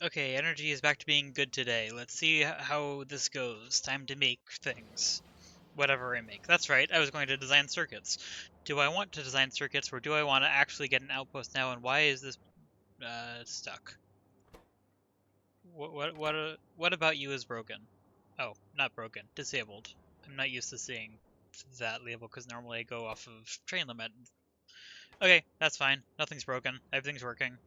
Okay, energy is back to being good today. Let's see how this goes. Time to make things. Whatever I make. That's right, I was going to design circuits. Do I want to design circuits, or do I want to actually get an outpost now, and why is this stuck? What about you is broken? Oh, not broken. Disabled. I'm not used to seeing that label, because normally I go off of train limit. Okay, that's fine. Nothing's broken. Everything's working.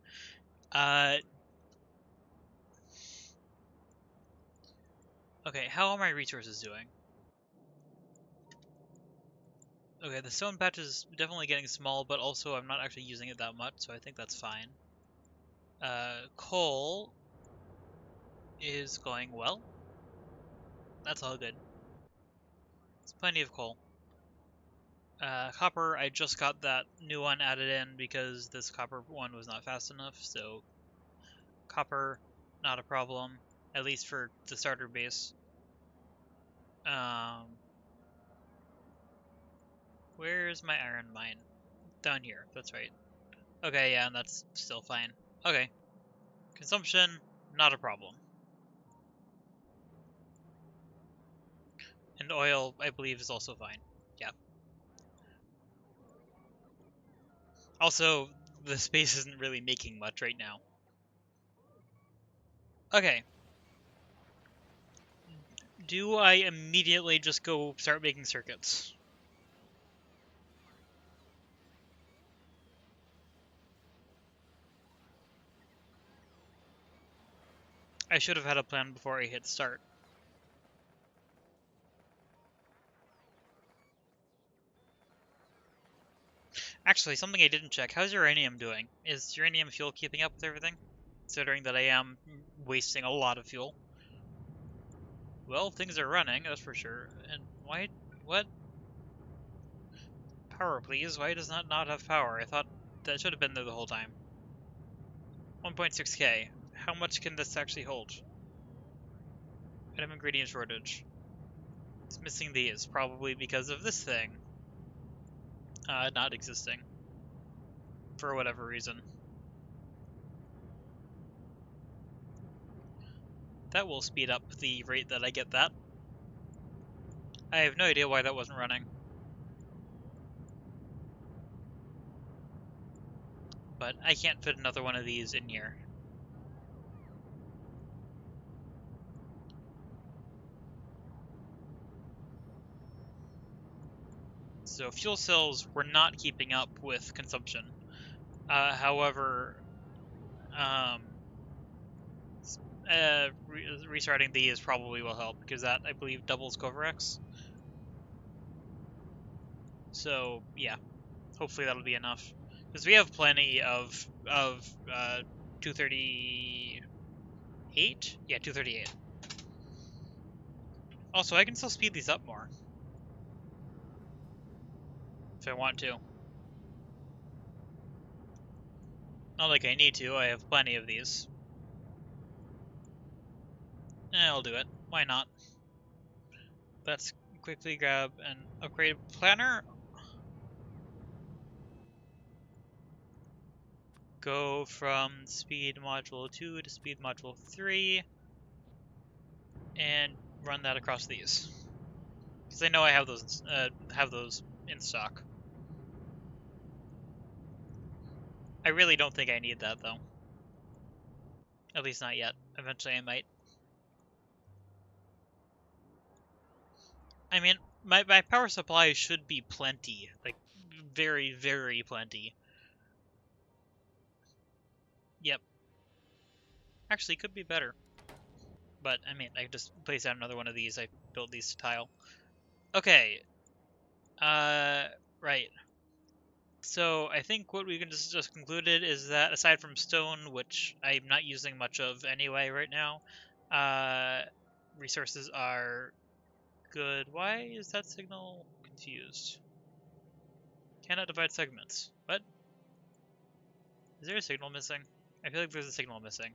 Okay, how are my resources doing? Okay, the stone patch is definitely getting small, but also I'm not actually using it that much, so I think that's fine. Coal is going well. That's all good. It's plenty of coal. Copper, I just got that new one added in because this copper one was not fast enough, so copper, not a problem, at least for the starter base. Where's my iron mine? Down here, that's right. Okay, yeah, and that's still fine. Okay. Consumption, not a problem. And oil, I believe, is also fine. Yeah. Also, the space isn't really making much right now. Okay. Do I immediately just go start making circuits? I should have had a plan before I hit start. Actually, something I didn't check. How's uranium doing? Is uranium fuel keeping up with everything? Considering that I am wasting a lot of fuel. Well, things are running, that's for sure. And why? What? Power, please. Why does that not have power? I thought that should have been there the whole time. 1.6k. How much can this actually hold? Item ingredient shortage. It's missing these, probably because of this thing not existing for whatever reason. That will speed up the rate that I get that. I have no idea why that wasn't running. But I can't fit another one of these in here. So fuel cells were not keeping up with consumption. However, restarting these probably will help, because that, I believe, doubles CoverX. So, yeah. Hopefully that'll be enough. Because we have plenty of 238? Yeah, 238. Also, I can still speed these up more. If I want to. Not like I need to, I have plenty of these. I'll do it. Why not? Let's quickly grab an upgrade planner. Go from speed module 2 to speed module 3. And run that across these. Because I know I have those in stock. I really don't think I need that, though. At least not yet. Eventually I might. I mean, my power supply should be plenty. Like, very, very plenty. Yep. Actually, could be better. But, I mean, I just place out another one of these. I built these to tile. Okay. Right. So, I think what we can just concluded is that, aside from stone, which I'm not using much of anyway right now, resources are good. Why is that signal confused? Cannot divide segments. What? Is there a signal missing? I feel like there's a signal missing.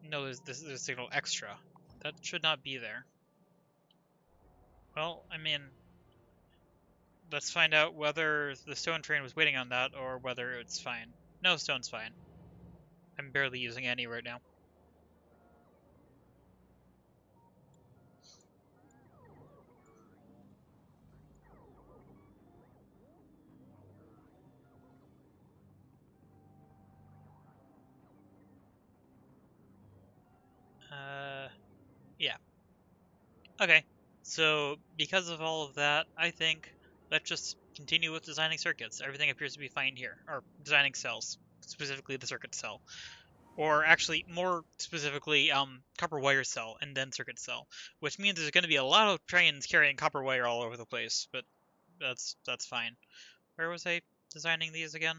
No, there's a signal extra. That should not be there. Well, I mean, let's find out whether the stone train was waiting on that or whether it's fine. No, stone's fine. I'm barely using any right now. Yeah. Okay. So, because of all of that, I think let's just continue with designing circuits. Everything appears to be fine here. Or designing cells, specifically the circuit cell. Or actually, more specifically, copper wire cell and then circuit cell. Which means there's going to be a lot of trains carrying copper wire all over the place, but that's fine. Where was I designing these again?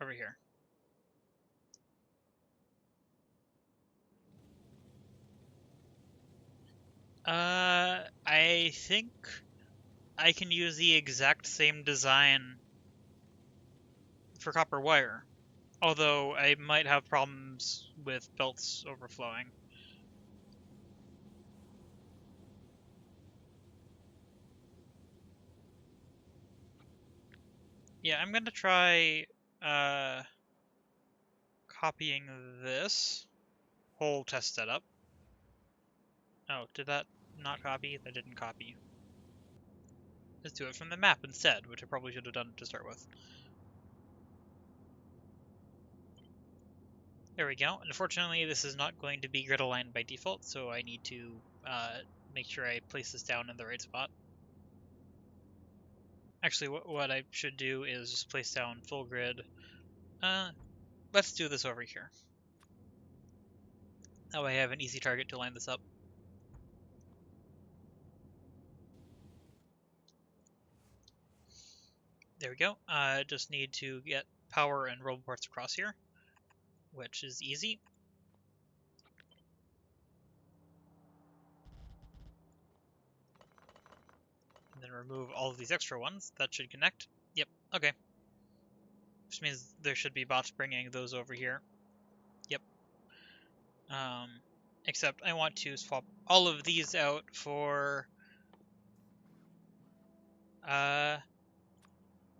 Over here. I think I can use the exact same design for copper wire. Although I might have problems with belts overflowing. Yeah, I'm gonna try copying this whole test setup. Oh, did that not copy? That didn't copy. Let's do it from the map instead, which I probably should have done to start with. There we go. Unfortunately, this is not going to be grid aligned by default, so I need to make sure I place this down in the right spot. Actually, what I should do is just place down full grid. Let's do this over here. That way I have an easy target to line this up. There we go. Just need to get power and roll ports across here, which is easy. And then remove all of these extra ones. That should connect. Yep, okay. Which means there should be bots bringing those over here. Yep. Except I want to swap all of these out for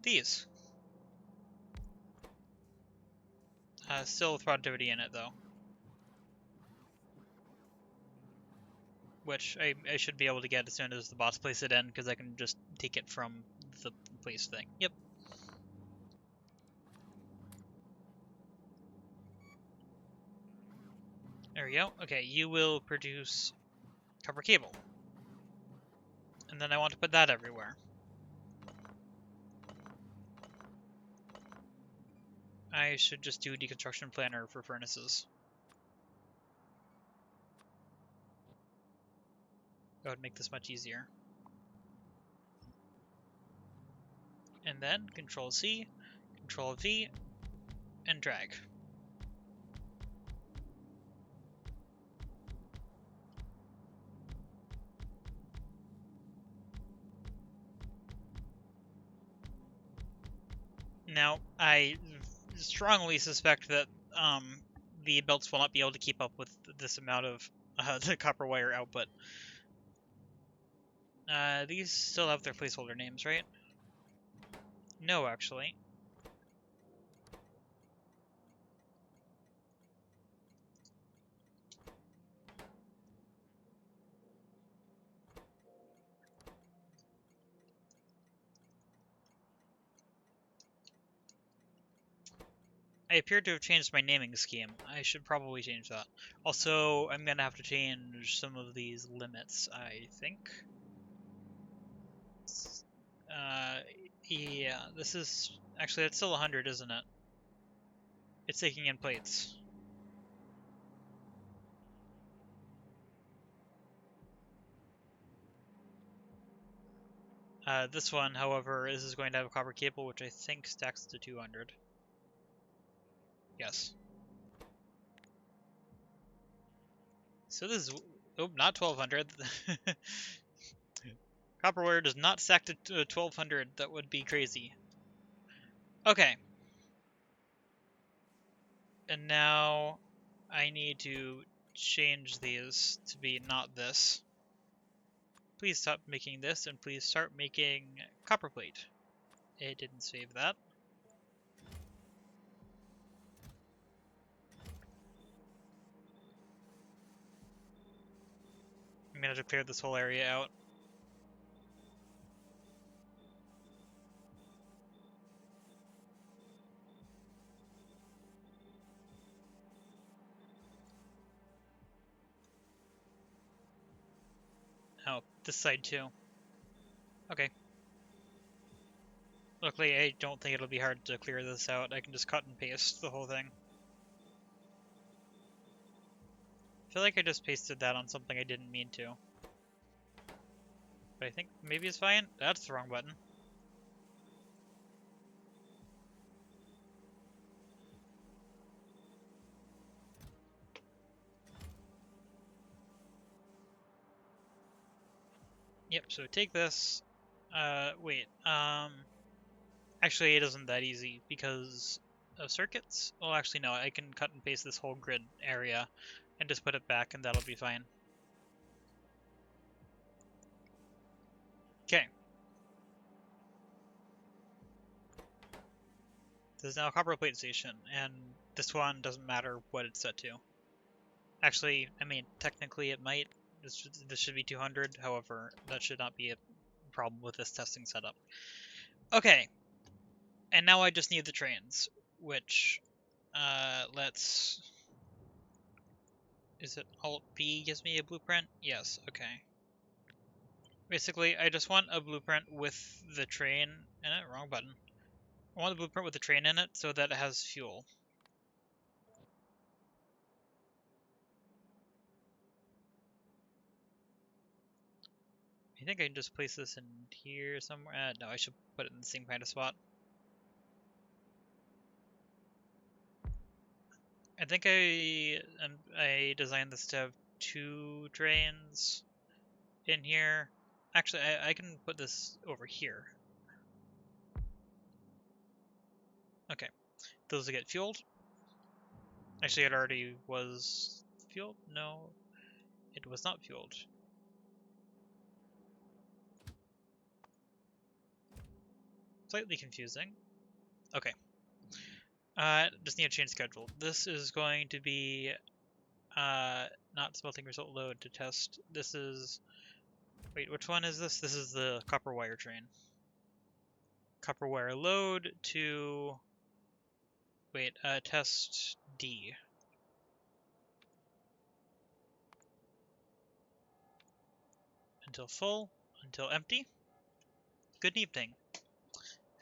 these. Still with productivity in it, though. Which I should be able to get as soon as the bots place it in, because I can just take it from the place thing. Yep. There we go. Okay, you will produce copper cable. And then I want to put that everywhere. I should just do deconstruction planner for furnaces. That would make this much easier. And then Control C, Control V, and drag. Now, I strongly suspect that the belts will not be able to keep up with this amount of the copper wire output. These still have their placeholder names, right? No, actually. I appear to have changed my naming scheme. I should probably change that. Also, I'm gonna have to change some of these limits, I think. Yeah, this is... Actually, it's still 100, isn't it? It's taking in plates. This one, however, is going to have a copper cable, which I think stacks to 200. Yes. So this is... Oh, not 1200. Copper wire does not stack to 1200. That would be crazy. Okay. And now I need to change these to be not this. Please stop making this, and please start making copper plate. It didn't save that. I'm gonna have to clear this whole area out. Oh, this side too. Okay. Luckily, I don't think it'll be hard to clear this out. I can just cut and paste the whole thing. I feel like I just pasted that on something I didn't mean to. But I think maybe it's fine. That's the wrong button. Yep, so take this. Wait, actually it isn't that easy because of circuits. Well, actually no, I can cut and paste this whole grid area and just put it back and that'll be fine. Okay. This is now a copper plate station, and this one doesn't matter what it's set to. Actually, I mean, technically it might. This should be 200, however, that should not be a problem with this testing setup. Okay, and now I just need the trains, which, let's... Is it Alt-B gives me a blueprint? Yes, okay. Basically, I just want a blueprint with the train in it. Wrong button. I want a blueprint with the train in it so that it has fuel. I think I can just place this in here somewhere. No, I should put it in the same kind of spot. I think I designed this to have 2 trains in here. Actually, I can put this over here. Okay, those will get fueled. Actually, it already was fueled? No, it was not fueled. Slightly confusing. Okay. Just need to change schedule. This is going to be not smelting result load to test. This is... Wait, which one is this? This is the copper wire train. Copper wire load to... Wait, test D. Until full, until empty. Good evening.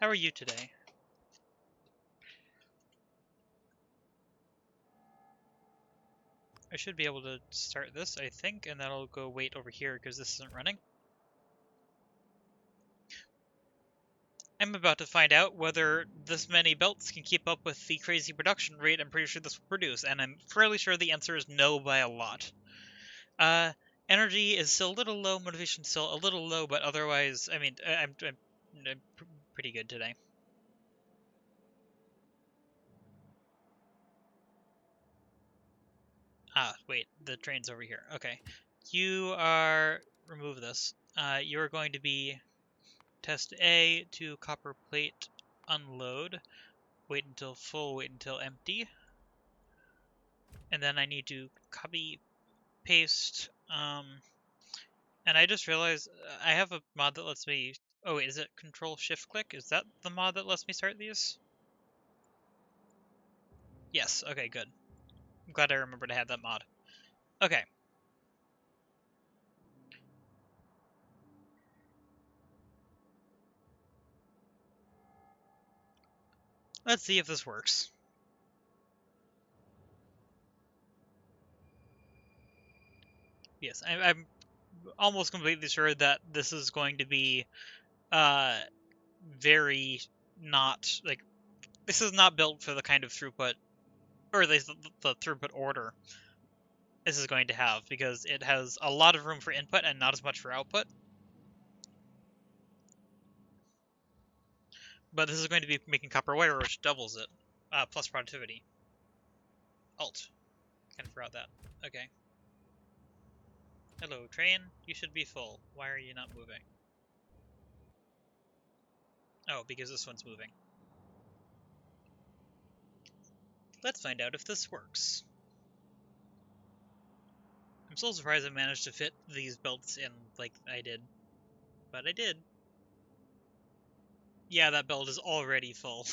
How are you today? I should be able to start this, I think, and then I'll go wait over here because this isn't running. I'm about to find out whether this many belts can keep up with the crazy production rate I'm pretty sure this will produce, and I'm fairly sure the answer is no by a lot. Energy is still a little low, motivation still a little low, but otherwise, I mean, I'm pretty good today. Ah, wait, the train's over here. Okay. You are... remove this. You are going to be test A to copper plate unload. Wait until full, wait until empty. And then I need to copy, paste, and I just realized I have a mod that lets me... Oh wait, is it Control-Shift-Click? Is that the mod that lets me start these? Yes, okay, good. I'm glad I remembered to have that mod. Okay. Let's see if this works. Yes, I'm almost completely sure that this is going to be very not, like, this is not built for the kind of throughput, or at least the throughput order this is going to have, because it has a lot of room for input and not as much for output. But this is going to be making copper wire, which doubles it, plus productivity. Alt. Kind of forgot that. Okay. Hello, train. You should be full. Why are you not moving? Oh, because this one's moving. Let's find out if this works. I'm so surprised I managed to fit these belts in like I did. But I did. Yeah, that belt is already full.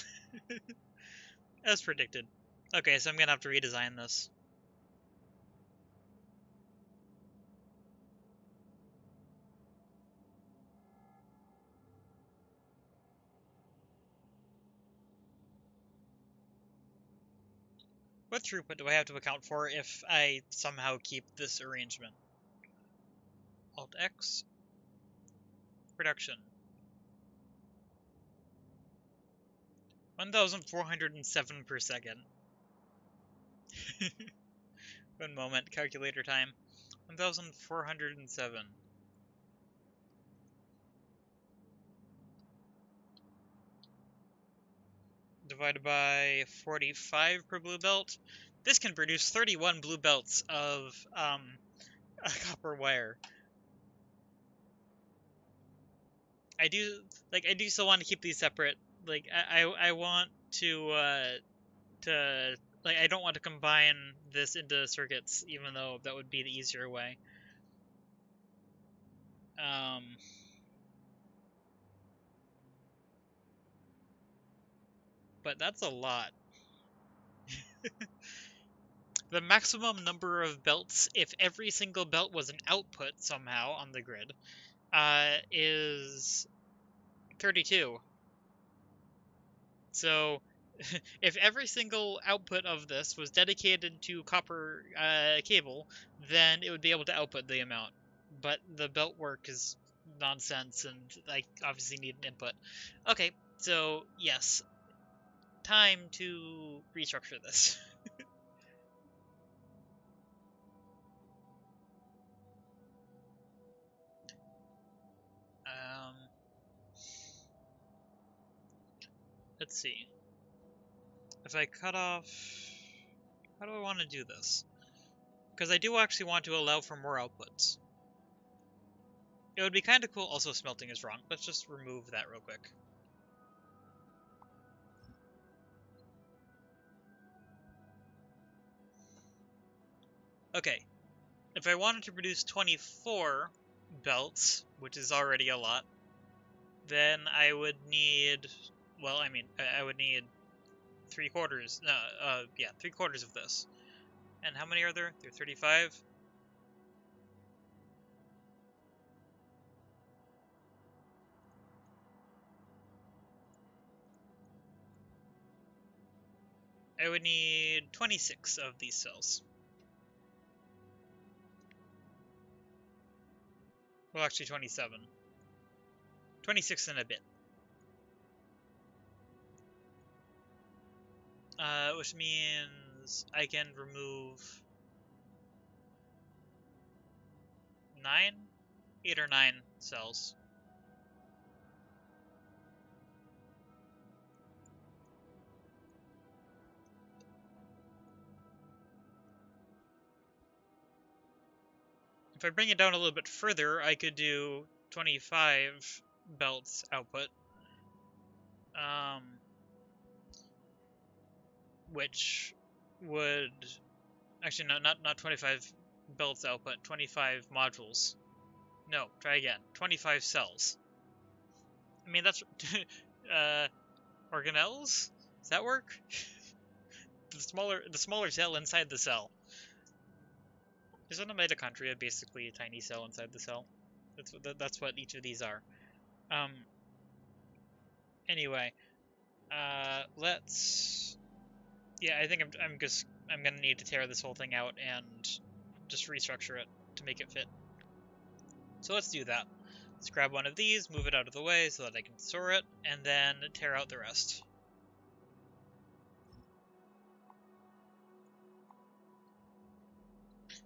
As predicted. Okay, so I'm gonna have to redesign this. What throughput do I have to account for if I somehow keep this arrangement? Alt-X. Production. 1,407 per second. 1 moment, calculator time. 1,407. Divided by 45 per blue belt. This can produce 31 blue belts of copper wire. I do still want to keep these separate. Like I want to like I don't want to combine this into circuits, even though that would be the easier way. But that's a lot. The maximum number of belts, if every single belt was an output somehow on the grid, is 32. So, if every single output of this was dedicated to copper cable, then it would be able to output the amount. But the belt work is nonsense, and I obviously need an input. Okay, so yes, time to restructure this. um, let's see. If I cut off... How do I want to do this? Because I do actually want to allow for more outputs. It would be kind of cool... Also, smelting is wrong. Let's just remove that real quick. Okay. If I wanted to produce 24 belts, which is already a lot, then I would need... Well, I mean, I would need 3/4... yeah, 3/4 of this. And how many are there? There are 35? I would need 26 of these cells. Well, actually 27. 26 and a bit. Which means I can remove 8 or 9 cells. If I bring it down a little bit further, I could do 25 belts output. Which would... Actually, no, not 25 belts output, 25 modules. No, try again. 25 cells. I mean, that's... organelles? Does that work? the smaller cell inside the cell. Isn't a mitochondria basically a tiny cell inside the cell? That's what each of these are. Anyway, let's... Yeah, I think I'm gonna need to tear this whole thing out and just restructure it to make it fit. So let's do that. Let's grab one of these, move it out of the way so that I can store it, and then tear out the rest.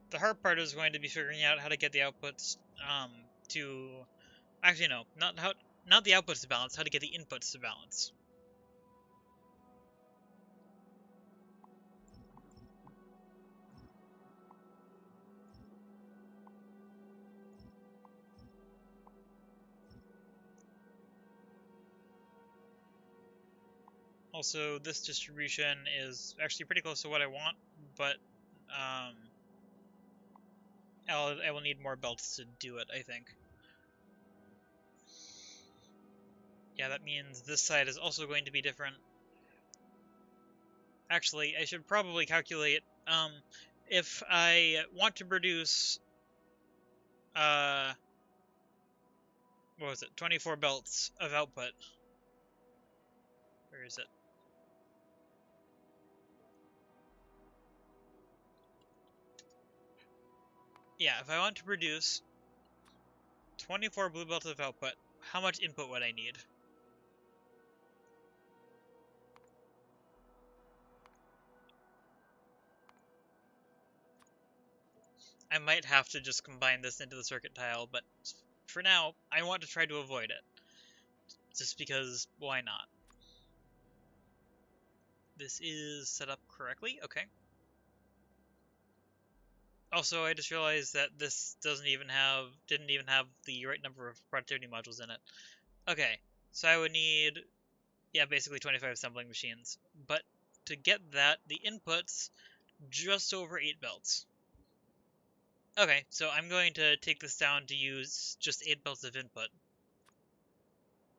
The hard part is going to be figuring out how to get the outputs to... Actually, no, not the outputs to balance, how to get the inputs to balance. Also, this distribution is actually pretty close to what I want, but I will need more belts to do it, I think. Yeah, that means this side is also going to be different. Actually, I should probably calculate, if I want to produce, what was it, 24 belts of output. Where is it? Yeah, if I want to produce 24 blue belts of output, how much input would I need? I might have to just combine this into the circuit tile, but for now, I want to try to avoid it. Just because, why not? This is set up correctly? Okay. Also, I just realized that this didn't even have the right number of productivity modules in it. Okay, so I would need, yeah, basically 25 assembling machines. But to get that, the inputs, just over 8 belts. Okay, so I'm going to take this down to use just 8 belts of input.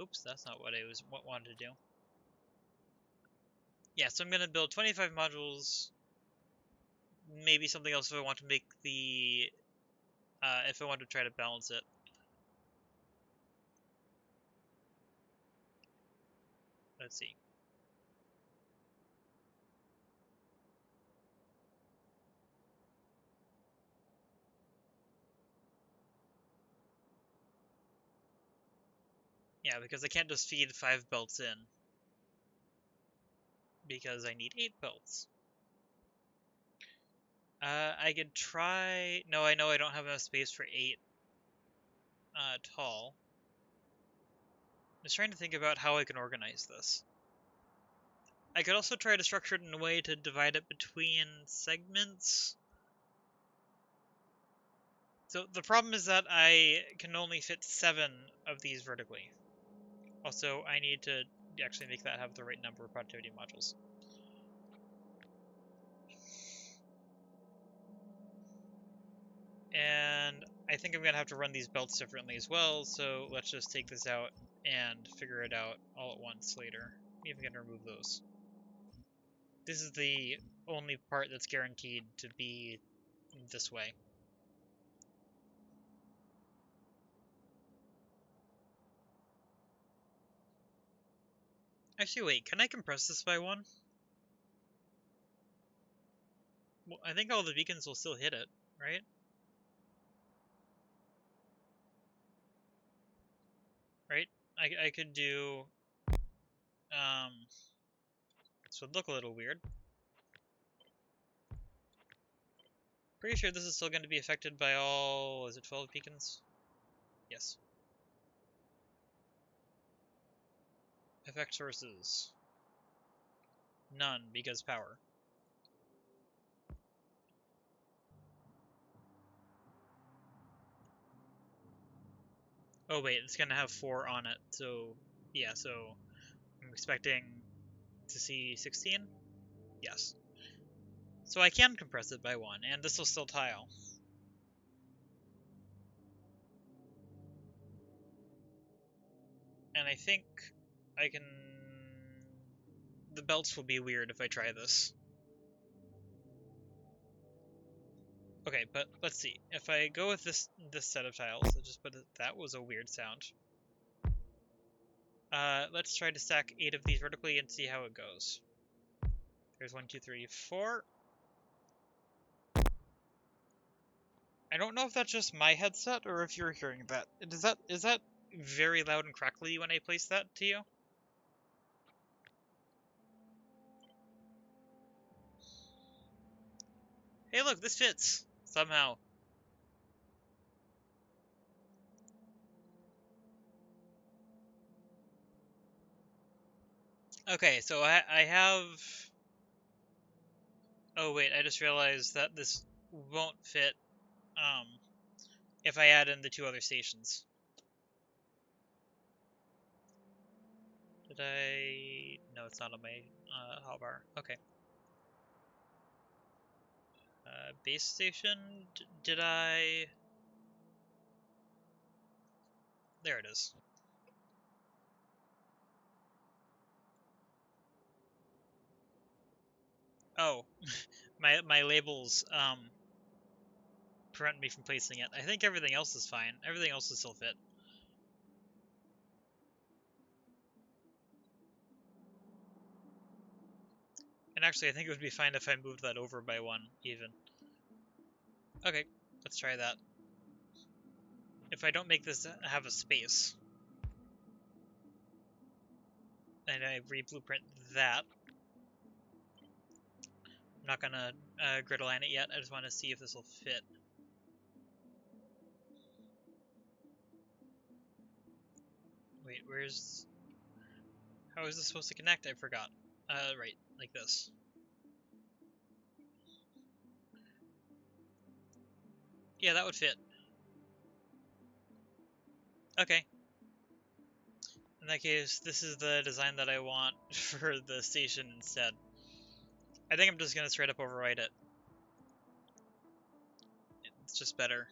Oops, that's not what I wanted to do. Yeah, so I'm going to build 25 modules, maybe something else if I want to make the, if I want to try to balance it. Let's see. Yeah, because I can't just feed 5 belts in. Because I need 8 belts. I could try... No, I know I don't have enough space for 8 tall. I'm just trying to think about how I can organize this. I could also try to structure it in a way to divide it between segments. So the problem is that I can only fit 7 of these vertically. Also, I need to actually make that have the right number of productivity modules. And I think I'm going to have to run these belts differently as well, so let's just take this out and figure it out all at once later. I'm even going to remove those. This is the only part that's guaranteed to be this way. Actually, wait, can I compress this by 1? Well, I think all the beacons will still hit it, right? Right? I could do... this would look a little weird. Pretty sure this is still going to be affected by all... is it 12 beacons? Yes. Effect sources. None, because power. Oh wait, it's gonna have 4 on it, so... yeah, so... I'm expecting to see 16? Yes. So I can compress it by 1, and this will still tile. And I think I can... the belts will be weird if I try this. Okay, but let's see. If I go with this set of tiles, I'll just put it, that was a weird sound. Let's try to stack 8 of these vertically and see how it goes. There's 1, 2, 3, 4. I don't know if that's just my headset or if you're hearing that. Is that very loud and crackly when I place that to you? Hey look, this fits! Somehow. Okay, so I have... oh wait, I just realized that this won't fit, if I add in the 2 other stations. Did I... No, it's not on my hotbar. Okay. Base station? Did I... There it is. Oh, my labels prevent me from placing it. I think everything else is fine. Everything else is still fit. And actually, I think it would be fine if I moved that over by one, even. Okay, let's try that. If I don't make this have a space, and I re-blueprint that, I'm not gonna grid align it yet. I just want to see if this will fit. Wait, where's... How is this supposed to connect? I forgot. Right, like this. Yeah, that would fit. Okay. In that case, this is the design that I want for the station instead. I think I'm just gonna straight up overwrite it. It's just better.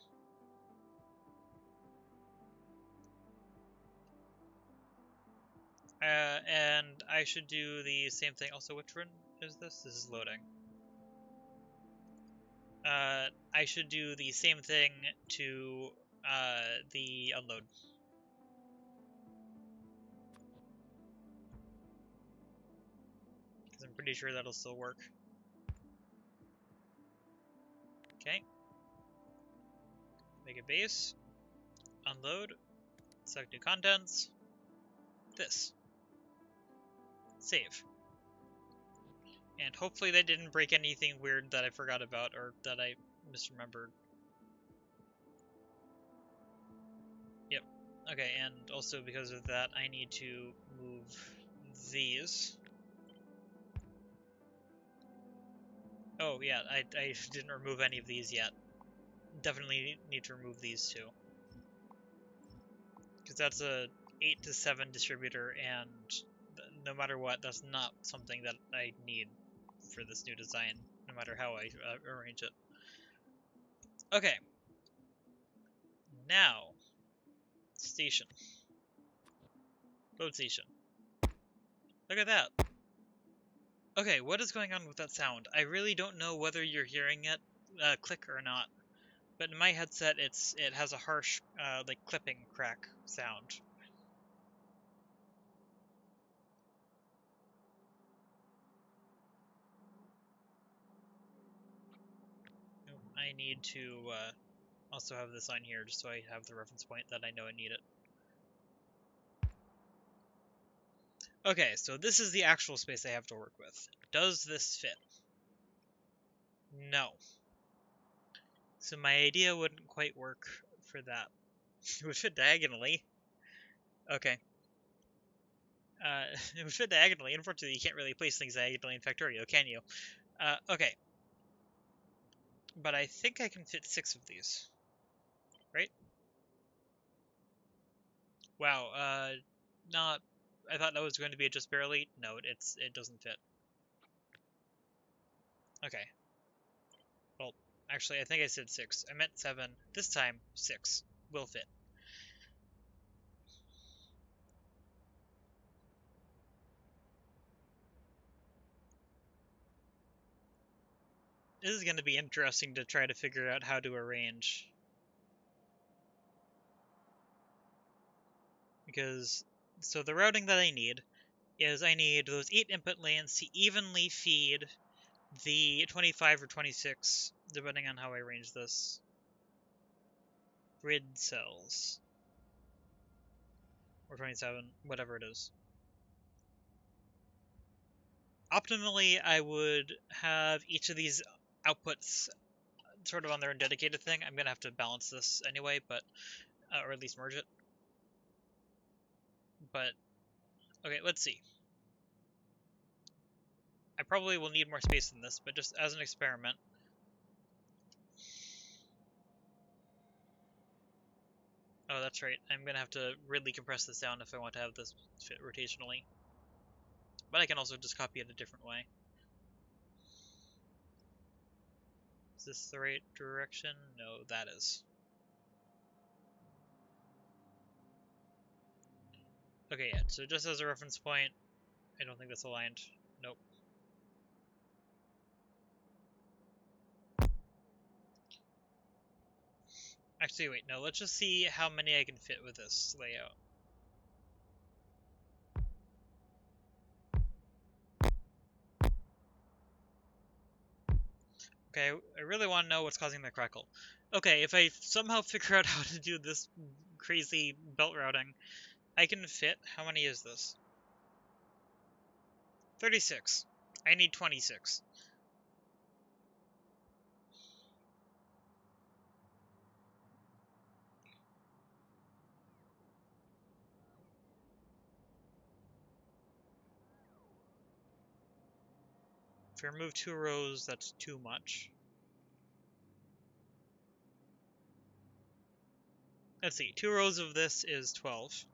And I should do the same thing. Also, which one is this? This is loading. I should do the same thing to the unload. Because I'm pretty sure that'll still work. Okay. Make a base. Unload. Select new contents. This. Save. And hopefully they didn't break anything weird that I forgot about or that I misremembered. Yep. Okay, and also because of that, I need to move these. Oh, yeah, I didn't remove any of these yet. Definitely need to remove these two. Because that's a 8 to 7 distributor, and no matter what, that's not something that I need for this new design, no matter how I arrange it. Okay. Now, station. Load station. Look at that. Okay, what is going on with that sound? I really don't know whether you're hearing it click or not. But in my headset, it has a harsh, like, clipping crack sound. I need to also have this on here just so I have the reference point that I know I need it. Okay, so this is the actual space I have to work with. Does this fit? No. So my idea wouldn't quite work for that. It would fit diagonally. Okay. It would fit diagonally. Unfortunately, you can't really place things diagonally in Factorio, can you? Okay. But I think I can fit 6 of these. Right? Wow, not... I thought that was going to be just barely. No, it doesn't fit. Okay. Well, actually, I think I said 6. I meant 7. This time, 6 will fit. This is going to be interesting to try to figure out how to arrange. Because, so the routing that I need is I need those 8 input lanes to evenly feed the 25 or 26, depending on how I arrange this, grid cells. Or 27, whatever it is. Optimally, I would have each of these outputs sort of on their own dedicated thing. I'm going to have to balance this anyway, but or at least merge it. But, okay, let's see. I probably will need more space than this, but just as an experiment. Oh, that's right. I'm going to have to really compress this down if I want to have this fit rotationally. But I can also just copy it a different way. Is this the right direction? No, that is. Okay, yeah, so just as a reference point, I don't think that's aligned. Nope. Actually, wait, no, let's just see how many I can fit with this layout. Okay, I really want to know what's causing the crackle. Okay, if I somehow figure out how to do this crazy belt routing, I can fit, how many is this? 36. I need 26. If I remove 2 rows, that's too much. Let's see, 2 rows of this is 12.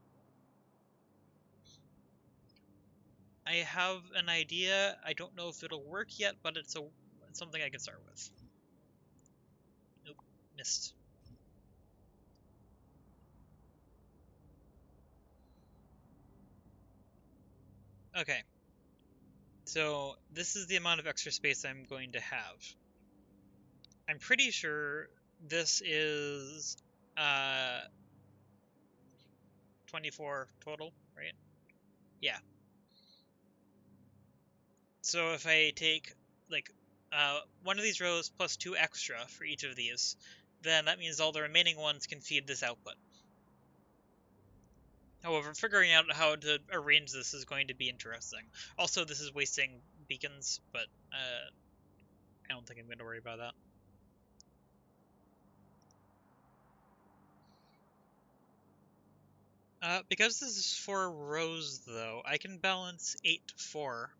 I have an idea. I don't know if it'll work yet, but it's something I can start with. Nope, missed. Okay. So this is the amount of extra space I'm going to have. I'm pretty sure this is 24 total, right? Yeah. So if I take like one of these rows plus 2 extra for each of these, then that means all the remaining ones can feed this output. However, figuring out how to arrange this is going to be interesting. Also, this is wasting beacons, but I don't think I'm going to worry about that. Because this is 4 rows, though, I can balance 8 to 4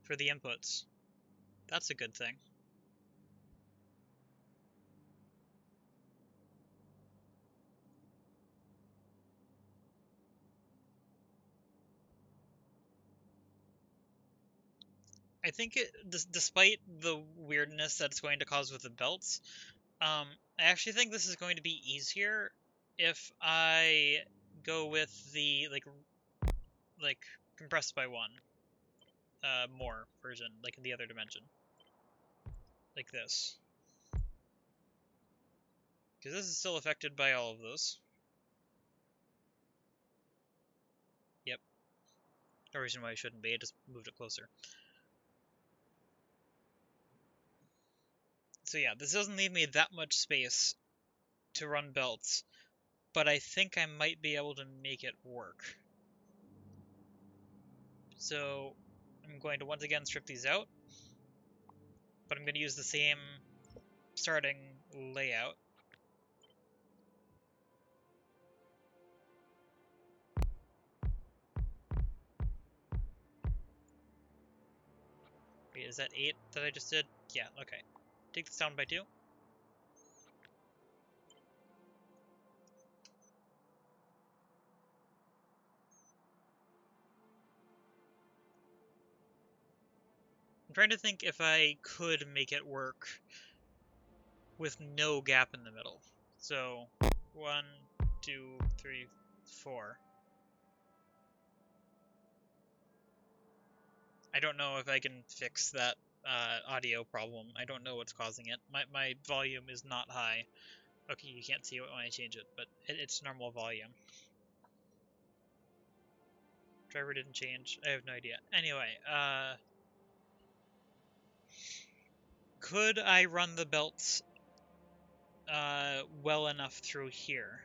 for the inputs. That's a good thing. I think despite the weirdness that it's going to cause with the belts, I actually think this is going to be easier if I go with the like compressed by 1 more version, like in the other dimension, like this, because this is still affected by all of those. Yep. No reason why it shouldn't be. I just moved it closer. So yeah, this doesn't leave me that much space to run belts, but I think I might be able to make it work. So I'm going to once again strip these out, but I'm going to use the same starting layout. Wait, is that 8 that I just did? Yeah, okay. Take this down by 2. I'm trying to think if I could make it work with no gap in the middle. So 1, 2, 3, 4. I don't know if I can fix that audio problem. I don't know what's causing it. My volume is not high. Okay, you can't see it when I change it, but it's normal volume. Driver didn't change. I have no idea. Anyway, could I run the belts well enough through here?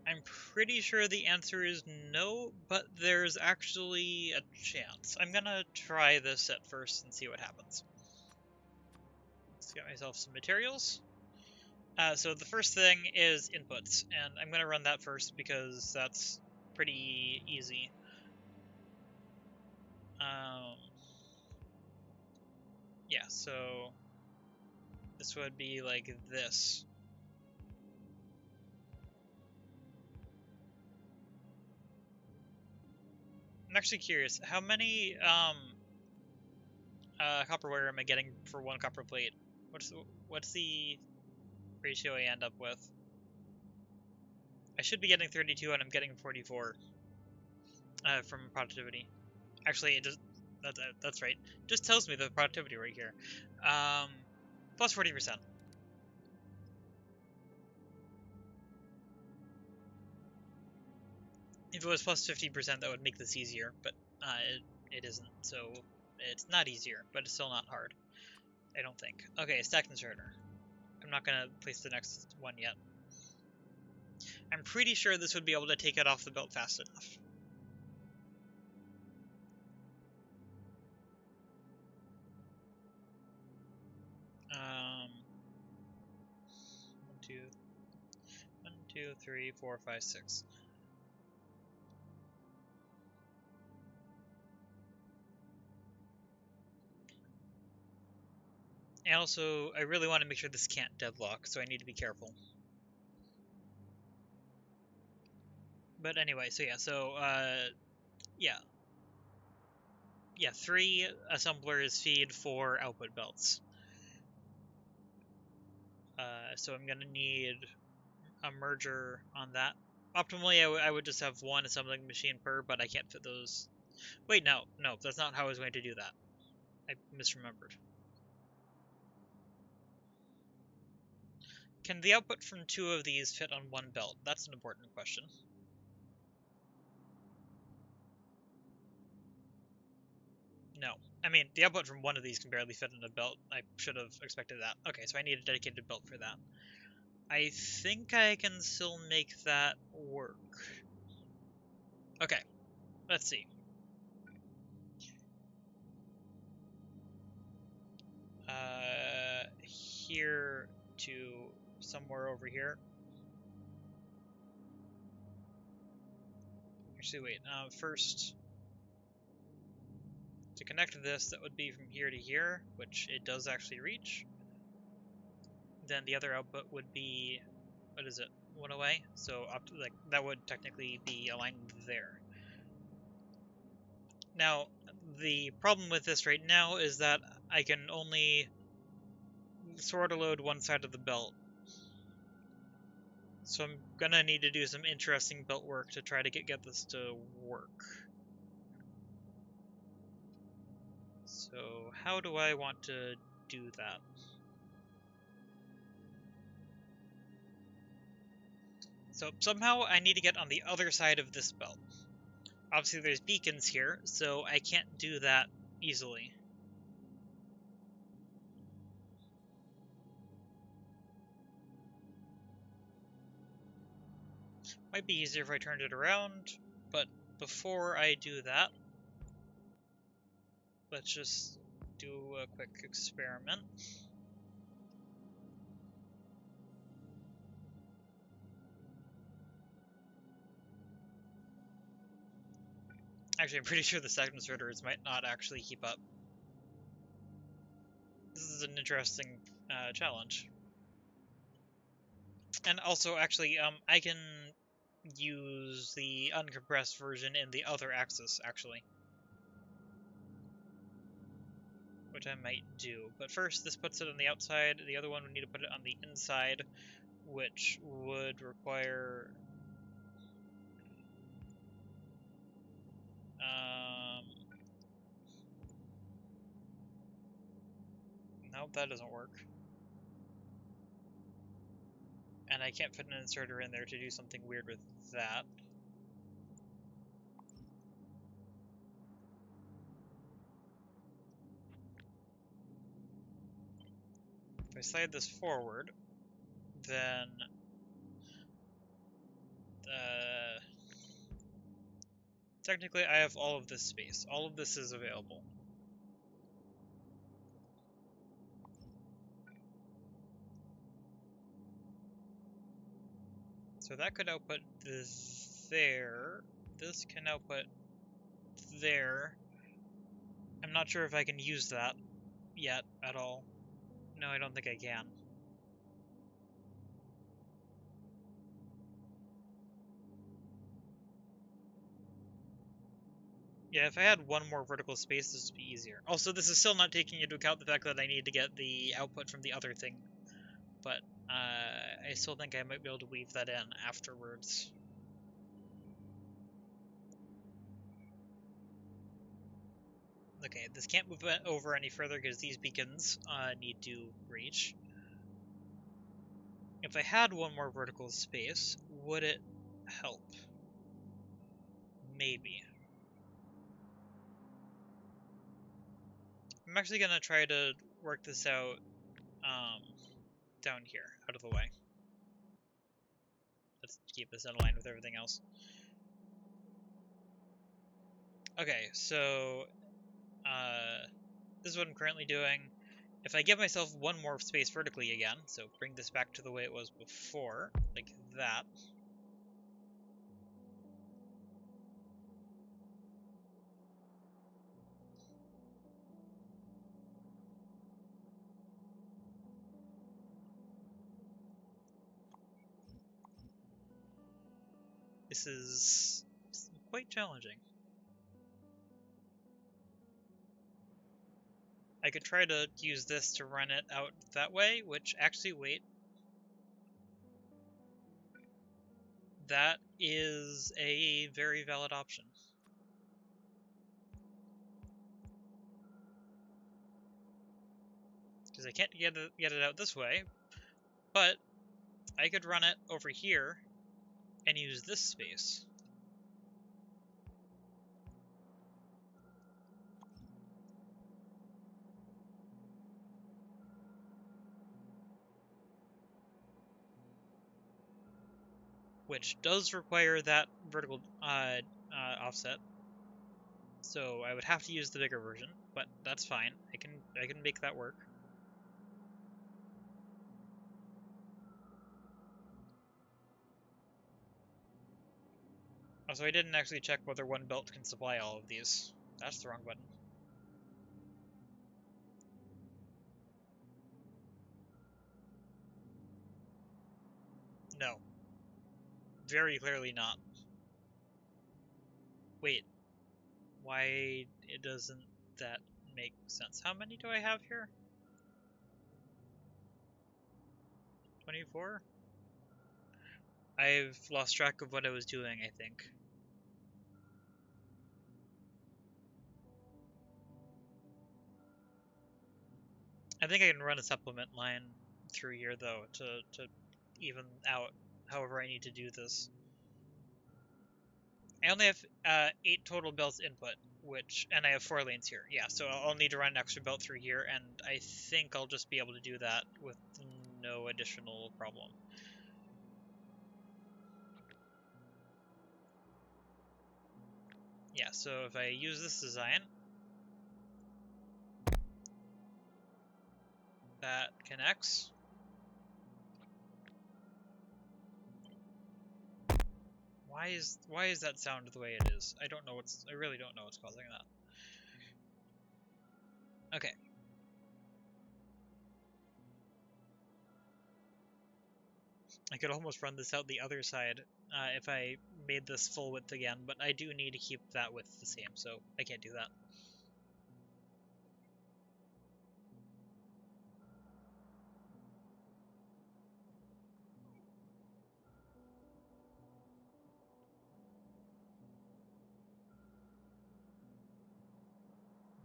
I'm pretty sure the answer is no, but there's actually a chance. I'm gonna try this at first and see what happens. Let's get myself some materials. So the first thing is inputs, and I'm gonna run that first because that's pretty easy. Yeah, so This would be like this. I'm actually curious, how many copper wire am I getting for one copper plate? What's the ratio I end up with? I should be getting 32 and I'm getting 44 from productivity. Actually, it just that's right. Just tells me the productivity right here. Plus 40%. If it was plus 50%, that would make this easier, but it isn't, so it's not easier, but it's still not hard, I don't think. Okay, stacked inserter. I'm not going to place the next one yet. I'm pretty sure this would be able to take it off the belt fast enough. One, two, three, 4, 5, 6. And also, I really want to make sure this can't deadlock, so I need to be careful. But anyway, so yeah. Yeah, 3 assemblers feed 4 output belts. So I'm gonna need a merger on that. Optimally, I would just have 1 assembling machine per, but I can't fit those. Wait, no, that's not how I was going to do that. I misremembered. Can the output from 2 of these fit on 1 belt? That's an important question. No. I mean, the output from 1 of these can barely fit in a belt. I should have expected that. Okay, so I need a dedicated belt for that. I think I can still make that work. Okay, let's see. Here to somewhere over here. Actually, wait. First, to connect this, that would be from here to here, which it does actually reach. Then the other output would be, what is it? 1 away. So like that would technically be aligned there. Now, the problem with this right now is that I can only sort of load one side of the belt. So I'm gonna need to do some interesting belt work to try to get this to work. So how do I want to do that? So somehow I need to get on the other side of this belt. Obviously there's beacons here, so I can't do that easily. Might be easier if I turned it around, but before I do that, let's just do a quick experiment. Actually, I'm pretty sure the stacked inserters might not actually keep up. This is an interesting challenge. And also, actually, I can use the uncompressed version in the other axis, actually. Which I might do. But first, this puts it on the outside. The other one would need to put it on the inside, which would require... Nope, that doesn't work. And I can't fit an inserter in there to do something weird with that. If I slide this forward, then technically I have all of this space. All of this is available. So that could output this there. This can output there. I'm not sure if I can use that yet at all. No, I don't think I can. Yeah, if I had one more vertical space, this would be easier. Also, this is still not taking into account the fact that I need to get the output from the other thing. But I still think I might be able to weave that in afterwards. Okay, this can't move over any further because these beacons need to reach. If I had one more vertical space, would it help? Maybe. I'm actually going to try to work this out down here, out of the way. Let's keep this in line with everything else. Okay, so this is what I'm currently doing. If I give myself one more space vertically again, so bring this back to the way it was before, like that. This is quite challenging. I could try to use this to run it out that way, which actually, wait. That is a very valid option. Because I can't get it out this way, but I could run it over here and use this space. Which does require that vertical offset. So I would have to use the bigger version, but that's fine. I can make that work. Also, I didn't actually check whether one belt can supply all of these. That's the wrong button. No. Very clearly not. Wait. Why doesn't that make sense? How many do I have here? 24? I've lost track of what I was doing, I think. I think I can run a supplement line through here, though, to even out however I need to do this. I only have 8 total belts input, and I have 4 lanes here. Yeah, so I'll need to run an extra belt through here, and I think I'll just be able to do that with no additional problem. Yeah, so if I use this design, that connects. Why is that sound the way it is? I really don't know what's causing that. Okay. I could almost run this out the other side if I made this full width again, but I do need to keep that width the same, so I can't do that.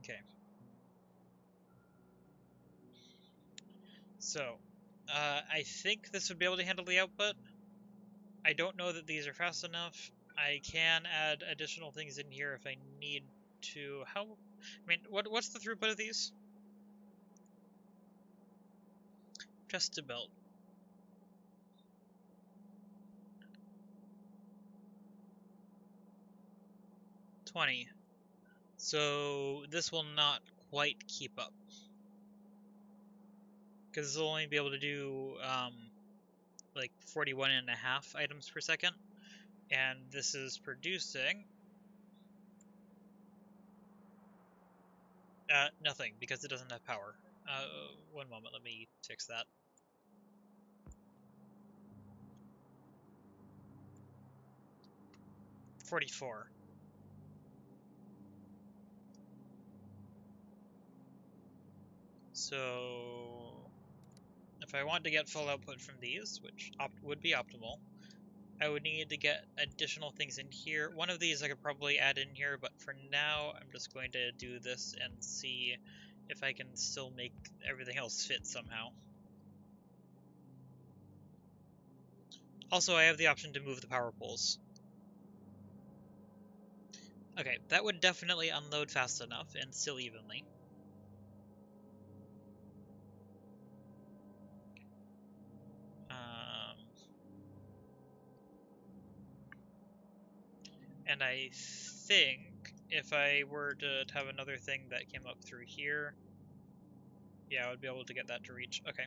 Okay. So, I think this would be able to handle the output. I don't know that these are fast enough. I can add additional things in here if I need to. What's the throughput of these? Just a belt. 20. So this will not quite keep up. Because this will only be able to do like 41.5 items per second. And this is producing nothing because it doesn't have power. One moment, let me fix that. $44. So if I want to get full output from these, which would be optimal, I would need to get additional things in here. One of these I could probably add in here, but for now I'm just going to do this and see if I can still make everything else fit somehow. Also, I have the option to move the power poles. Okay, that would definitely unload fast enough and still evenly. And I think if I were to have another thing that came up through here, yeah, I would be able to get that to reach. Okay.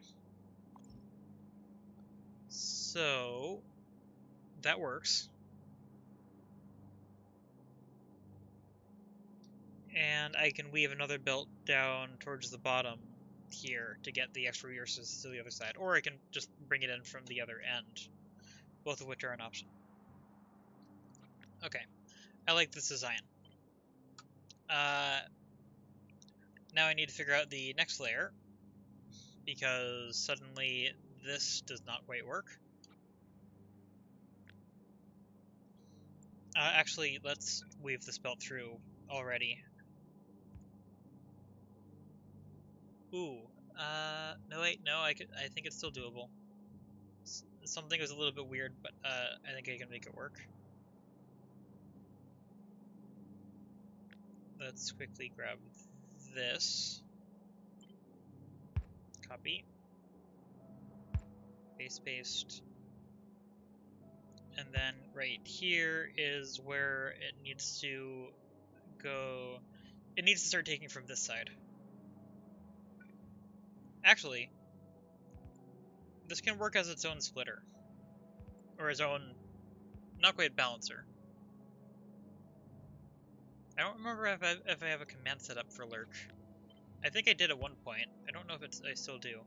So that works. And I can weave another belt down towards the bottom here to get the extra resources to the other side. Or I can just bring it in from the other end, both of which are an option. Okay, I like this design. Now I need to figure out the next layer, because suddenly this does not quite work. Actually, let's weave this belt through already. Ooh, no wait, no, I think it's still doable. Something was a little bit weird, but I think I can make it work. Let's quickly grab this. Copy. Paste. And then right here is where it needs to go. It needs to start taking from this side. Actually, this can work as its own splitter. Or its own, not quite balancer. I don't remember if I have a command set up for lurch. I think I did at one point. I don't know if I still do.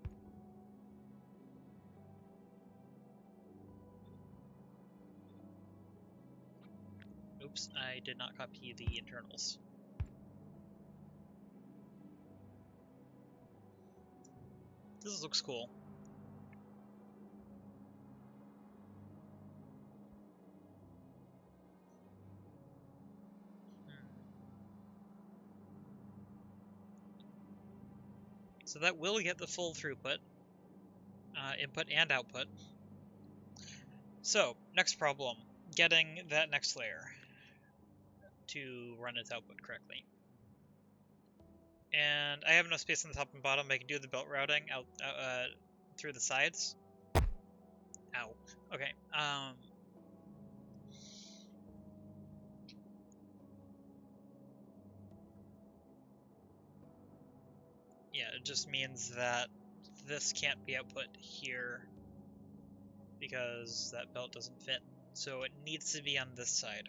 Oops, I did not copy the internals. This looks cool. So that will get the full throughput, input and output. So, next problem, getting that next layer to run its output correctly. And I have enough space on the top and bottom. I can do the belt routing out through the sides. Ow. Okay. Yeah, it just means that this can't be output here because that belt doesn't fit. So it needs to be on this side.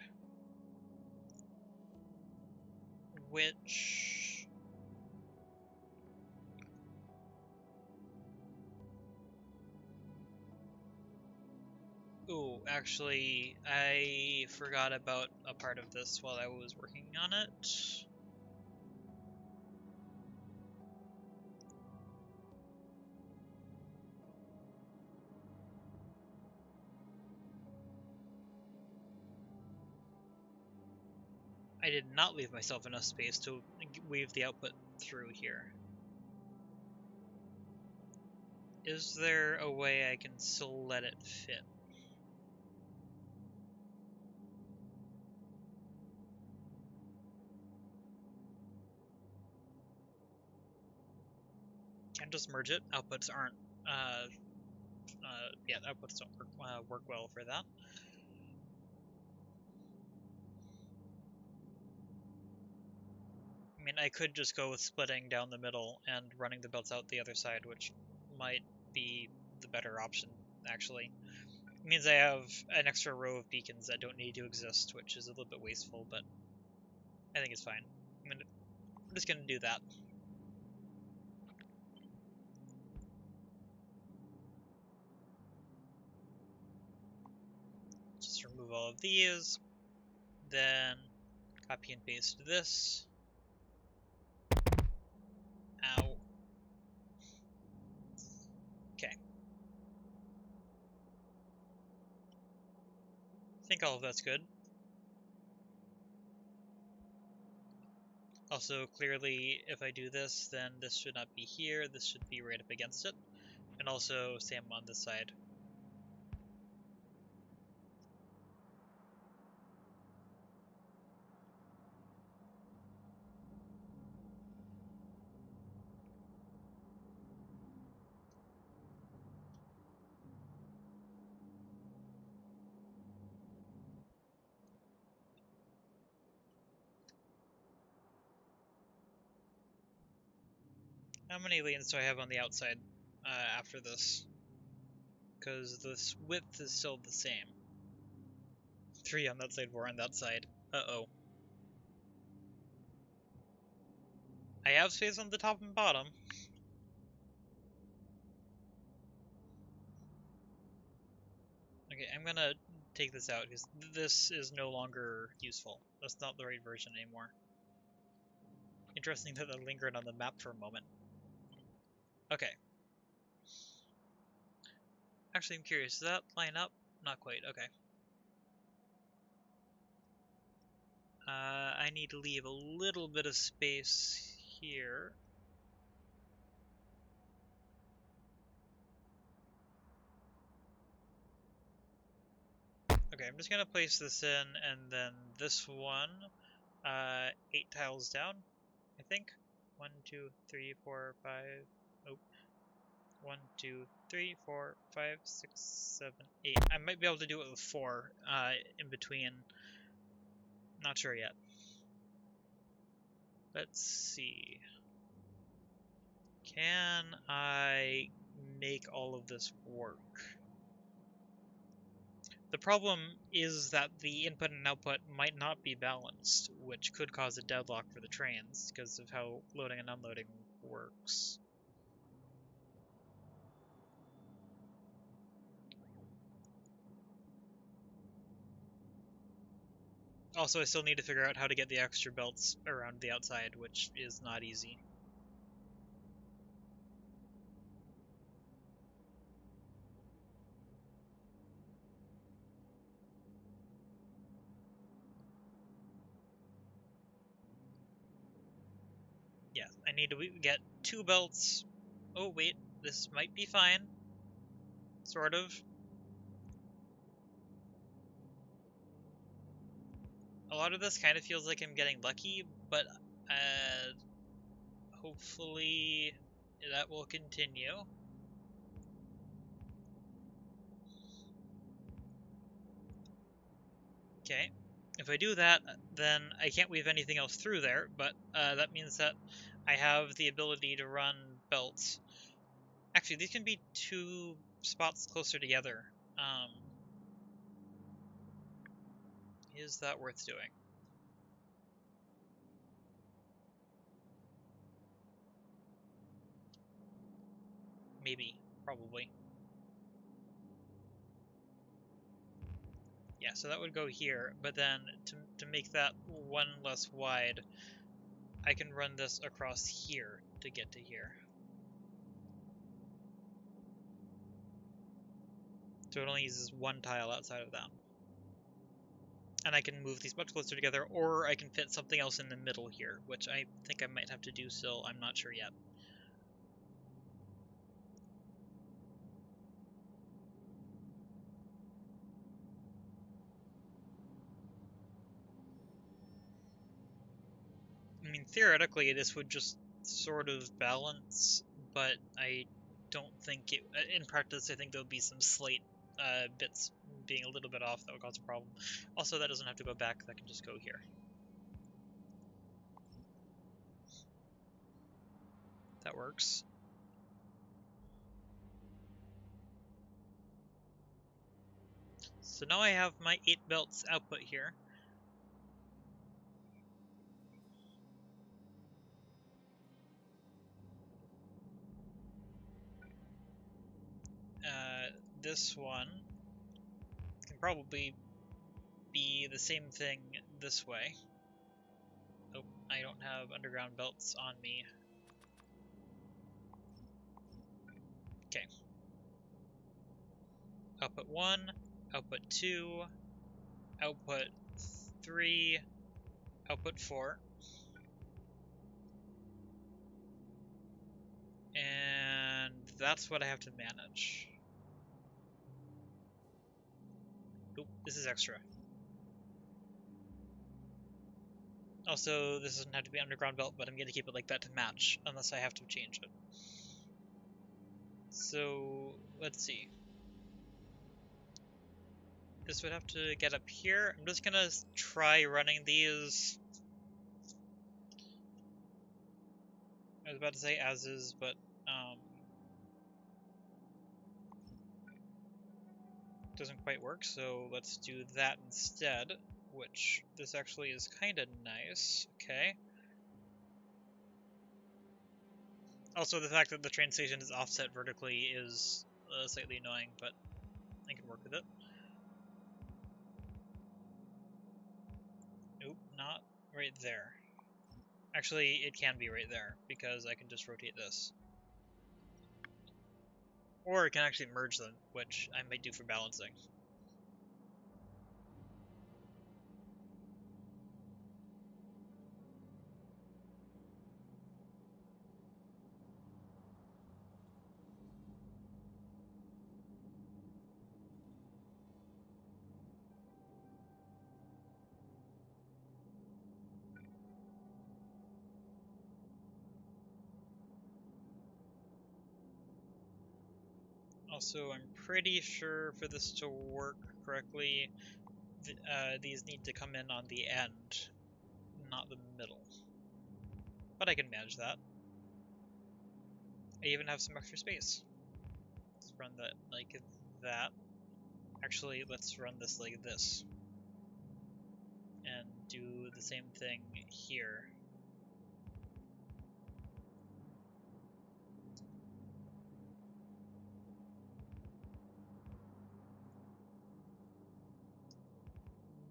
Which... Ooh, actually, I forgot about a part of this while I was working on it. I did not leave myself enough space to weave the output through here. Is there a way I can still let it fit? Can't just merge it. Outputs aren't. Yeah, outputs don't work well for that. I mean, I could just go with splitting down the middle and running the belts out the other side, which might be the better option, actually. It means I have an extra row of beacons that don't need to exist, which is a little bit wasteful, but I think it's fine. I'm just going to do that. just remove all of these, then copy and paste this. Ow. Okay. I think all of that's good. Also, clearly, if I do this, then this should not be here, this should be right up against it. And also, same on this side. How many lanes do I have on the outside after this? Because this width is still the same. 3 on that side, 4 on that side. Uh-oh. I have space on the top and bottom. Okay, I'm gonna take this out because this is no longer useful. That's not the right version anymore. Interesting that that lingered on the map for a moment. Okay. Actually, I'm curious, does that line up? Not quite, okay. I need to leave a little bit of space here. Okay, I'm just gonna place this in, and then this one, 8 tiles down, I think. 1, 2, 3, 4, 5, oh. 1, 2, 3, 4, 5, 6, 7, 8. I might be able to do it with 4 in between. Not sure yet. Let's see. Can I make all of this work? The problem is that the input and output might not be balanced, which could cause a deadlock for the trains because of how loading and unloading works. Also, I still need to figure out how to get the extra belts around the outside, which is not easy. Yeah, I need to get 2 belts. Oh wait, this might be fine. Sort of. A lot of this kind of feels like I'm getting lucky, but hopefully that will continue. Okay, if I do that, then I can't weave anything else through there, but that means that I have the ability to run belts. Actually, these can be 2 spots closer together. Is that worth doing? Maybe. Probably. Yeah, so that would go here, but then to make that 1 less wide, I can run this across here to get to here. So it only uses 1 tile outside of that. And I can move these much closer together, or I can fit something else in the middle here, which I think I might have to do still. I'm not sure yet. I mean, theoretically, this would just sort of balance, but I don't think it... In practice, I think there'll be some slate bits being a little bit off that would cause a problem. Also, that doesn't have to go back, that can just go here. That works. So now I have my 8 belts output here. This one can probably be the same thing this way. Oh, I don't have underground belts on me. Okay. Output 1, output 2, output 3, output 4. And that's what I have to manage. Oop, this is extra. Also, this doesn't have to be underground belt, but I'm going to keep it like that to match, unless I have to change it. So, let's see. This would have to get up here. I'm just going to try running these. I was about to say as is, but doesn't quite work, so let's do that instead, which this actually is kind of nice. Okay. Also, the fact that the train station is offset vertically is slightly annoying, but I can work with it. Nope, not right there. Actually, it can be right there, because I can just rotate this. Or I can actually merge them, which I might do for balancing. Also, I'm pretty sure for this to work correctly, these need to come in on the end, not the middle. But I can manage that. I even have some extra space. Let's run that like that. Actually, let's run this like this. And do the same thing here.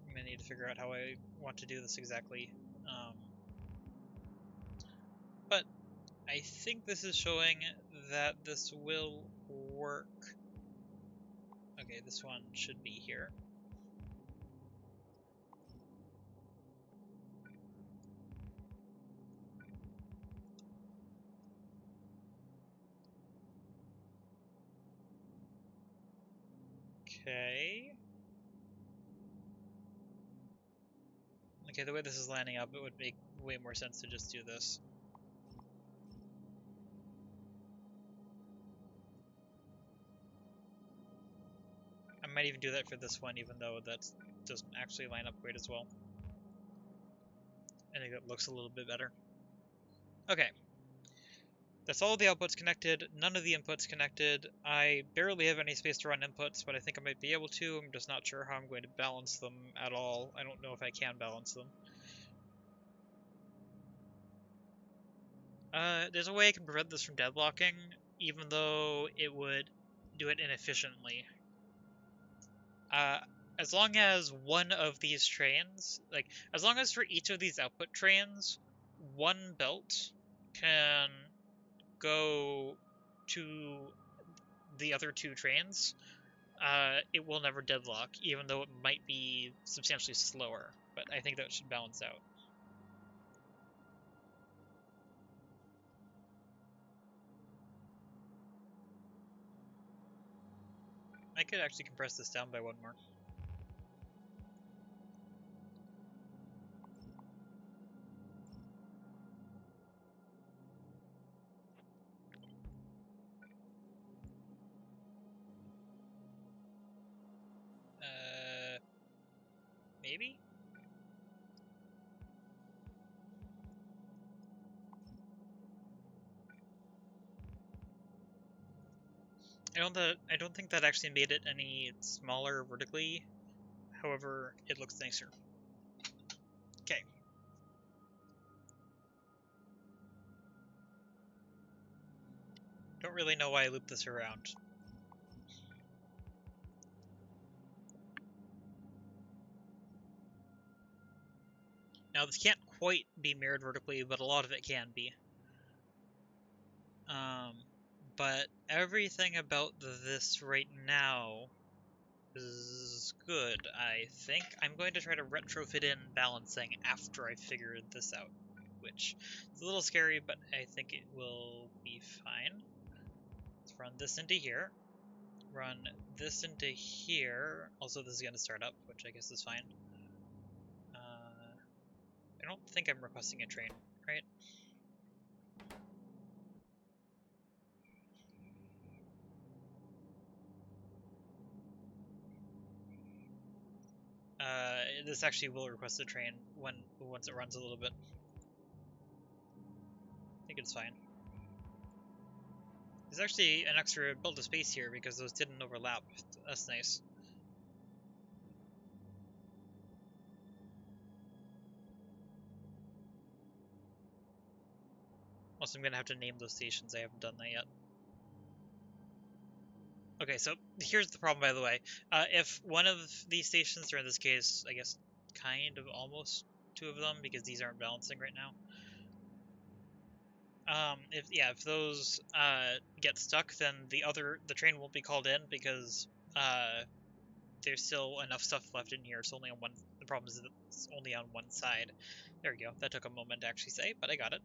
I'm gonna need to figure out how I want to do this exactly. But I think this is showing that this will work. Okay, this one should be here. Okay. Okay, the way this is lining up, it would make way more sense to just do this. I might even do that for this one, even though that doesn't actually line up quite as well. I think that looks a little bit better. Okay. That's all the outputs connected, none of the inputs connected. I barely have any space to run inputs, but I think I might be able to. I'm just not sure how I'm going to balance them at all. I don't know if I can balance them. There's a way I can prevent this from deadlocking, even though it would do it inefficiently. As long as one of these trains, as long as for each of these output trains, one belt can go to the other two trains, it will never deadlock, even though it might be substantially slower. But I think that should balance out. I could actually compress this down by one more. Maybe? I don't think that actually made it any smaller vertically. However, it looks nicer. Okay. Don't really know why I looped this around. Now this can't quite be mirrored vertically, but a lot of it can be. But everything about this right now is good, I think. I'm going to try to retrofit in balancing after I figure this out, which is a little scary, but I think it will be fine. Let's run this into here. Run this into here. Also, this is going to start up, which I guess is fine. I don't think I'm requesting a train, right? This actually will request a train once it runs a little bit. I think it's fine. There's actually an extra build of space here because those didn't overlap. That's nice. Also, I'm gonna have to name those stations. I haven't done that yet. Okay, so here's the problem, by the way. If one of these stations, or in this case, I guess kind of almost two of them, because these aren't balancing right now. If those get stuck, then the train won't be called in because there's still enough stuff left in here. It's only on one. The problem is that it's only on one side. There we go. That took a moment to actually say, but I got it.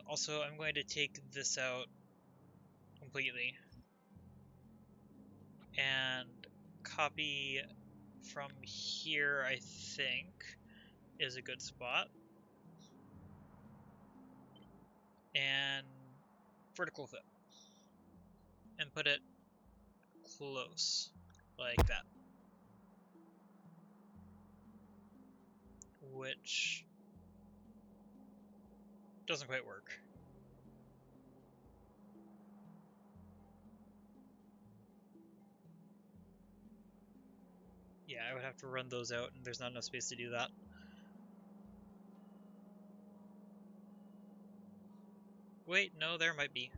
Also, I'm going to take this out completely and copy from here, I think, is a good spot. And vertical fit. And put it close, like that. Which doesn't quite work. Yeah, I would have to run those out, and there's not enough space to do that. Wait, no, there might be.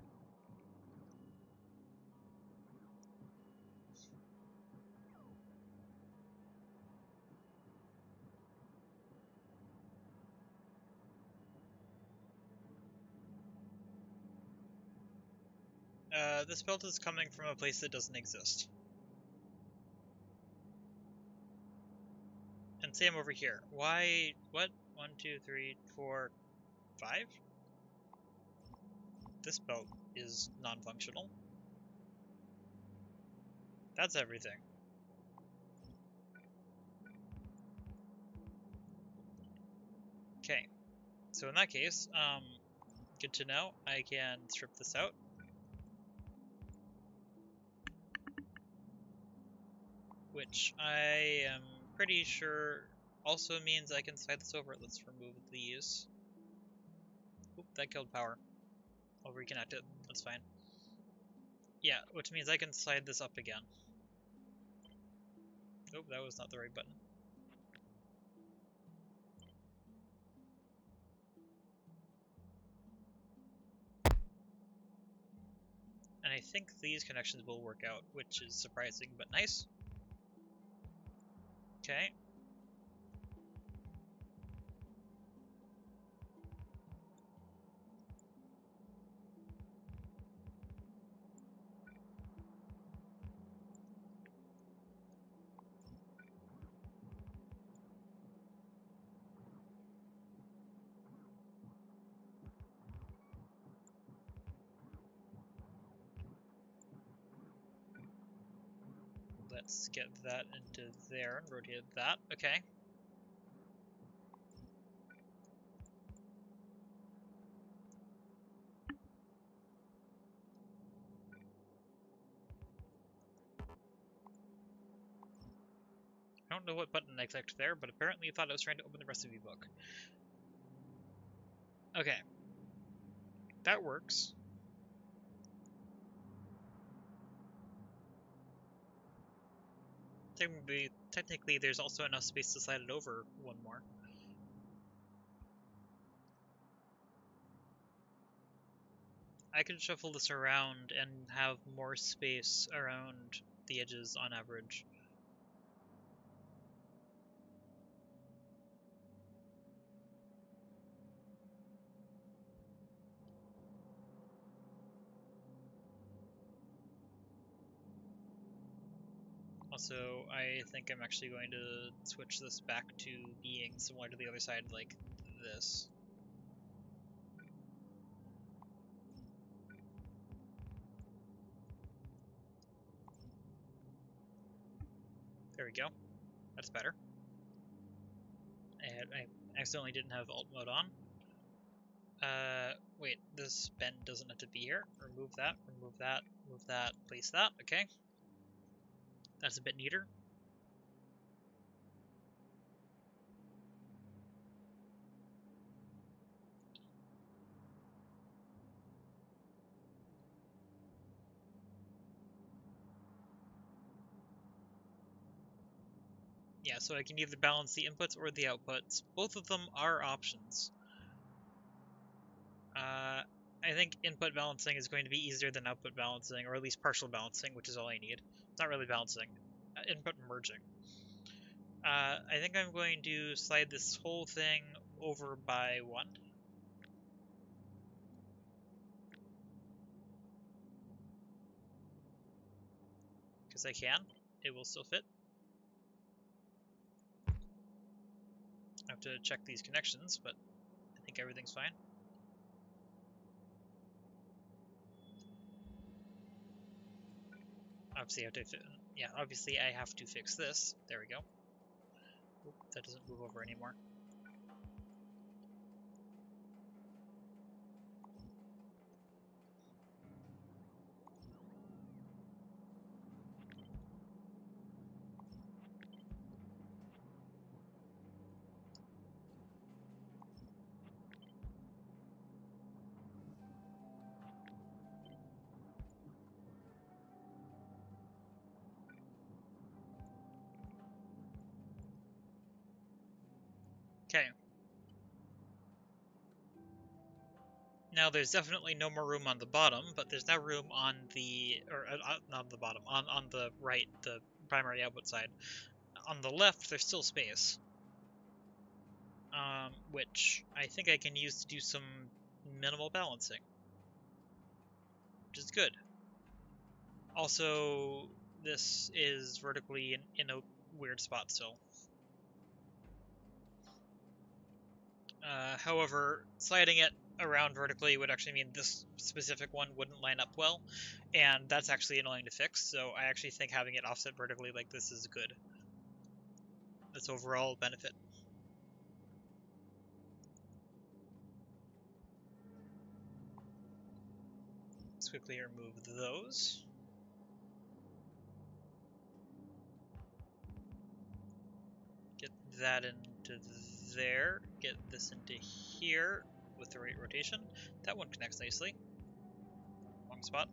This build is coming from a place that doesn't exist. And same over here. Why? What? 1, 2, 3, 4, 5? This belt is non-functional. That's everything. Okay. So in that case, good to know. I can strip this out. Which I am pretty sure also means I can slide this over. Let's remove these. Oop, that killed power. I'll reconnect it. That's fine. Yeah, which means I can slide this up again. Oh, that was not the right button. And I think these connections will work out, which is surprising, but nice. Okay. Let's get that into there and rotate that. Okay. I don't know what button I clicked there, but apparently I thought I was trying to open the RecipeBook. Okay. That works. Technically, there's also enough space to slide it over one more. I could shuffle this around and have more space around the edges on average. Also, I think I'm actually going to switch this back to being similar to the other side, like this. There we go. That's better. I accidentally didn't have alt mode on. Wait, this bend doesn't have to be here. Remove that, remove that, move that, place that, okay. That's a bit neater. Yeah, so I can either balance the inputs or the outputs. Both of them are options. I think input balancing is going to be easier than output balancing, or at least partial balancing, which is all I need. It's not really balancing. Input merging. I think I'm going to slide this whole thing over by 1. Because I can. It will still fit. I have to check these connections, but I think everything's fine. Obviously I have to fix this. There we go. Oop, that doesn't move over anymore. Okay. Now there's definitely no more room on the bottom, but there's now room on the, not on the bottom, on the right, the primary output side. On the left, there's still space. Which I think I can use to do some minimal balancing. Which is good. Also, this is vertically in a weird spot still. However, sliding it around vertically would actually mean this specific one wouldn't line up well, and that's actually annoying to fix, so I actually think having it offset vertically like this is good. That's overall benefit. Let's quickly remove those. Get that into there, get this into here with the right rotation. That one connects nicely. Wrong spot.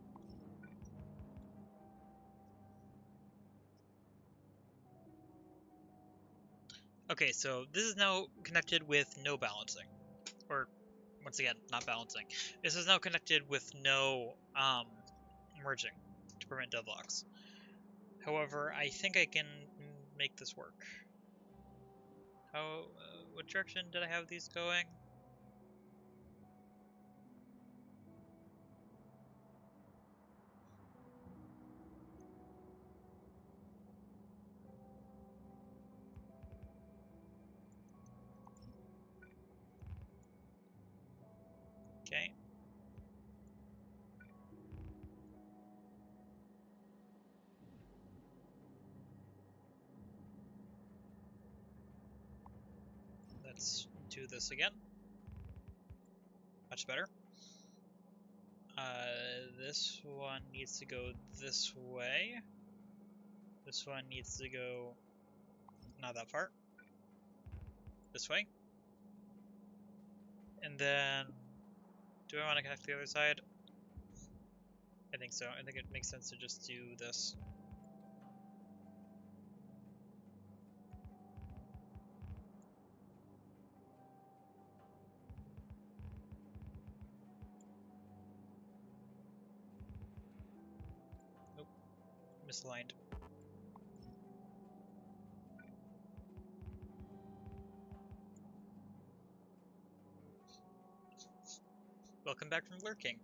Okay, so this is now connected with no balancing. Or, once again, not balancing. This is now connected with no merging to prevent deadlocks. However, I think I can make this work. What direction did I have these going? Okay. Let's do this again. Much better. This one needs to go this way. This one needs to go not that far. This way. And then, do I want to connect the other side? I think so. I think it makes sense to just do this. Nope. Misaligned. Welcome back from lurking.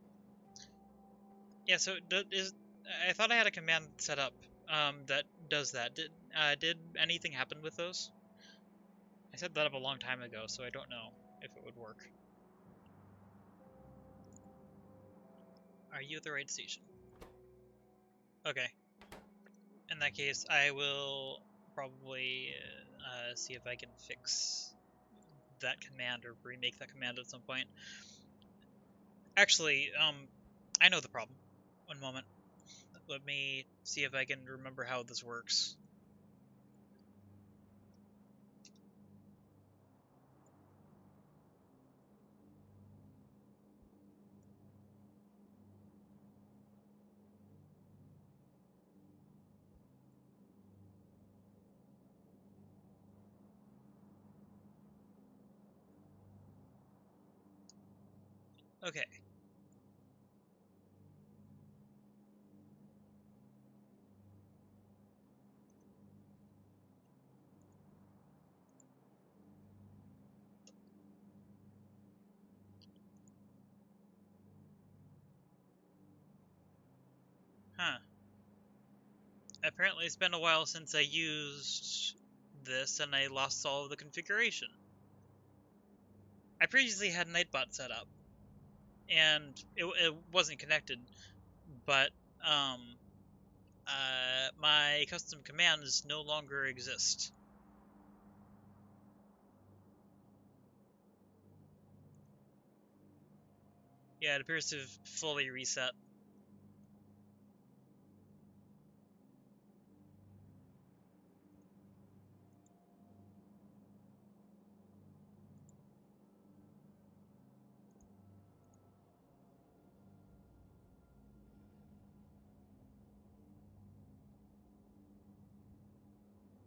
Yeah, so I thought I had a command set up that does that? Did anything happen with those? I set that up a long time ago, so I don't know if it would work. Are you at the right station? Okay. In that case, I will probably see if I can fix that command or remake that command at some point. Actually, I know the problem. One moment. Let me see if I can remember how this works. Okay. Huh. Apparently it's been a while since I used this and I lost all of the configuration. I previously had Nightbot set up, and it wasn't connected, but my custom commands no longer exist. Yeah, it appears to have fully reset.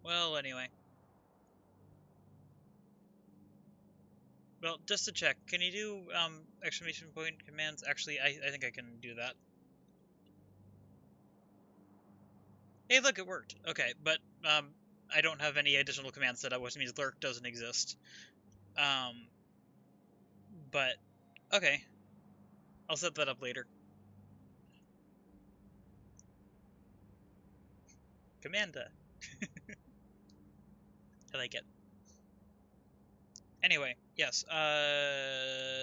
Well, anyway. Well, just to check, can you do exclamation point commands? Actually, I think I can do that. Hey, look, it worked. Okay, but I don't have any additional commands set up, which means lurk doesn't exist. But okay, I'll set that up later. Commanda. I like it. Anyway, yes.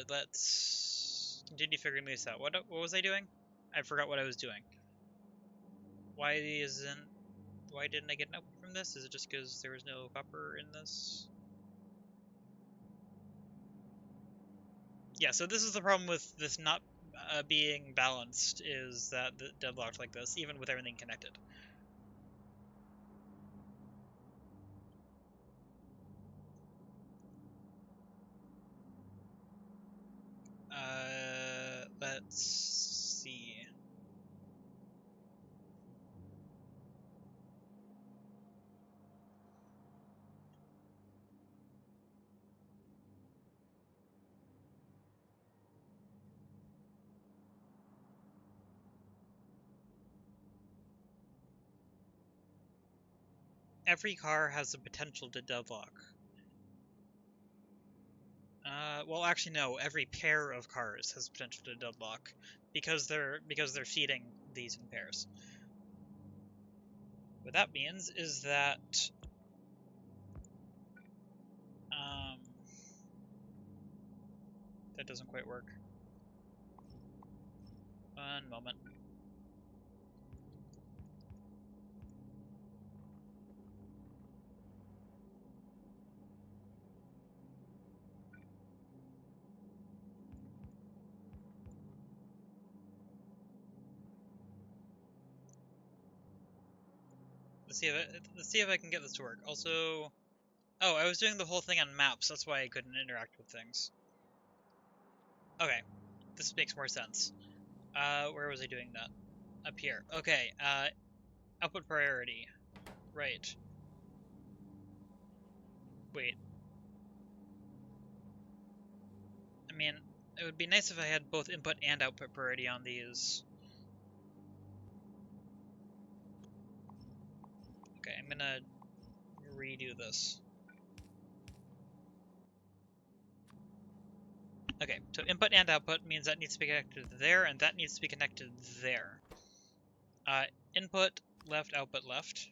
Let's continue figuring this out. What was I doing? I forgot what I was doing. Why didn't I get an output from this? Is it just because there was no copper in this? Yeah, so this is the problem with this not being balanced, is that the deadlocked like this, even with everything connected. Let's see. Every car has the potential to deadlock. Well, actually, no. Every pair of cars has potential to deadlock because they're feeding these in pairs. What that means is that that doesn't quite work. One moment. Let's see if I can get this to work. Also, oh, I was doing the whole thing on maps. That's why I couldn't interact with things. Okay, this makes more sense. Where was I doing that? Up here. Okay. Output priority. Right. Wait. I mean, it would be nice if I had both input and output priority on these. Okay, I'm gonna redo this. Okay, so input and output means that needs to be connected there, and that needs to be connected there. Input left, output left.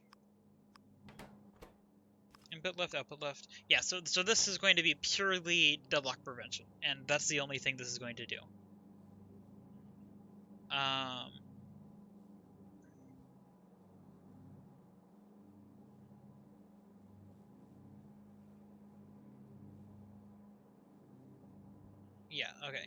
Input left, output left. Yeah, so this is going to be purely deadlock prevention, and that's the only thing this is going to do. Yeah, okay.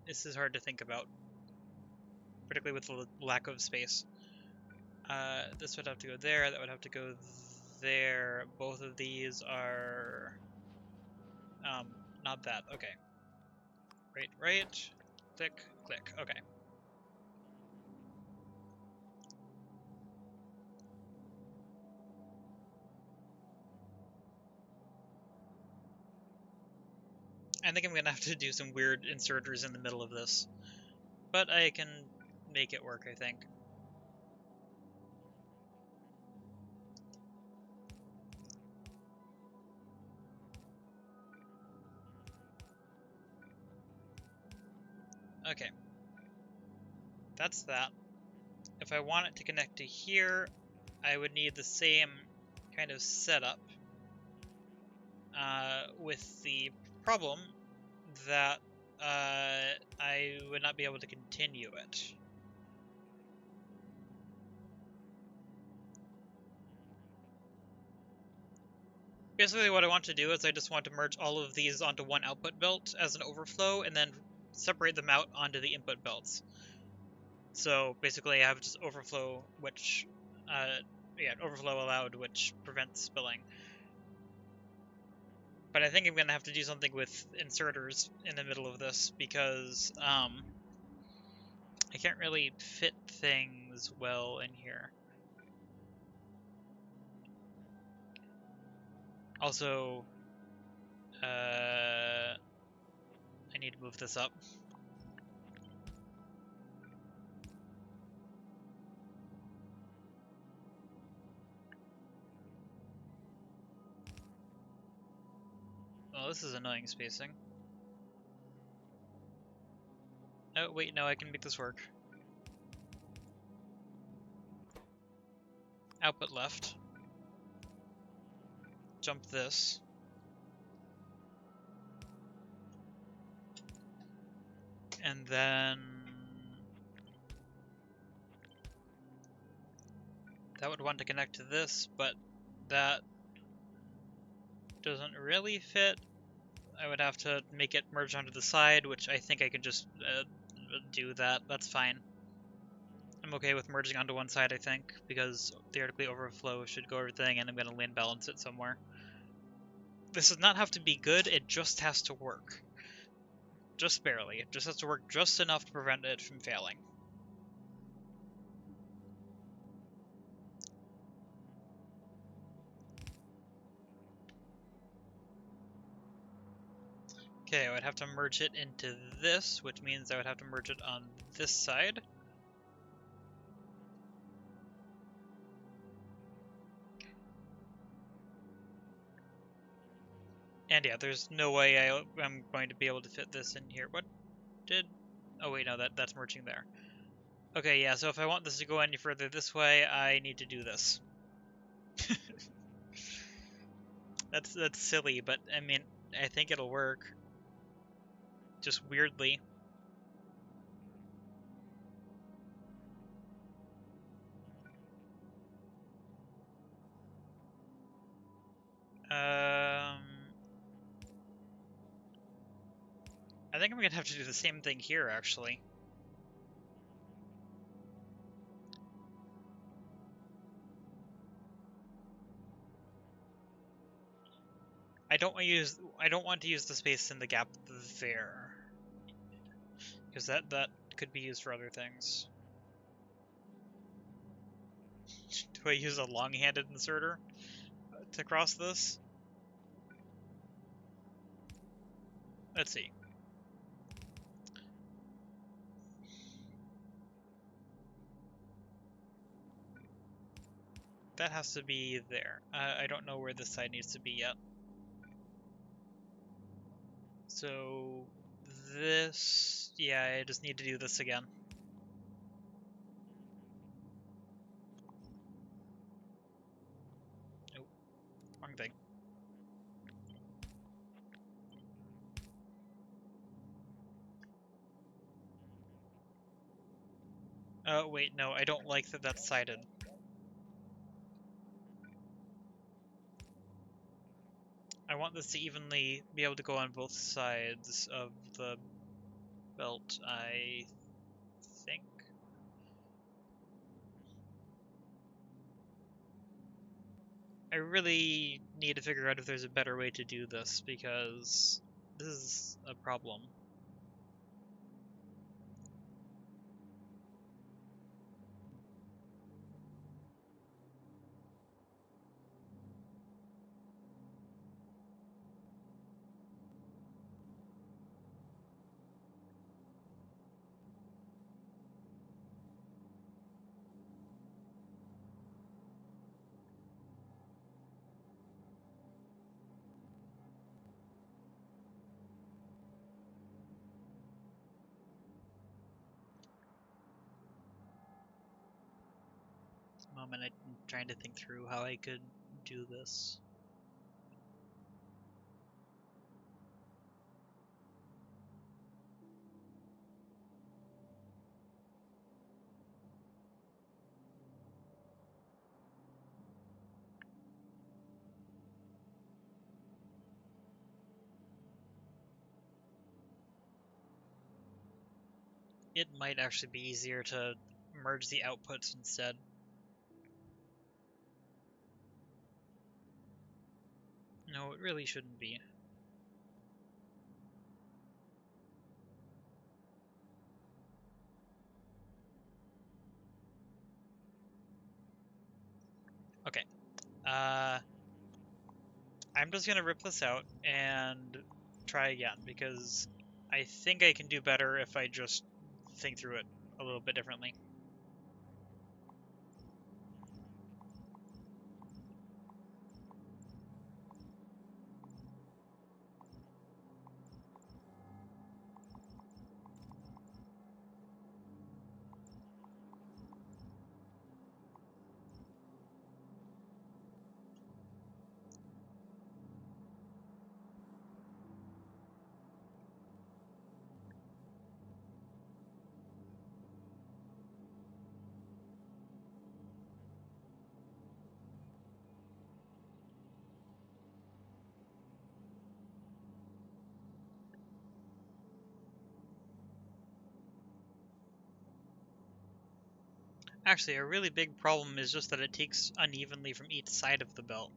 This is hard to think about, particularly with the lack of space. This would have to go there, that would have to go there. Both of these are... not that, okay. Right, click, click, okay. I think I'm gonna have to do some weird inserters in the middle of this. But I can make it work, I think. Okay. That's that. If I want it to connect to here, I would need the same kind of setup. With the problem that I would not be able to continue it. Basically what I want to do is I just want to merge all of these onto one output belt as an overflow and then separate them out onto the input belts. So basically I have just overflow which, overflow allowed which prevents spilling. But I think I'm going to have to do something with inserters in the middle of this because I can't really fit things well in here. Also, I need to move this up. Oh, this is annoying spacing. Oh, wait, no, I can make this work. Output left. Jump this. And then... that would want to connect to this, but that doesn't really fit. I would have to make it merge onto the side, which I think I can just do that. That's fine. I'm okay with merging onto one side, I think, because theoretically overflow should go everything, and I'm going to lane balance it somewhere. This does not have to be good, it just has to work. Just barely. It just has to work just enough to prevent it from failing. Okay, I would have to merge it into this, which means I would have to merge it on this side. And yeah, there's no way I'm going to be able to fit this in here. What did... oh wait, no, that's merging there. Okay, yeah, so if I want this to go any further this way, I need to do this. That's silly, but I mean, I think it'll work. Just weirdly. I think I'm gonna have to do the same thing here, actually. I don't want to use the space in the gap there, because that could be used for other things. Do I use a long-handed inserter to cross this? Let's see. That has to be there. I don't know where this side needs to be yet. So this, yeah, I just need to do this again. Nope, wrong thing. Oh, wait, no, I don't like that that's sided. I want this to evenly be able to go on both sides of the belt, I think. I really need to figure out if there's a better way to do this, because this is a problem. This moment I'm trying to think through how I could do this. It might actually be easier to merge the outputs instead. No, it really shouldn't be. Okay. I'm just gonna rip this out and try again, because I think I can do better if I just think through it a little bit differently. Actually, a really big problem is just that it takes unevenly from each side of the belt.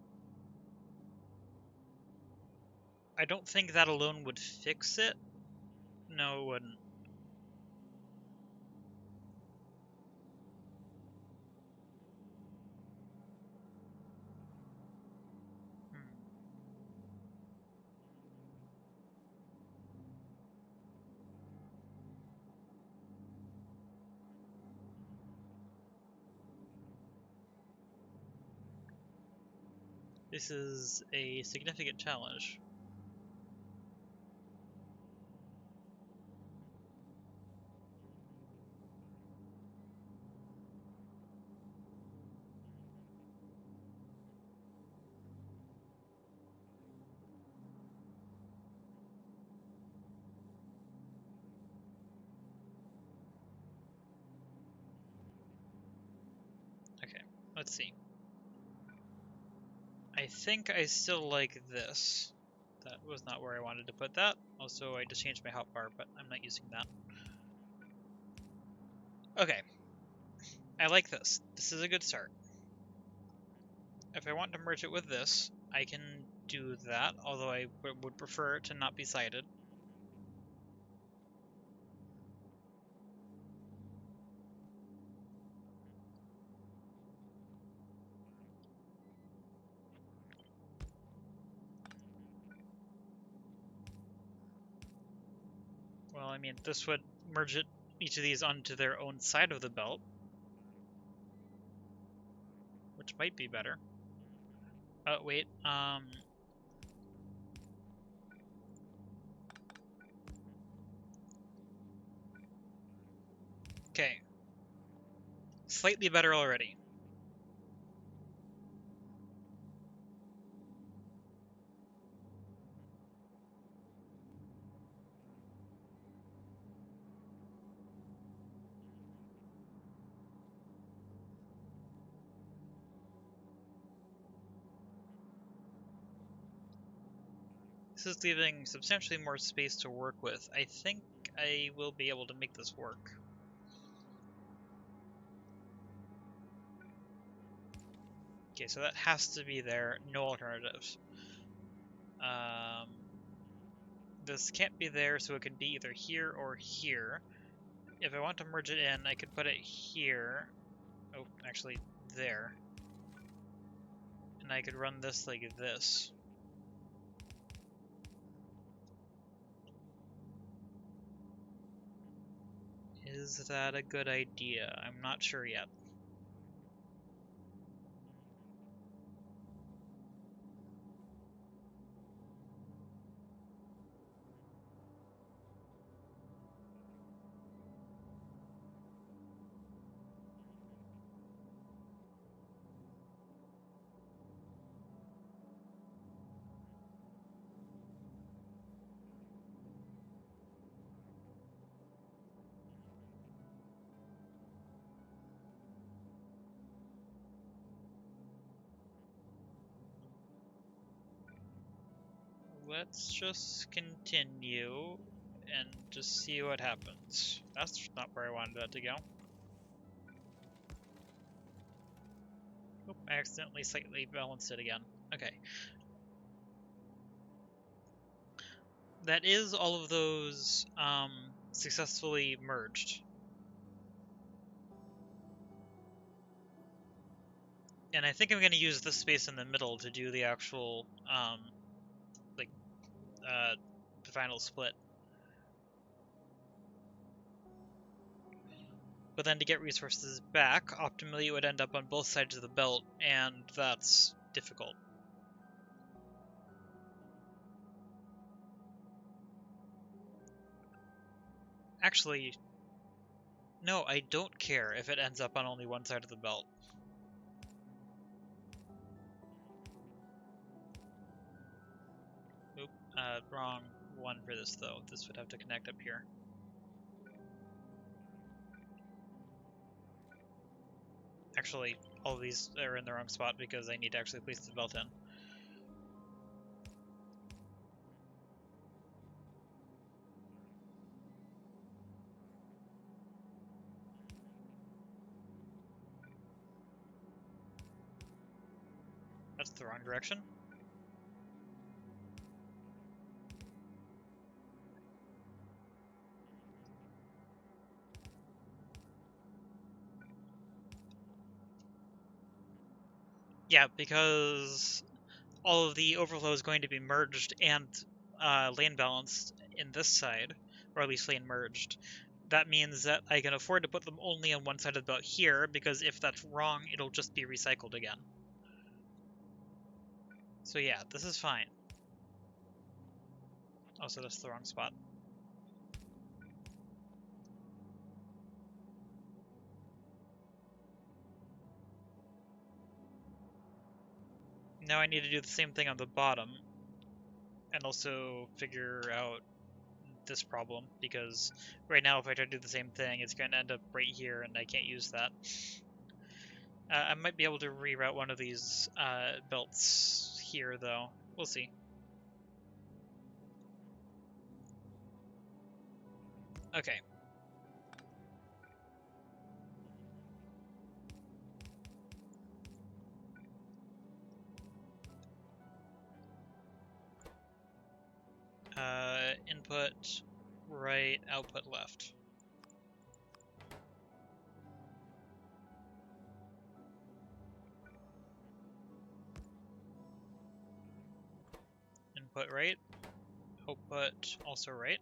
I don't think that alone would fix it. No, it wouldn't. This is a significant challenge. Okay, let's see. I think I still like this. That was not where I wanted to put that. Also, I just changed my hotbar, but I'm not using that. Okay. I like this. This is a good start. If I want to merge it with this, I can do that, although I would prefer it to not be sided. Well, I mean, this would merge each of these onto their own side of the belt, which which might be better. Oh, wait, okay. Slightly better already. This is leaving substantially more space to work with. I think I will be able to make this work. Okay, so that has to be there. No alternatives. This can't be there, so it can be either here or here. If I want to merge it in, I could put it here. Oh, actually, there. And I could run this like this. Is that a good idea? I'm not sure yet. Let's just continue and just see what happens. That's not where I wanted that to go. Oop, I accidentally slightly balanced it again. Okay. That is all of those successfully merged. And I think I'm going to use this space in the middle to do the actual, the final split. But then to get resources back, optimally it would end up on both sides of the belt, and that's difficult. Actually, no, I don't care if it ends up on only one side of the belt. Oop, wrong one for this though. This would have to connect up here. Actually, all of these are in the wrong spot because I need to actually place the belt in. That's the wrong direction. Yeah, because all of the overflow is going to be merged and lane balanced in this side, or at least lane merged. That means that I can afford to put them only on one side of the belt here, because if that's wrong, it'll just be recycled again. So yeah, this is fine. Also, that's the wrong spot. Now I need to do the same thing on the bottom, and also figure out this problem, because right now if I try to do the same thing, it's going to end up right here, and I can't use that. I might be able to reroute one of these belts here, though. We'll see. Okay. Input right, output left. Input right, output also right.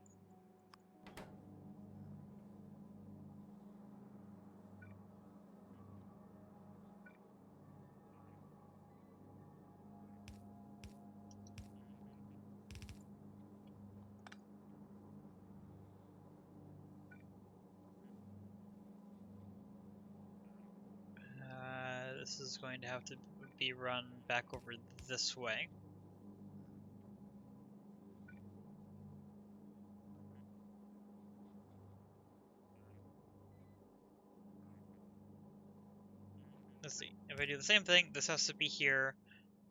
is going to have to be run back over this way. Let's see, if I do the same thing, this has to be here,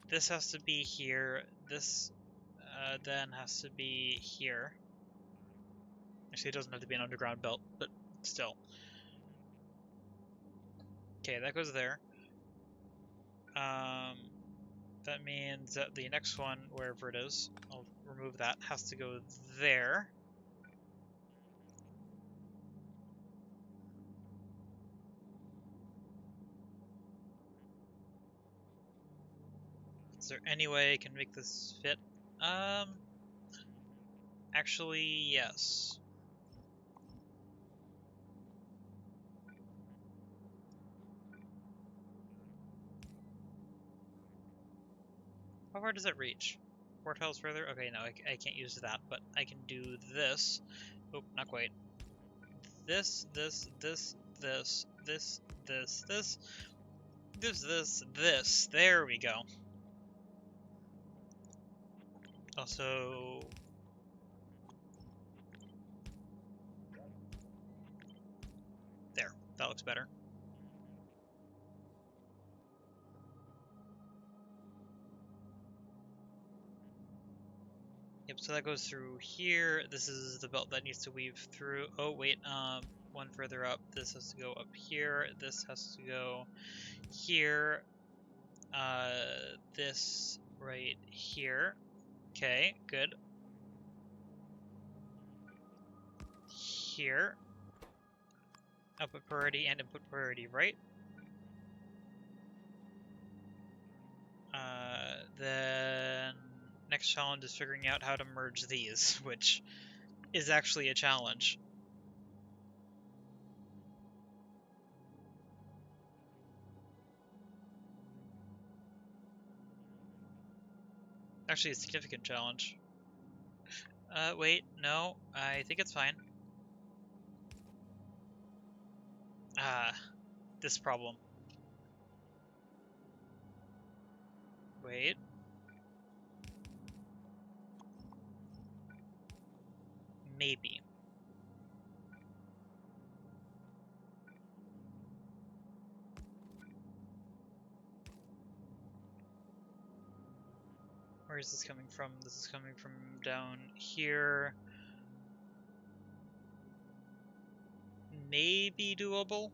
this has to be here, this then has to be here. Actually, it doesn't have to be an underground belt, but still. Okay, that goes there. That means that the next one, wherever it is, I'll remove that, has to go there. Is there any way I can make this fit? Actually, yes. How far does it reach? 4 tiles further? Okay, no, I can't use that, but I can do this. Oh, not quite. This, this, this, this, this, this, this, this. There we go. Also, there. That looks better. Yep, so that goes through here. This is the belt that needs to weave through. Oh, wait, one further up. This has to go up here. This has to go here. This right here. Okay, good. Here. Output priority and input priority right. Then next challenge is figuring out how to merge these, which is actually a challenge. Actually, a significant challenge. Wait, no, I think it's fine. This problem. Wait. Maybe. Where is this coming from? This is coming from down here. Maybe doable.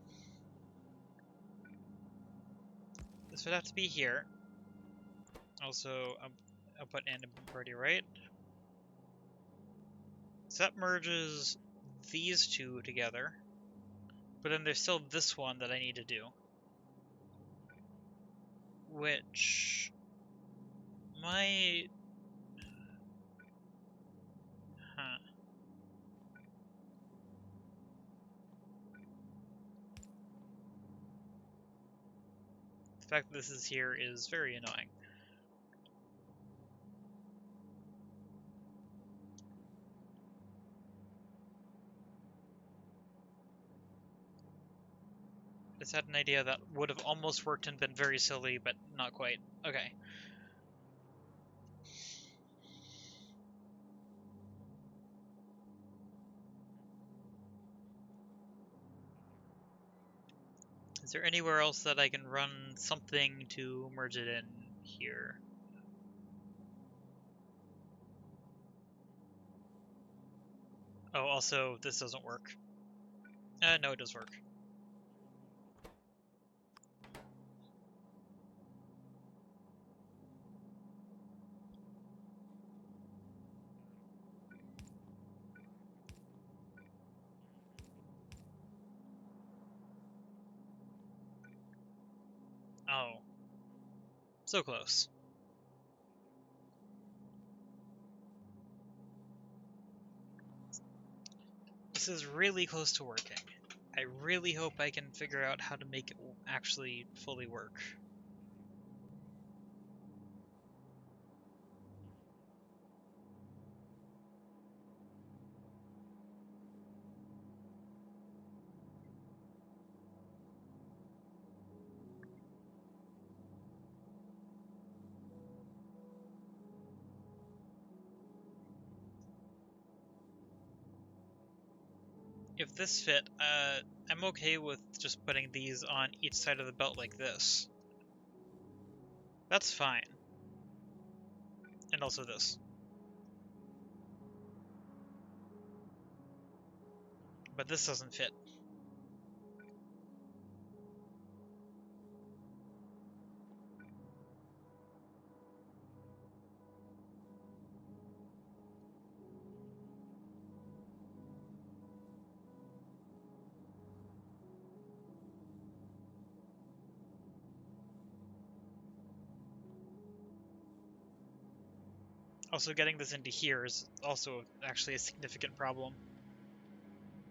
This would have to be here. Also, output and input priority right. So that merges these two together. But then there's still this one that I need to do. Which might... Huh. The fact that this is here is very annoying. Just had an idea that would have almost worked and been very silly, but not quite. Okay. Is there anywhere else that I can run something to merge it in here? Oh, also, this doesn't work. No, it does work. Oh. So close. This is really close to working. I really hope I can figure out how to make it actually fully work. if this fit, I'm okay with just putting these on each side of the belt like this. That's fine. And also this. But this doesn't fit. Also, getting this into here is also actually a significant problem.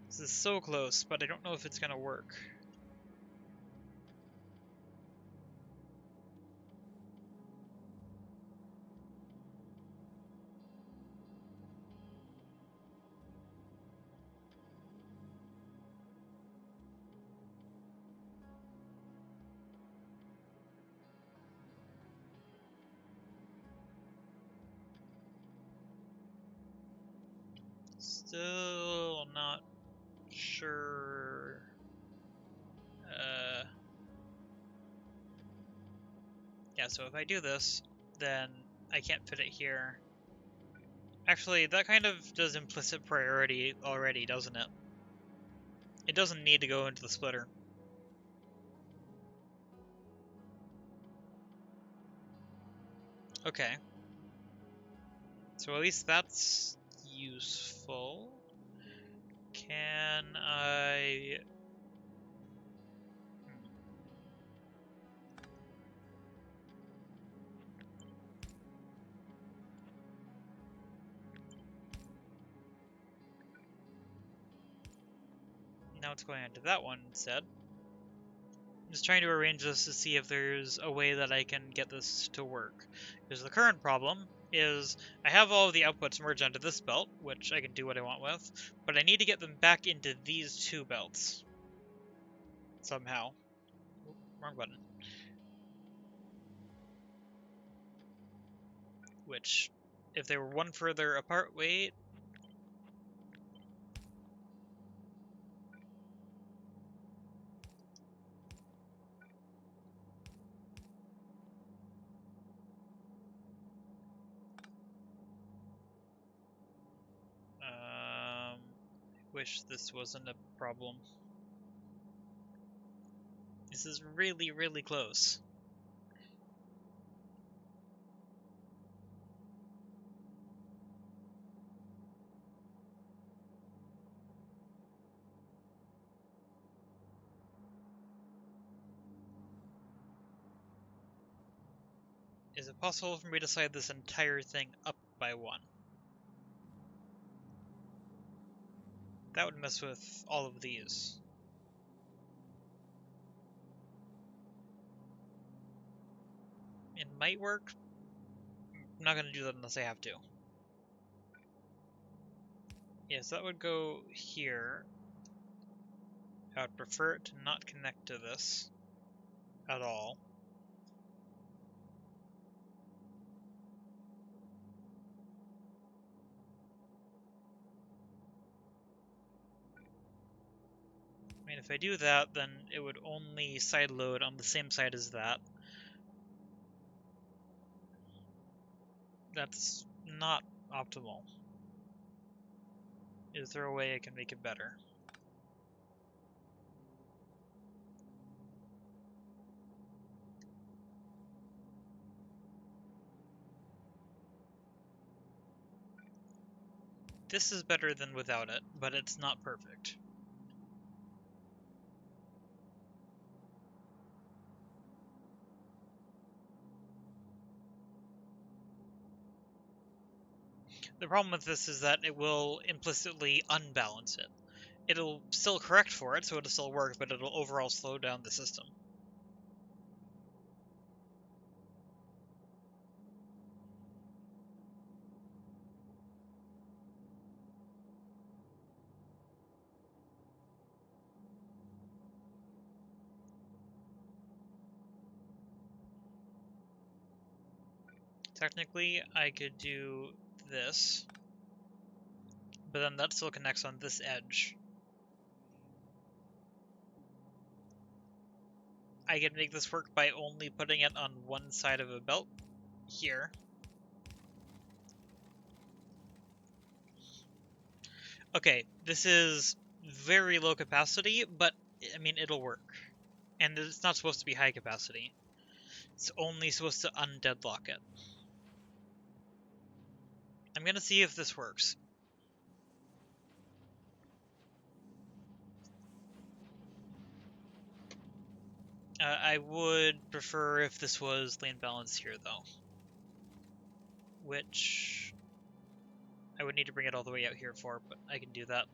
This is so close, but I don't know if it's gonna work. Still not sure. Yeah, so if I do this, then I can't fit it here. Actually, that kind of does implicit priority already, doesn't it? It doesn't need to go into the splitter. Okay. So at least that's useful. Can I... Now it's going into that one instead. I'm just trying to arrange this to see if there's a way that I can get this to work. Because the current problem is I have all of the outputs merged onto this belt, which I can do what I want with, but I need to get them back into these two belts. Somehow. Oop, wrong button. Which, if they were one further apart, wait. Wish this wasn't a problem. This is really, really close. Is it possible for me to slide this entire thing up by one? That would mess with all of these. It might work. I'm not going to do that unless I have to. Yes, that would go here. I would prefer it to not connect to this at all. I mean, if I do that, then it would only sideload on the same side as that. That's not optimal. Is there a way I can make it better? This is better than without it, but it's not perfect. The problem with this is that it will implicitly unbalance it. It'll still correct for it, so it'll still work, but it'll overall slow down the system. Technically, I could do this, but then that still connects on this edge. I can make this work by only putting it on one side of a belt here. Okay, this is very low capacity, but I mean, it'll work. And it's not supposed to be high capacity. It's only supposed to undeadlock it. I'm gonna see if this works. I would prefer if this was lane balance here, though. Which I would need to bring it all the way out here for, but I can do that.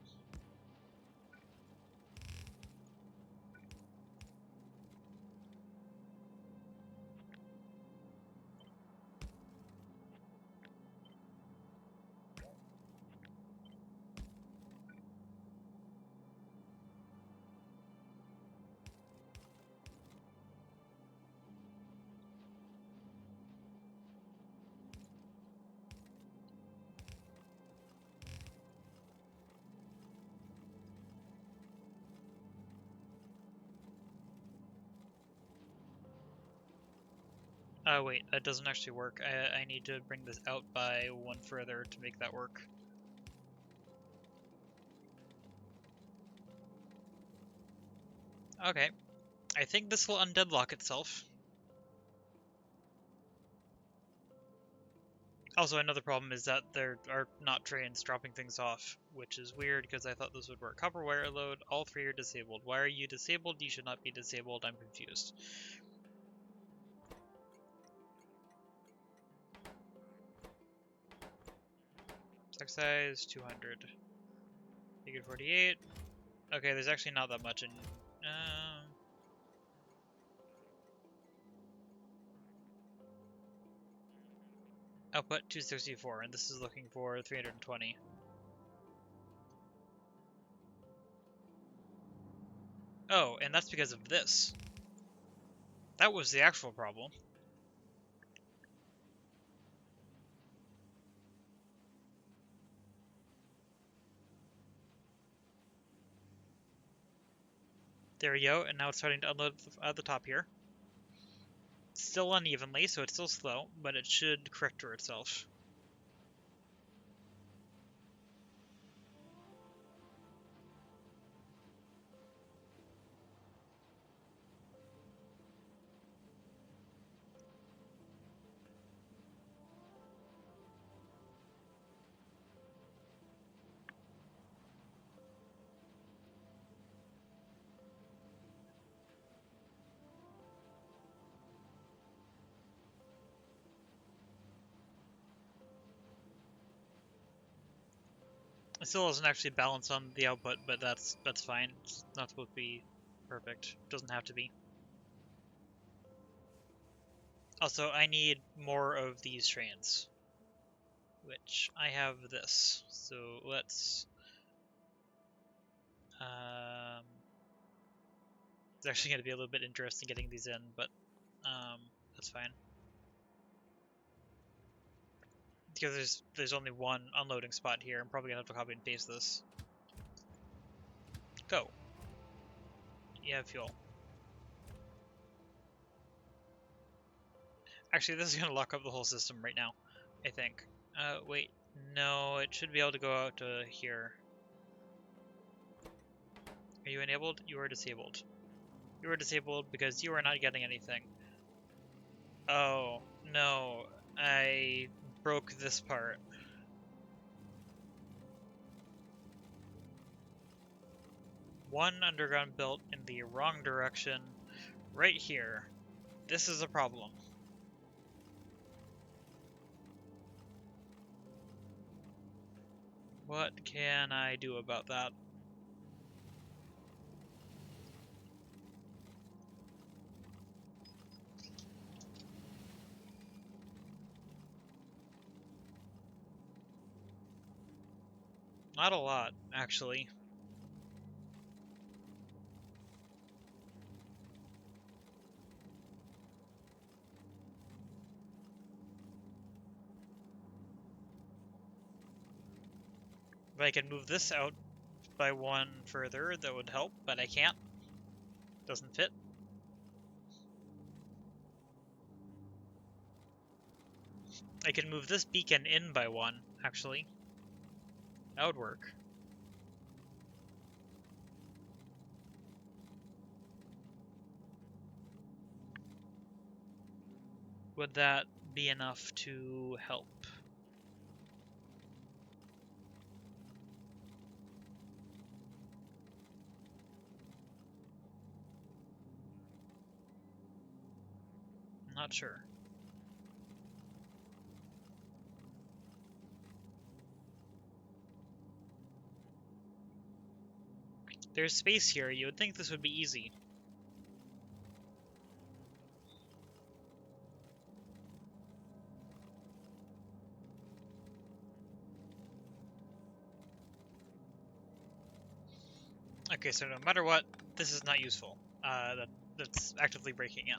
Oh wait, that doesn't actually work. I need to bring this out by one further to make that work. Okay. I think this will undeadlock itself. Also, another problem is that there are not trains dropping things off, which is weird because I thought this would work. Copper wire load, all three are disabled. Why are you disabled? You should not be disabled. I'm confused. Stack size, 200. Figure 48. Okay, there's actually not that much in... Output 264, and this is looking for 320. Oh, and that's because of this. That was the actual problem. There we go, and now it's starting to unload at the top here. Still unevenly, so it's still slow, but it should correct for itself. It still doesn't actually balance on the output, but that's fine. It's not supposed to be perfect. It doesn't have to be. Also, I need more of these trains, which I have this. So let's... it's actually going to be a little bit interesting getting these in, but that's fine. Because there's only one unloading spot here. I'm probably gonna have to copy and paste this. Go. You have fuel. Actually, this is gonna lock up the whole system right now, I think. Wait. No, it should be able to go out to here. Are you enabled? You are disabled. You are disabled because you are not getting anything. Oh, no. I broke this part. One underground built in the wrong direction, right here. This is a problem. What can I do about that? Not a lot, actually. If I can move this out by one further, that would help, but I can't. Doesn't fit. I can move this beacon in by 1, actually. That would work. Would that be enough to help? I'm not sure. There's space here. You would think this would be easy. Okay, so no matter what, this is not useful. That's actively breaking it.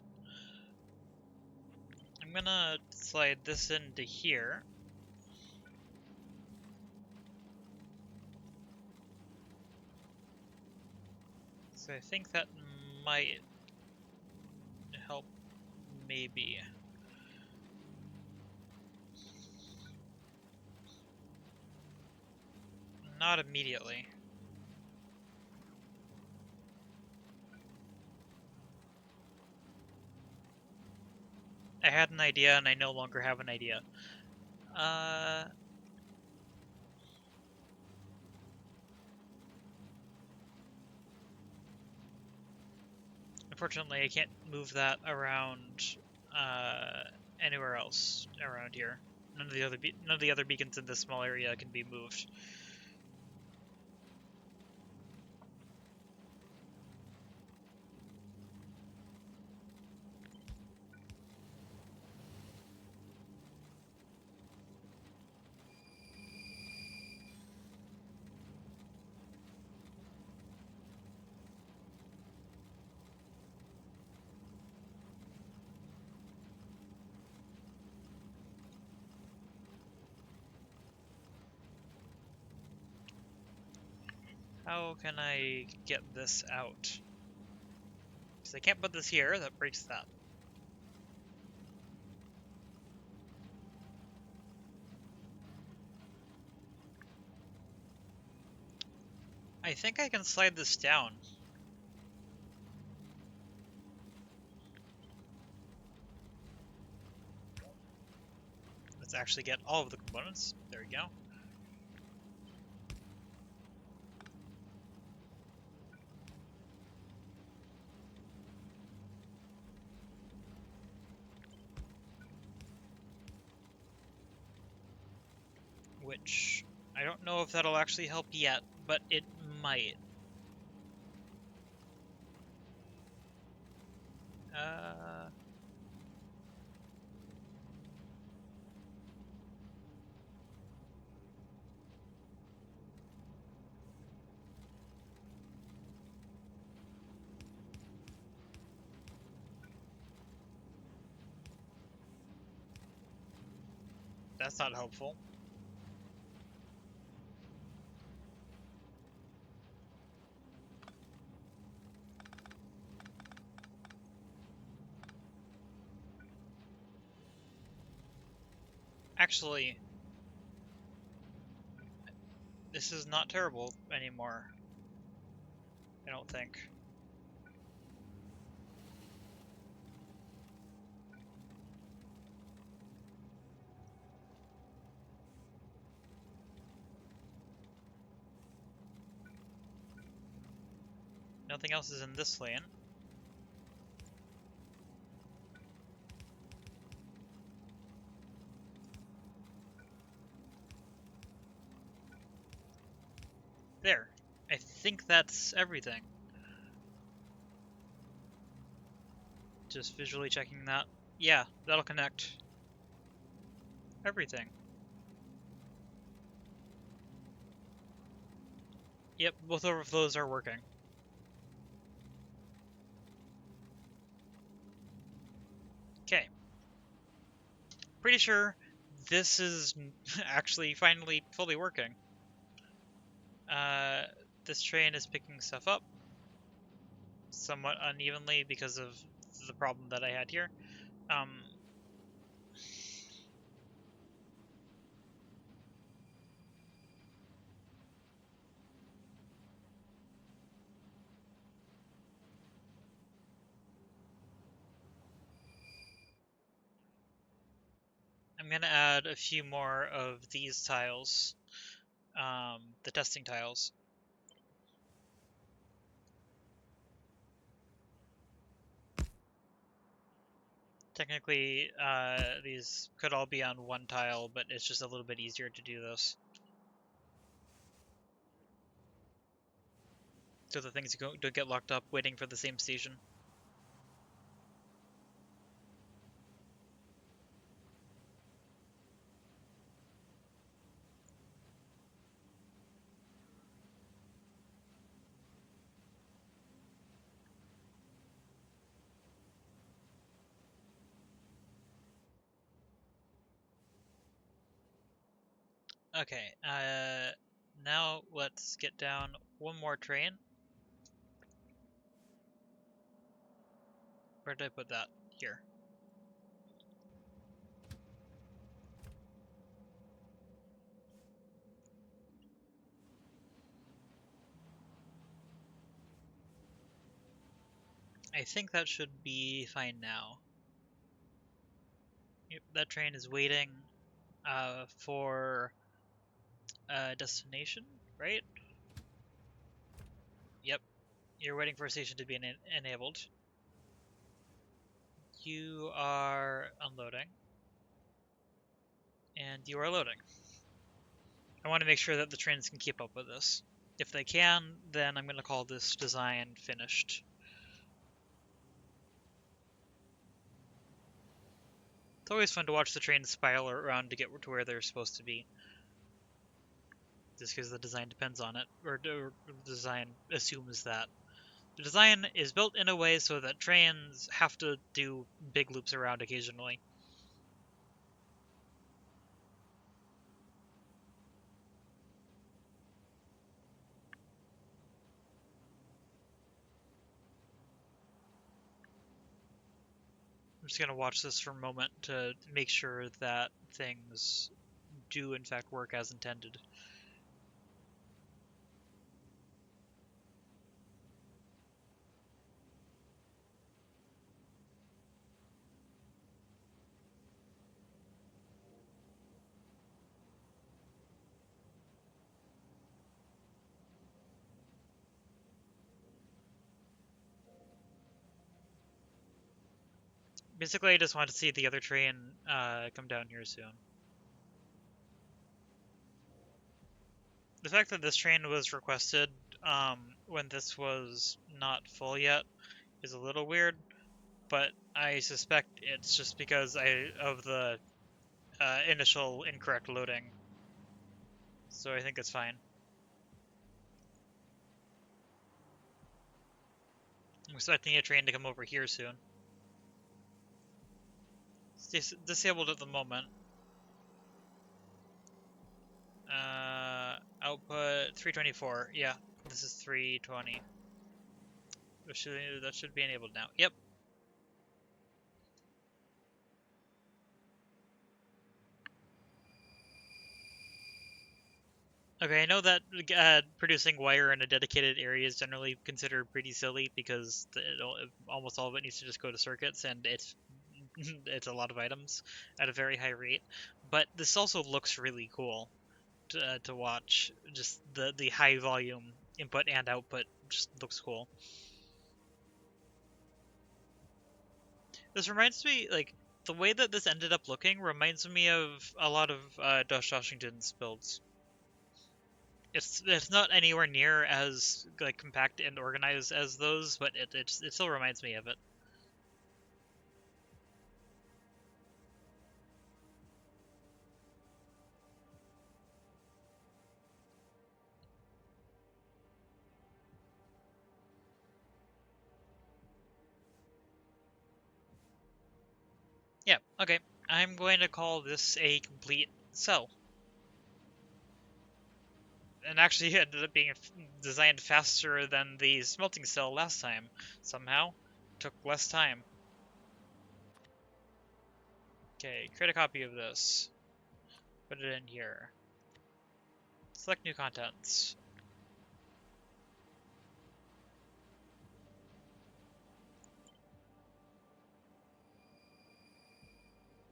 I'm gonna slide this into here. So I think that might help, maybe. Not immediately. I had an idea and I no longer have an idea. Unfortunately, I can't move that around anywhere else around here. None of the other beacons in this small area can be moved. How can I get this out? Because I can't put this here, that breaks that. I think I can slide this down. Let's actually get all of the components. There we go. Which, I don't know if that'll actually help yet, but it might. That's not helpful. Actually, this is not terrible anymore. I don't think. Nothing else is in this lane. There. I think that's everything. Just visually checking that. Yeah, that'll connect everything. Yep, both of those are working. Okay. Pretty sure this is actually finally fully working. This train is picking stuff up somewhat unevenly because of the problem that I had here. I'm going to add a few more of these tiles, the testing tiles. Technically, these could all be on one tile, but it's just a little bit easier to do this. So the things don't get locked up waiting for the same station. Okay, now let's get down one more train. Where did I put that? Here. I think that should be fine now. Yep, that train is waiting for a destination, right? Yep, you're waiting for a station to be enabled. You are unloading. And you are loading. I want to make sure that the trains can keep up with this. If they can, then I'm going to call this design finished. It's always fun to watch the trains spiral around to get to where they're supposed to be. Just because the design depends on it, or the design assumes that. The design is built in a way so that trains have to do big loops around occasionally. I'm just going to watch this for a moment to make sure that things do in fact work as intended. Basically, I just want to see the other train come down here soon. The fact that this train was requested when this was not full yet is a little weird, but I suspect it's just because of the initial incorrect loading. So I think it's fine. I'm expecting a train to come over here soon. It's disabled at the moment. Output 324. Yeah, this is 320. That should be enabled now. Yep. Okay, I know that producing wire in a dedicated area is generally considered pretty silly because almost all of it needs to just go to circuits, and it's it's a lot of items at a very high rate. But this also looks really cool to watch. Just the high volume input and output just looks cool. This reminds me, like, the way that this ended up looking reminds me of a lot of Josh Washington's builds. It's not anywhere near as like compact and organized as those, but it still reminds me of it. Yeah, okay. I'm going to call this a complete cell. And actually it ended up being designed faster than the smelting cell last time, somehow. Took less time. Okay, create a copy of this. Put it in here. Select new contents.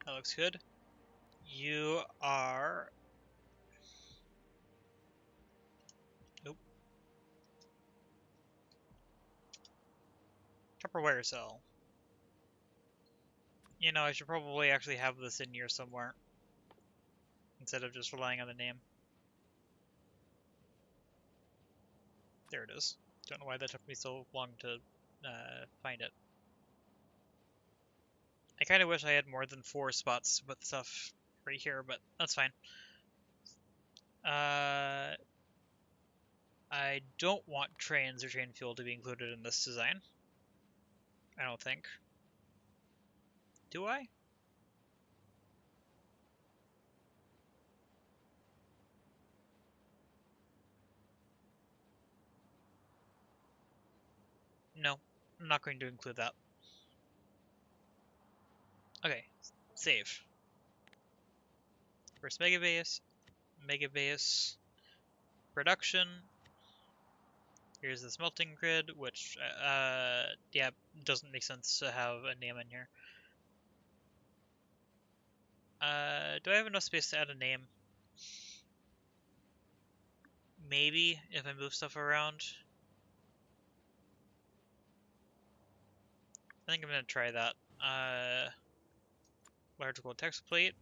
That looks good. You are... Nope. Copper wire cell. You know, I should probably actually have this in here somewhere, instead of just relying on the name. There it is. Don't know why that took me so long to find it. I kind of wish I had more than 4 spots with stuff right here, but that's fine. I don't want trains or train fuel to be included in this design. I don't think. Do I? No, I'm not going to include that. Okay, save. First Megabase, Megabase, production. Here's the smelting grid, which, yeah, doesn't make sense to have a name in here. Do I have enough space to add a name? Maybe, if I move stuff around. I think I'm gonna try that. Large gold text plate.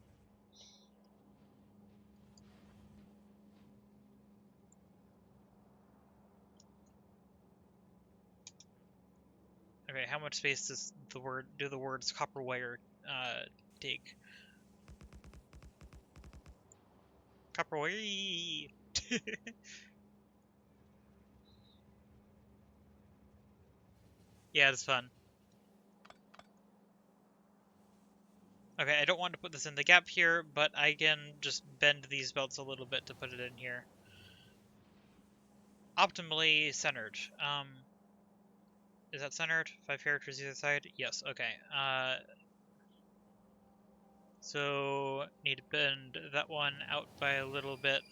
Okay, how much space does the words copper wire take? Copper wire. Yeah, it's fun. Okay, I don't want to put this in the gap here, but I can just bend these belts a little bit to put it in here. Optimally centered. Is that centered? 5 characters either side? Yes, okay. So need to bend that one out by a little bit.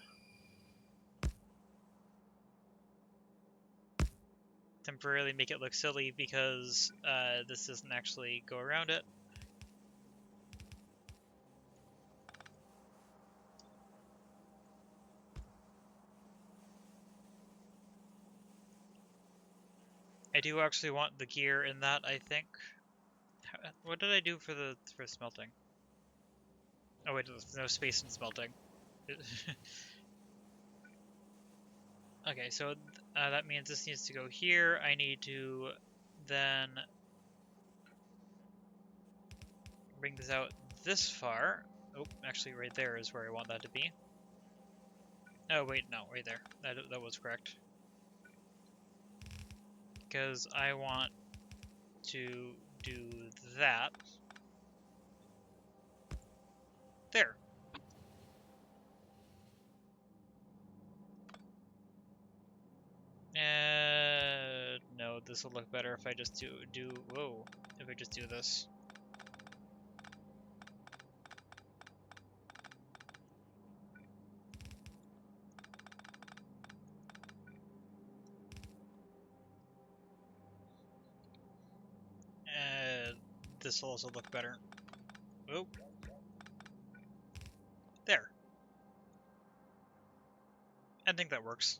Temporarily make it look silly because this doesn't actually go around it. I do actually want the gear in that, I think. What did I do for smelting? Oh wait, there's no space in smelting. Okay, so that means this needs to go here. I need to then bring this out this far. Oh, actually right there is where I want that to be. Oh wait, no, right there. That was correct. Because I want to do that. There. No, this will look better if I just if I just do this. This will also look better. Oh. There. I think that works.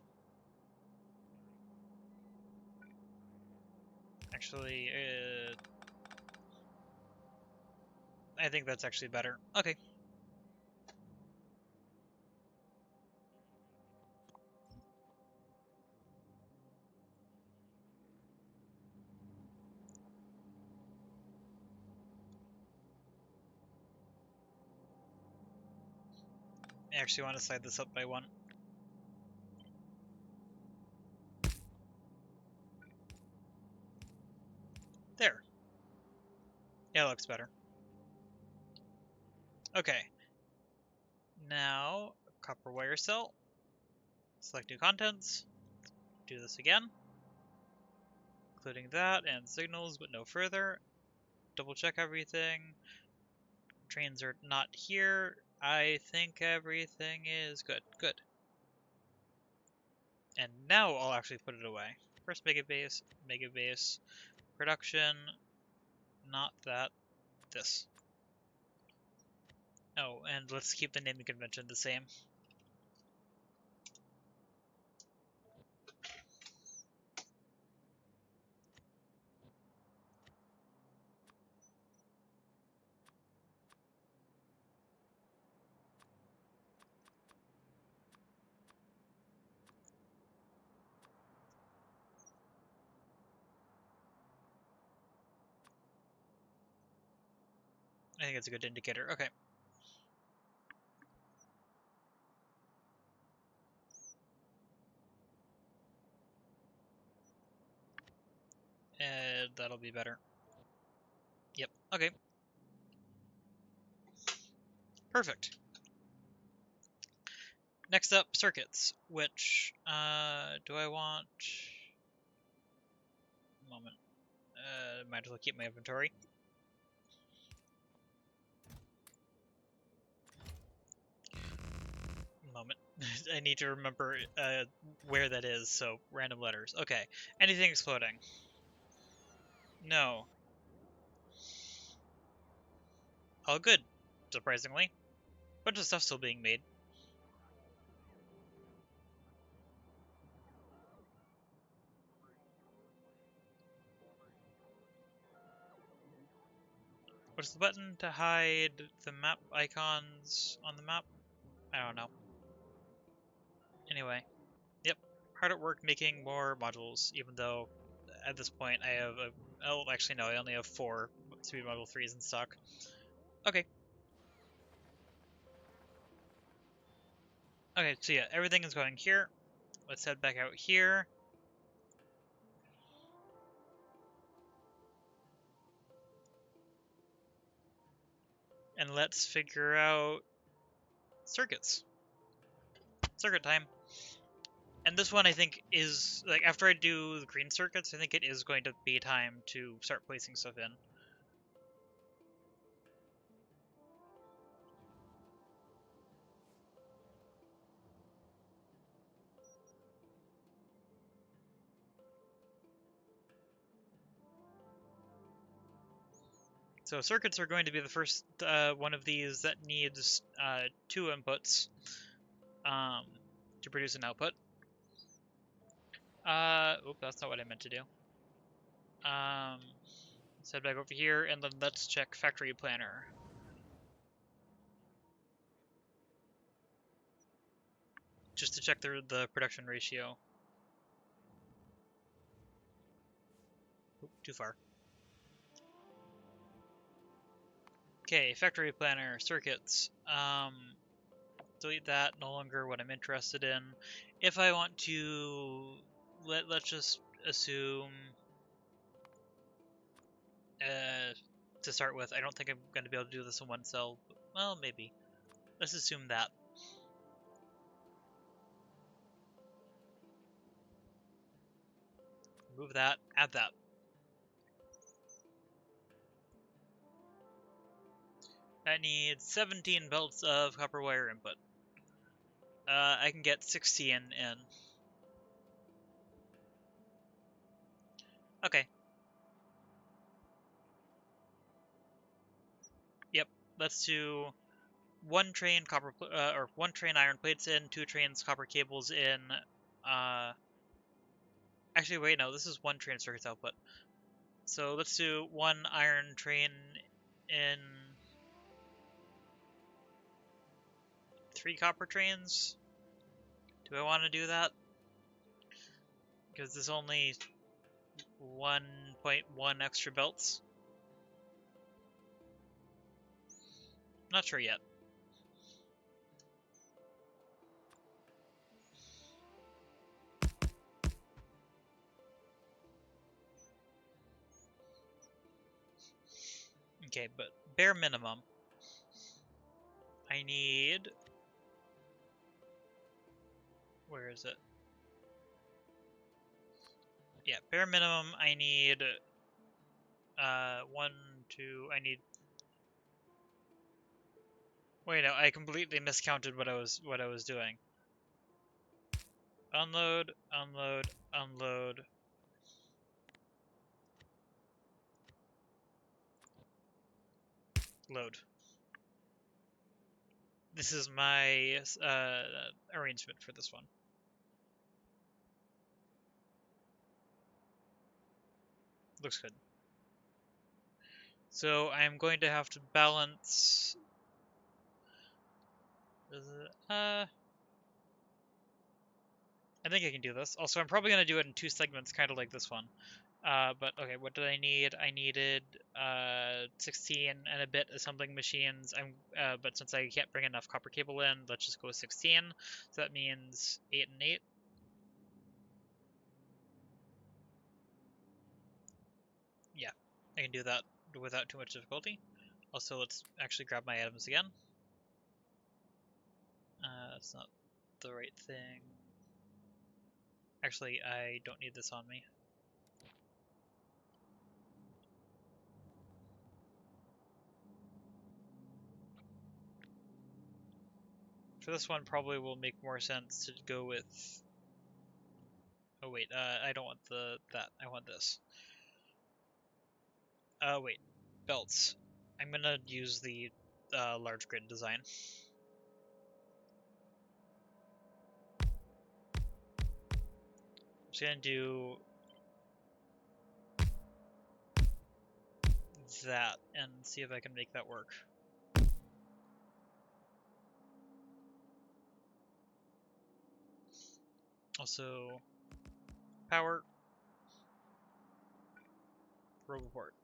Actually, I think that's actually better. Okay. I actually want to slide this up by 1. There. Yeah, it looks better. Okay. Now, copper wire cell. Select new contents. Do this again. Including that and signals, but no further. Double check everything. Trains are not here. I think everything is good. Good. And now I'll actually put it away. First Megabase, Megabase, production, not that, this. Oh, and let's keep the naming convention the same. I think it's a good indicator. Okay. And that'll be better. Yep. Okay. Perfect. Next up, circuits, which, do I want... A moment. Might as well keep my inventory. Moment. I need to remember where that is, so random letters. Okay. Anything exploding? No. All good, surprisingly. Bunch of stuff still being made. What's the button to hide the map icons on the map? I don't know. Anyway. Yep. Hard at work making more modules, even though at this point I have oh, actually no, I only have 4 speed module 3s in stock. Okay. Okay, so yeah, everything is going here. Let's head back out here. And let's figure out circuits. Circuit time. And this one I think is, like, after I do the green circuits, I think it is going to be time to start placing stuff in. So circuits are going to be the first one of these that needs 2 inputs to produce an output. Oop, that's not what I meant to do. Let's head back over here, and then let's check Factory Planner. Just to check the production ratio. Oop, too far. Okay, Factory Planner, circuits. Delete that, no longer what I'm interested in. If I want to, let's just assume, to start with, I don't think I'm going to be able to do this in one cell. Well, maybe. Let's assume that. Move that, add that. That needs 17 belts of copper wire input. I can get 16 in. Okay. Yep. Let's do 1 train copper or 1 train iron plates in, 2 trains copper cables in. Actually, wait, no. This is 1 train circuits output. So let's do 1 iron train in 3 copper trains. Do I want to do that? Because there's only 1.1 extra belts. Not sure yet. Okay, but bare minimum, I need... Where is it? Yeah, bare minimum, I need... 1, 2, I need... Wait, no, I completely miscounted what I was doing. Unload, unload, unload. Load. this is my arrangement for this one. Looks good. So I'm going to have to balance. I think I can do this. Also, I'm probably going to do it in 2 segments, kind of like this one. But okay, what did I need? I needed 16 and a bit assembling machines. But since I can't bring enough copper cable in, let's just go with 16. So that means 8 and 8. Yeah, I can do that without too much difficulty. Also, let's actually grab my items again. It's not the right thing. Actually, I don't need this on me. For this one, probably will make more sense to go with... Oh wait, I don't want that. I want this. Wait, belts. I'm gonna use the large grid design. I'm just gonna do that and see if I can make that work. Also, power, roboport.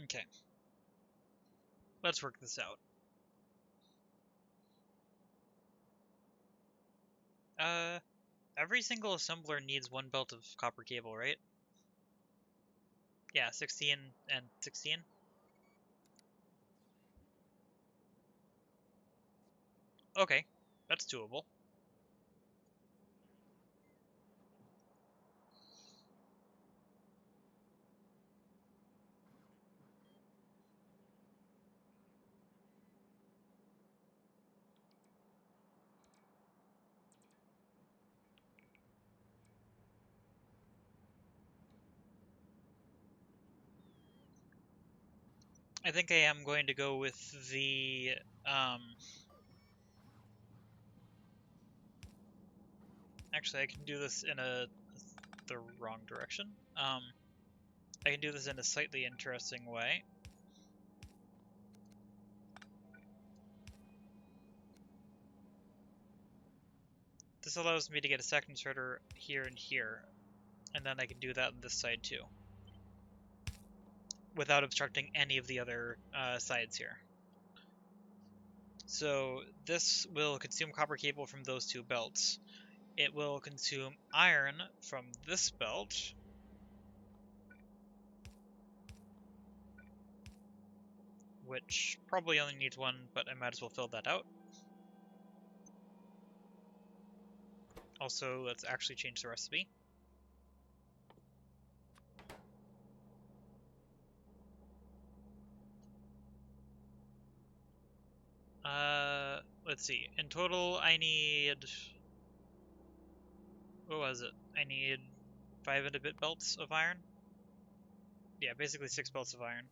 Okay. Let's work this out. Every single assembler needs 1 belt of copper cable, right? Yeah, 16 and 16. Okay, that's doable. I think I am going to go with the actually I can do this in the wrong direction. I can do this in a slightly interesting way. This allows me to get a second inserter here and here, and then I can do that on this side too, without obstructing any of the other sides here. So this will consume copper cable from those 2 belts. It will consume iron from this belt. Which probably only needs 1, but I might as well fill that out. Also, let's actually change the recipe. Let's see. In total, I need... What was it? I need 5 and a bit belts of iron? Yeah, basically 6 belts of iron.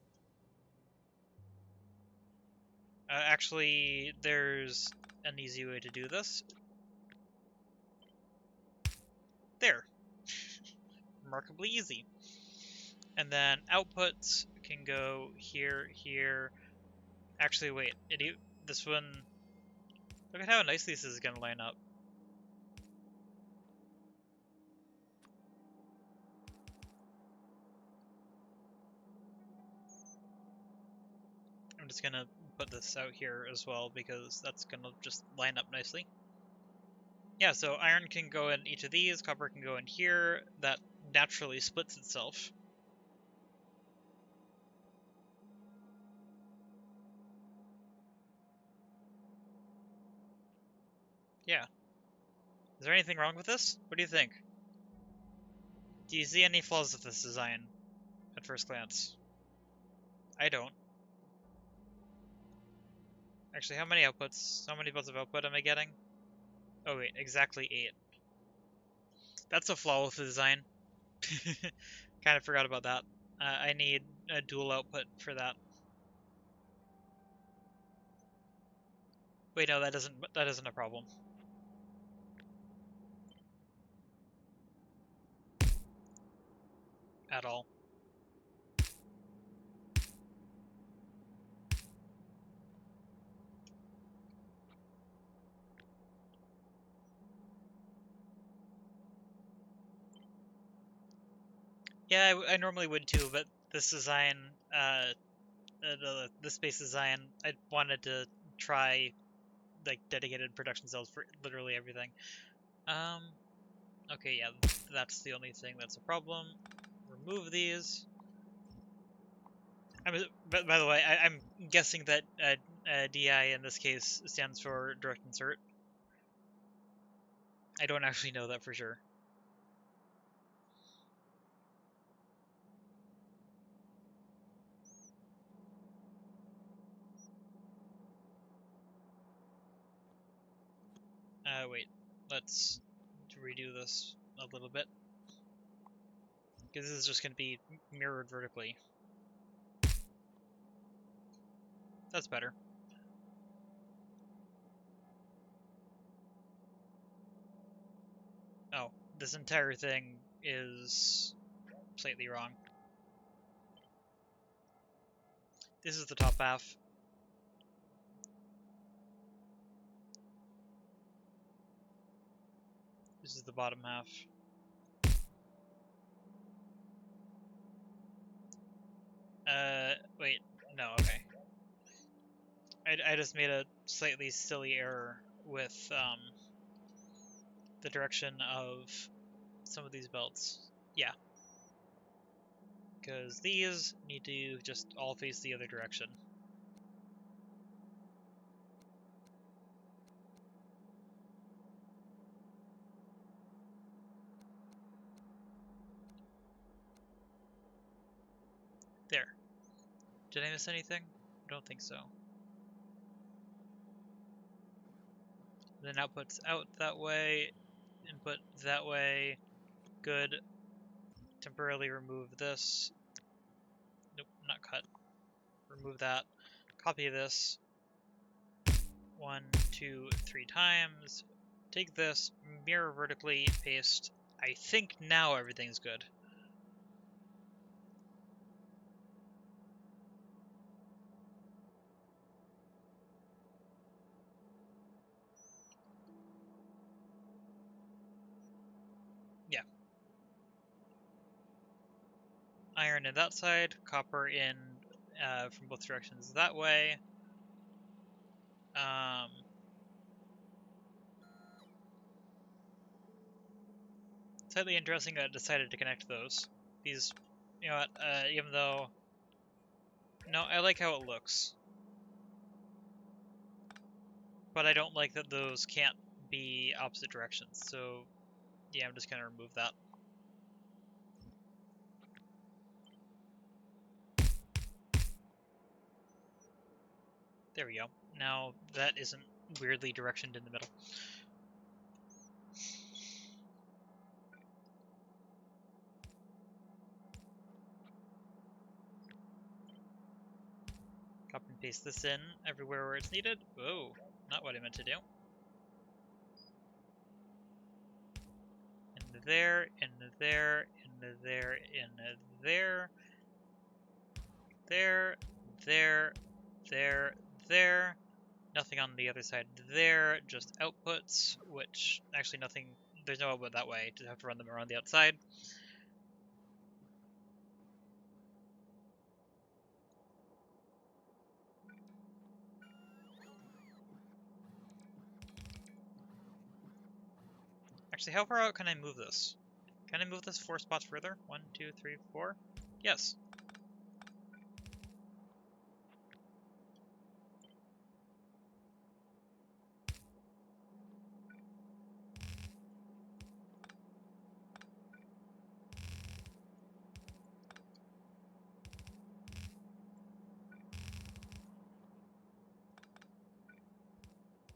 Actually, there's an easy way to do this. There. Remarkably easy. And then outputs can go here, here. Actually, wait. This one... Look at how nicely this is going to line up. I'm just going to put this out here as well because that's going to just line up nicely. Yeah, so iron can go in each of these, copper can go in here. That naturally splits itself. Yeah. Is there anything wrong with this? What do you think? Do you see any flaws with this design at first glance? I don't. Actually, how many outputs? How many belts of output am I getting? Oh wait, exactly 8. That's a flaw with the design. Kind of forgot about that. I need a dual output for that. Wait, no, that isn't a problem. At all. Yeah, I normally would too, but this design, this base design, I wanted to try like dedicated production cells for literally everything. Okay, yeah, that's the only thing that's a problem. Remove these. By the way, I'm guessing that DI in this case stands for direct insert. I don't actually know that for sure. Wait, let's redo this a little bit. Because this is just going to be mirrored vertically. That's better. Oh, this entire thing is slightly wrong. This is the top half. This is the bottom half. Wait, no, okay. I just made a slightly silly error with, the direction of some of these belts. Yeah. Because these need to just all face the other direction. There. Did I miss anything? I don't think so. Then output's out that way, input that way. Good. Temporarily remove this. Nope, not cut. Remove that. Copy this. 1, 2, 3 times. Take this, mirror vertically, paste. I think now everything's good. Yeah. Iron in that side, copper in from both directions that way. Slightly interesting that I decided to connect those. These, you know what, even though... No, I like how it looks. But I don't like that those can't be opposite directions, so yeah, I'm just gonna remove that. There we go. Now that isn't weirdly directioned in the middle. Copy and paste this in everywhere where it's needed. Whoa, not what I meant to do. In there, in there, in there, in there. There, there, there, there. Nothing on the other side there, just outputs, which actually nothing, there's no output that way, just have to run them around the outside. Actually, how far out can I move this? Can I move this 4 spots further? 1, 2, 3, 4? Yes.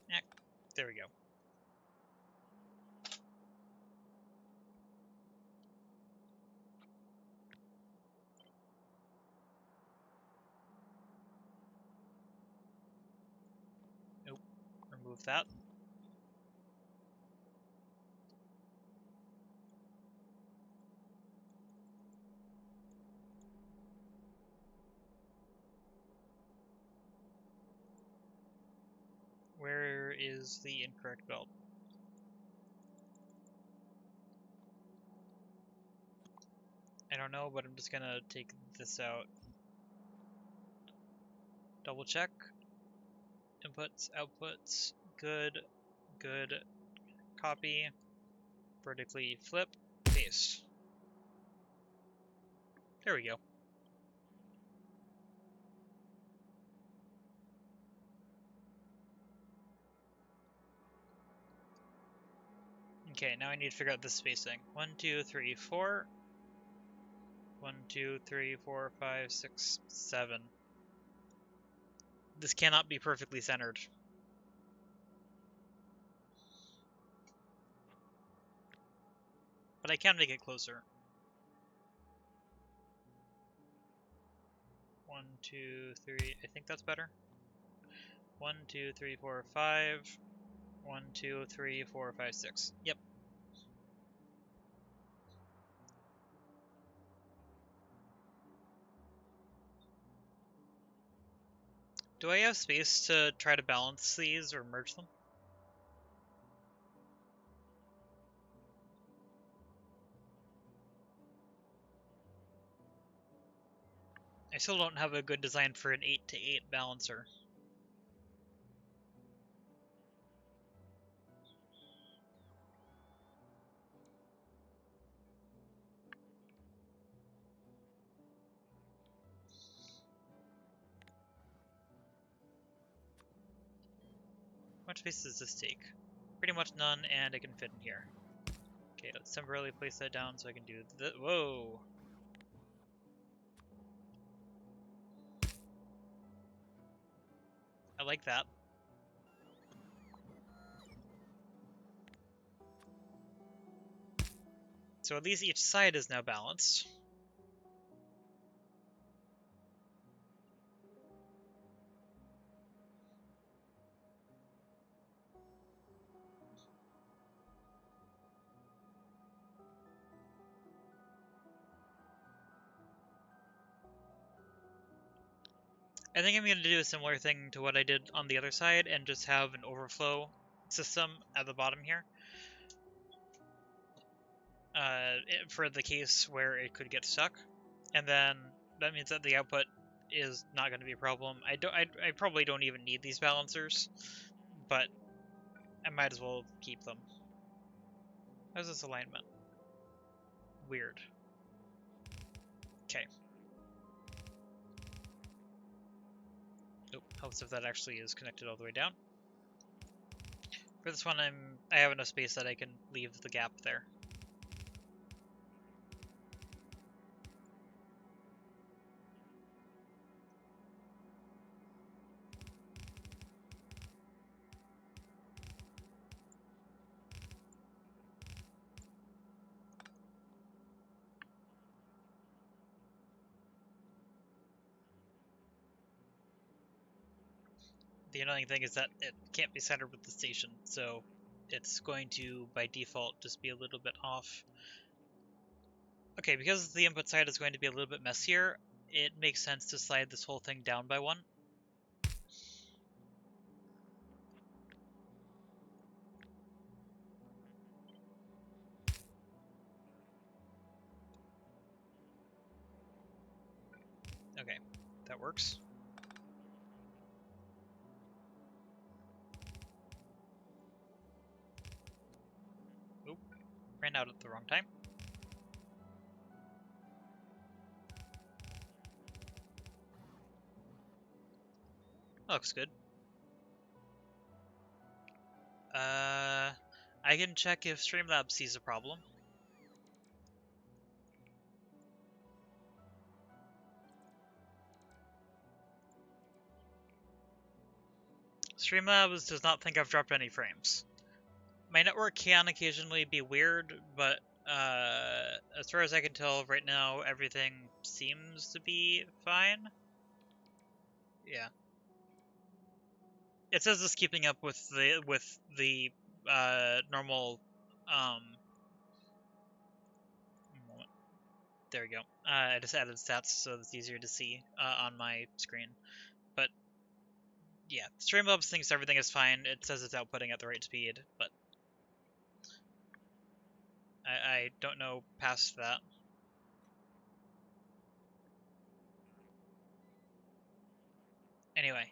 Yeah, there we go. remove that. Where is the incorrect belt? I don't know, but I'm just gonna take this out. Double check. Inputs, outputs, good, good, copy, vertically flip, paste. There we go. Okay, now I need to figure out the spacing. 1, 2, 3, 4. 1, 2, 3, 4, 5, 6, 7. This cannot be perfectly centered. But I can make it closer. 1, 2, 3. I think that's better. 1, 2, 3, 4, 5. 1, 2, 3, 4, 5, 6. Yep. Do I have space to try to balance these or merge them? I still don't have a good design for an 8 to 8 balancer. How much space does this take? Pretty much none, and it can fit in here. Okay, let's temporarily place that down so I can do the. Whoa! I like that. So at least each side is now balanced. I think I'm going to do a similar thing to what I did on the other side and just have an overflow system at the bottom here. For the case where it could get stuck. And then that means that the output is not going to be a problem. I probably don't even need these balancers, but I might as well keep them. How's this alignment? Weird. Okay. Nope, helps if that actually is connected all the way down. For this one, I have enough space that I can leave the gap there. The annoying thing is that it can't be centered with the station, so it's going to, by default, just be a little bit off. Okay, because the input side is going to be a little bit messier, it makes sense to slide this whole thing down by 1. Okay, that works. Oop, ran out at the wrong time. That looks good. I can check if Streamlabs sees a problem. Streamlabs does not think I've dropped any frames. My network can occasionally be weird, but as far as I can tell right now, everything seems to be fine. Yeah. It says it's keeping up with the normal moment. There we go. I just added stats so it's easier to see on my screen. But yeah, Streamlabs thinks everything is fine. It says it's outputting at the right speed, but I don't know past that. Anyway,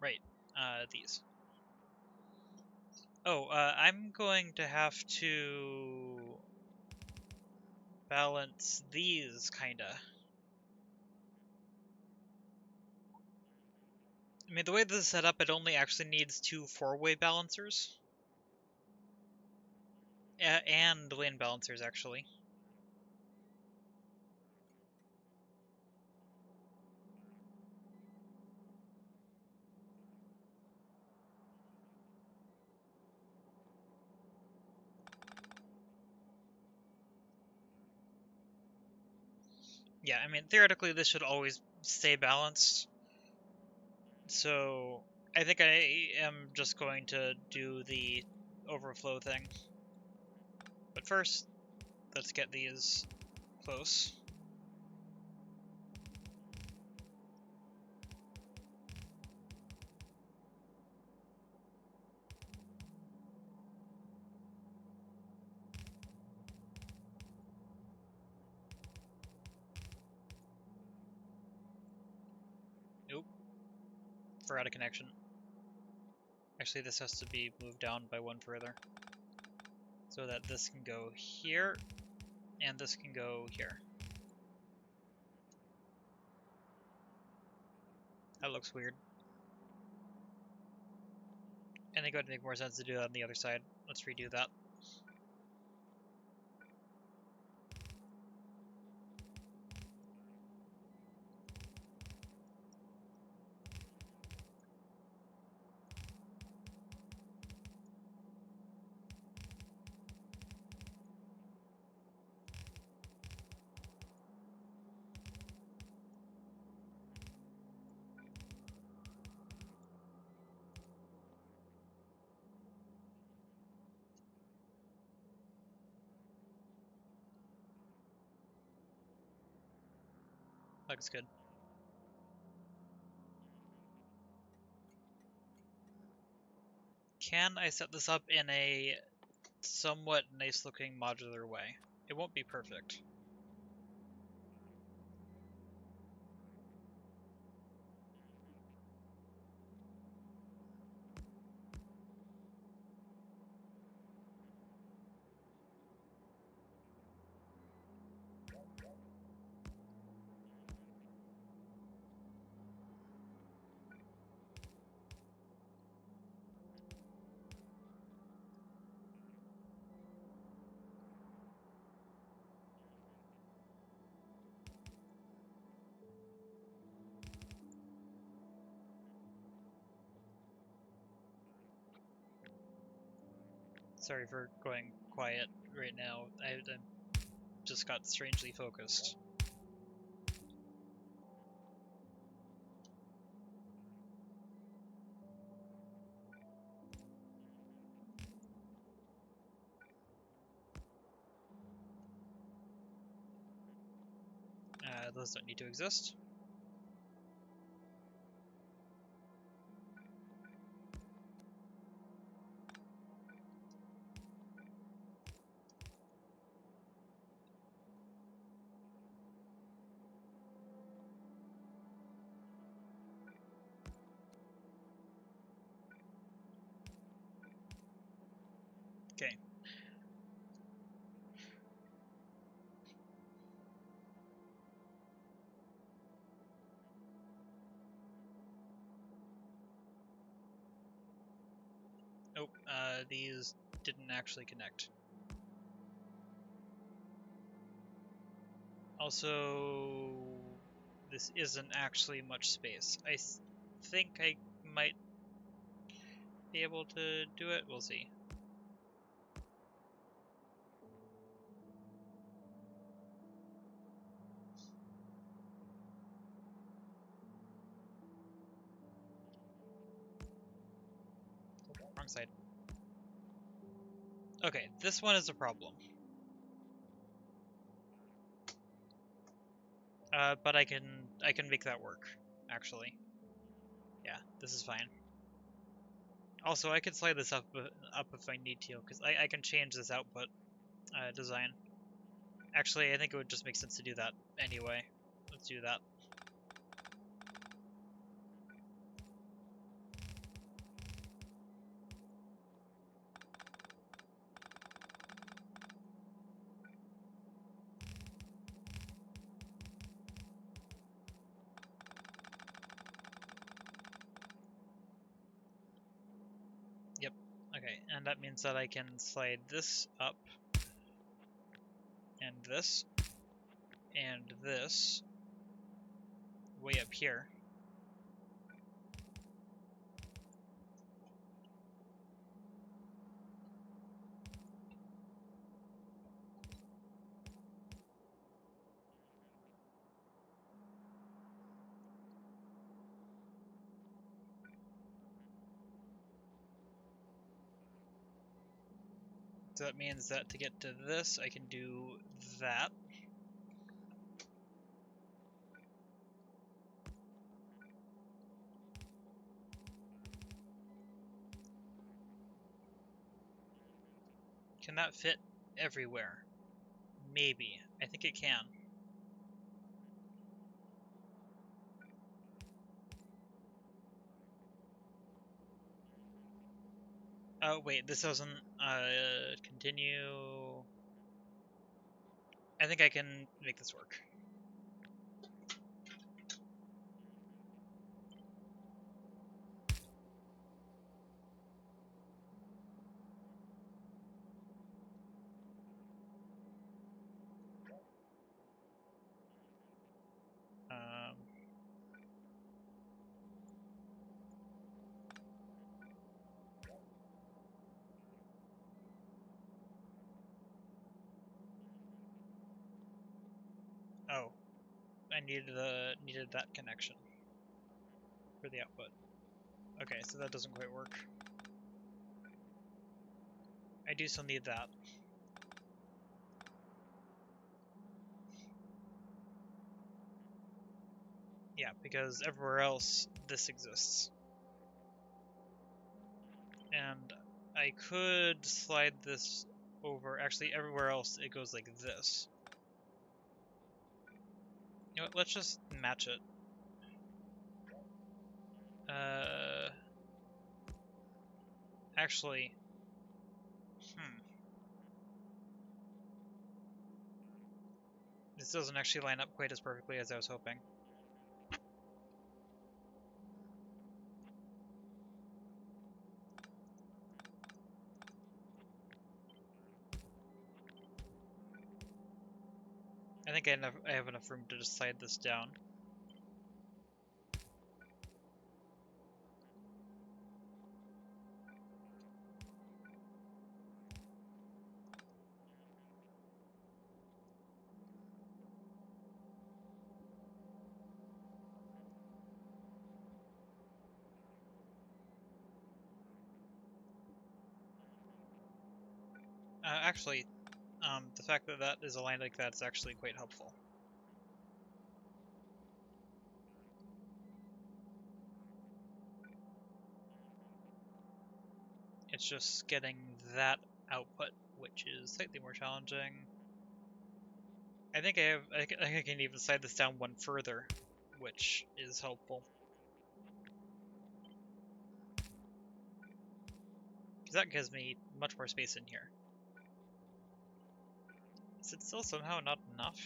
right, these. Oh, I'm going to have to balance these, kinda. I mean, the way this is set up, it only actually needs 2 4-way balancers. And lane balancers, actually. Yeah, I mean, theoretically, this should always stay balanced. So, I think I am just going to do the overflow thing. But first, let's get these close. Nope. Forgot a connection. Actually, this has to be moved down by 1 further. So that this can go here, and this can go here. That looks weird. I think it would make more sense to do that on the other side. Let's redo that. Looks good. Can I set this up in a somewhat nice-looking modular way? It won't be perfect. Sorry for going quiet right now. I just got strangely focused. Those don't need to exist. Okay. Nope, these didn't actually connect. Also, this isn't actually much space. I think I might be able to do it. We'll see. wrong side. Okay, this one is a problem. But I can make that work, actually. Yeah, this is fine. Also, I could slide this up if I need to, because I can change this output design. Actually, I think it would just make sense to do that anyway. Let's do that. Yep. Okay, and that means that I can slide this up, and this way up here. So that means that to get to this, I can do that. Can that fit everywhere? Maybe. I think it can. Oh, wait, this doesn't continue. I think I can make this work. Oh, I needed that connection for the output. Okay, so that doesn't quite work. I do still need that. Yeah, because everywhere else this exists. And I could slide this over. Actually, everywhere else it goes like this. You know what, let's just match it. Actually, this doesn't actually line up quite as perfectly as I was hoping. I think I have enough room to just slide this down. Actually, the fact that that is aligned like that is actually quite helpful. It's just getting that output, which is slightly more challenging. I think I can even slide this down one further, which is helpful. Because that gives me much more space in here. Is it still somehow not enough?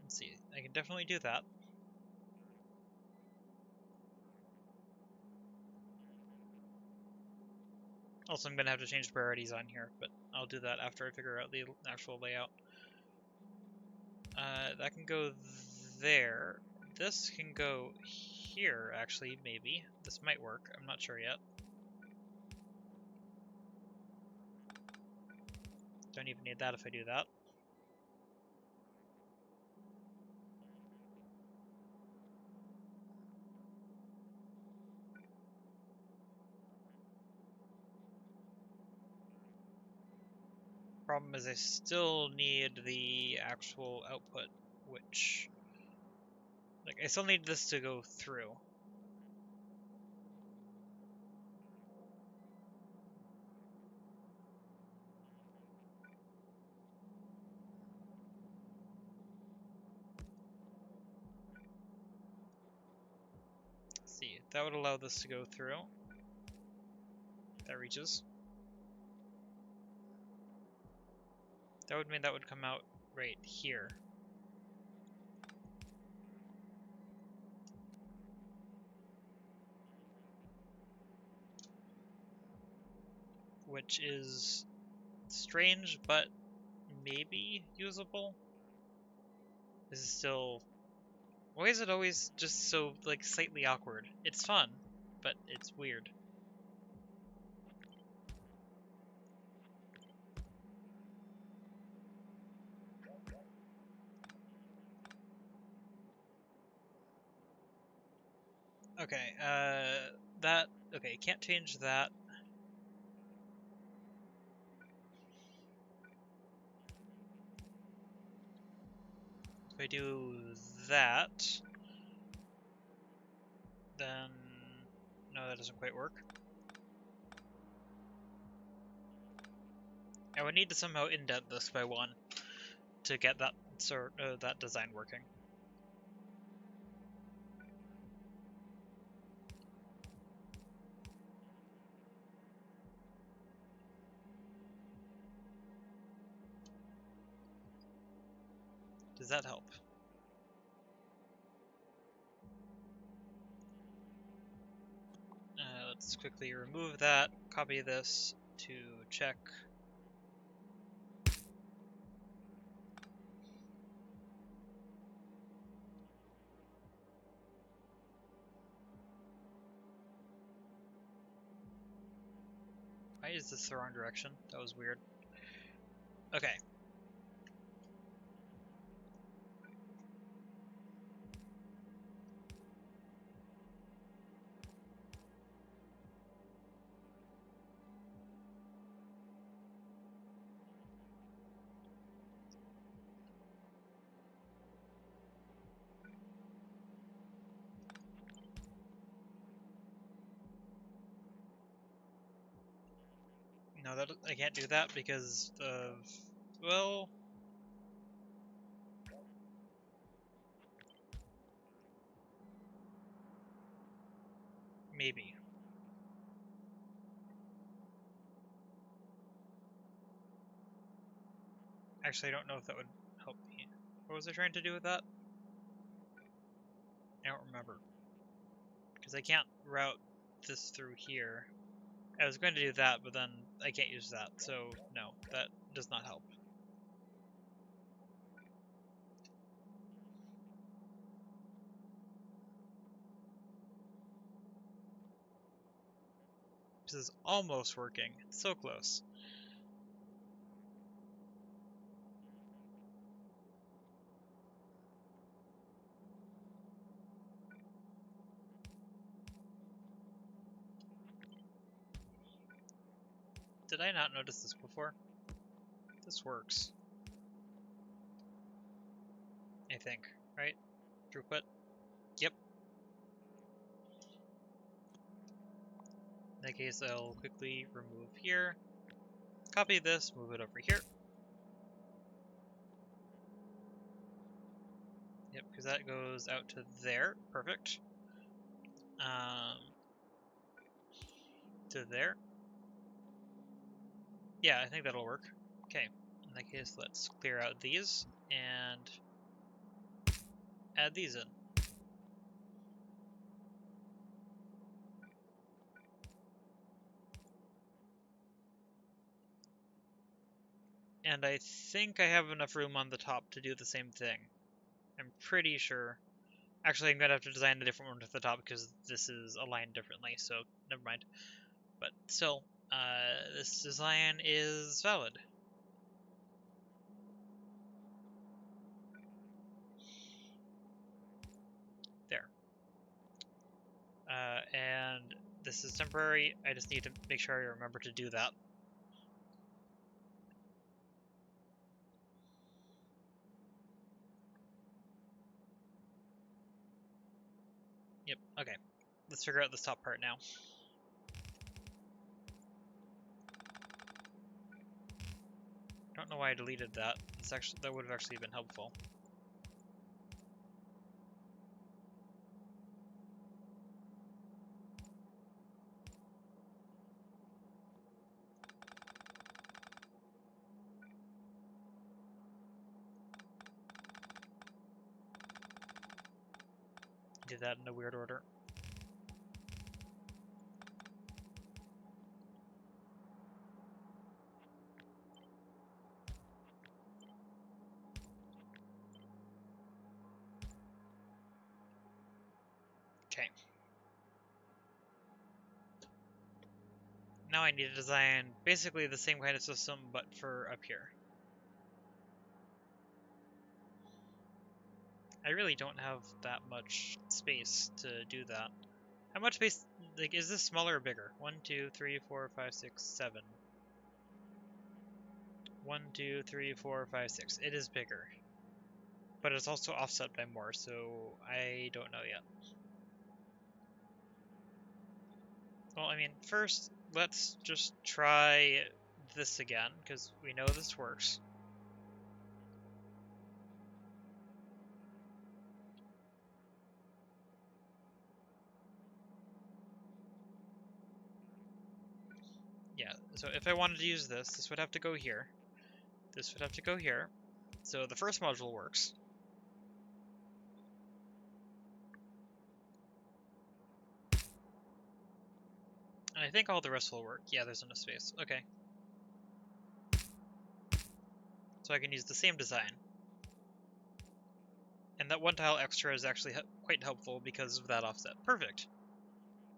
Let's see, I can definitely do that. Also, I'm going to have to change priorities on here, but I'll do that after I figure out the actual layout. That can go there. This can go here, actually, maybe. This might work. I'm not sure yet. Don't even need that if I do that. Problem is I still need the actual output, which... Like, I still need this to go through. Let's see, that would allow this to go through. That reaches. That would mean that would come out right here. Which is strange, but maybe usable? This is still... Why is it always just so, like, slightly awkward? It's fun, but it's weird. Okay, okay, can't change that. If I do that, then... No, that doesn't quite work. I would need to somehow indent this by 1 to get that that design working. Does that help? Let's quickly remove that, copy this to check. Why is this the wrong direction? That was weird. Okay. No, that I can't do that because of, well... Maybe. Actually, I don't know if that would help me. What was I trying to do with that? I don't remember. Because I can't route this through here. I was going to do that, but then I can't use that, so no, that does not help. This is almost working. It's so close. Did I not notice this before? This works. I think, right? Throughput? Yep. In that case, I'll quickly remove here. Copy this, move it over here. Yep, because that goes out to there. Perfect. To there. Yeah, I think that'll work. Okay, in that case, let's clear out these and add these in. And I think I have enough room on the top to do the same thing. I'm pretty sure Actually, I'm going to have to design a different one at the top because this is aligned differently, so never mind. But still, this design is valid. There. And this is temporary. I just need to make sure I remember to do that. Yep, okay. Let's figure out this top part now. Don't know why I deleted that. That would have actually been helpful. Did that in a weird order. Okay. Now I need to design basically the same kind of system, but for up here. I really don't have that much space to do that. How much space, like, is this smaller or bigger? 1, 2, 3, 4, 5, 6, 7. 1, 2, 3, 4, 5, 6. It is bigger. But it's also offset by more, so I don't know yet. Well, I mean, first, let's just try this again, because we know this works. Yeah, so if I wanted to use this, this would have to go here. This would have to go here. So the first module works. And I think all the rest will work. Yeah, there's enough space. Okay. So I can use the same design. And that one tile extra is actually quite helpful because of that offset. Perfect.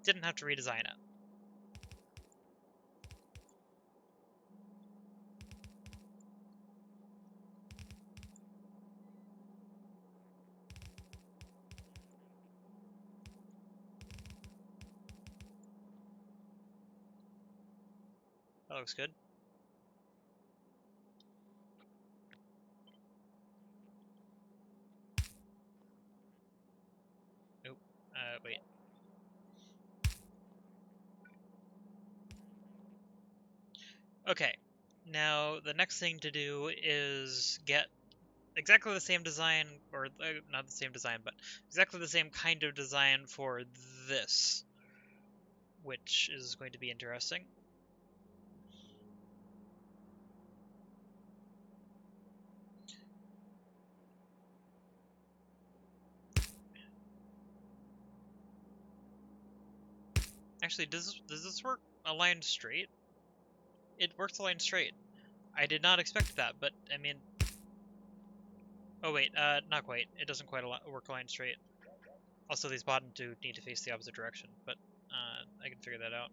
Didn't have to redesign it. That looks good. Nope. Wait. Okay. Now, the next thing to do is get exactly the same design, or not the same design, but exactly the same kind of design for this, which is going to be interesting. Actually, does this work aligned straight? It works aligned straight. I did not expect that, but I mean... Oh wait, not quite. It doesn't quite work aligned straight. Also, these bottom two need to face the opposite direction, but I can figure that out.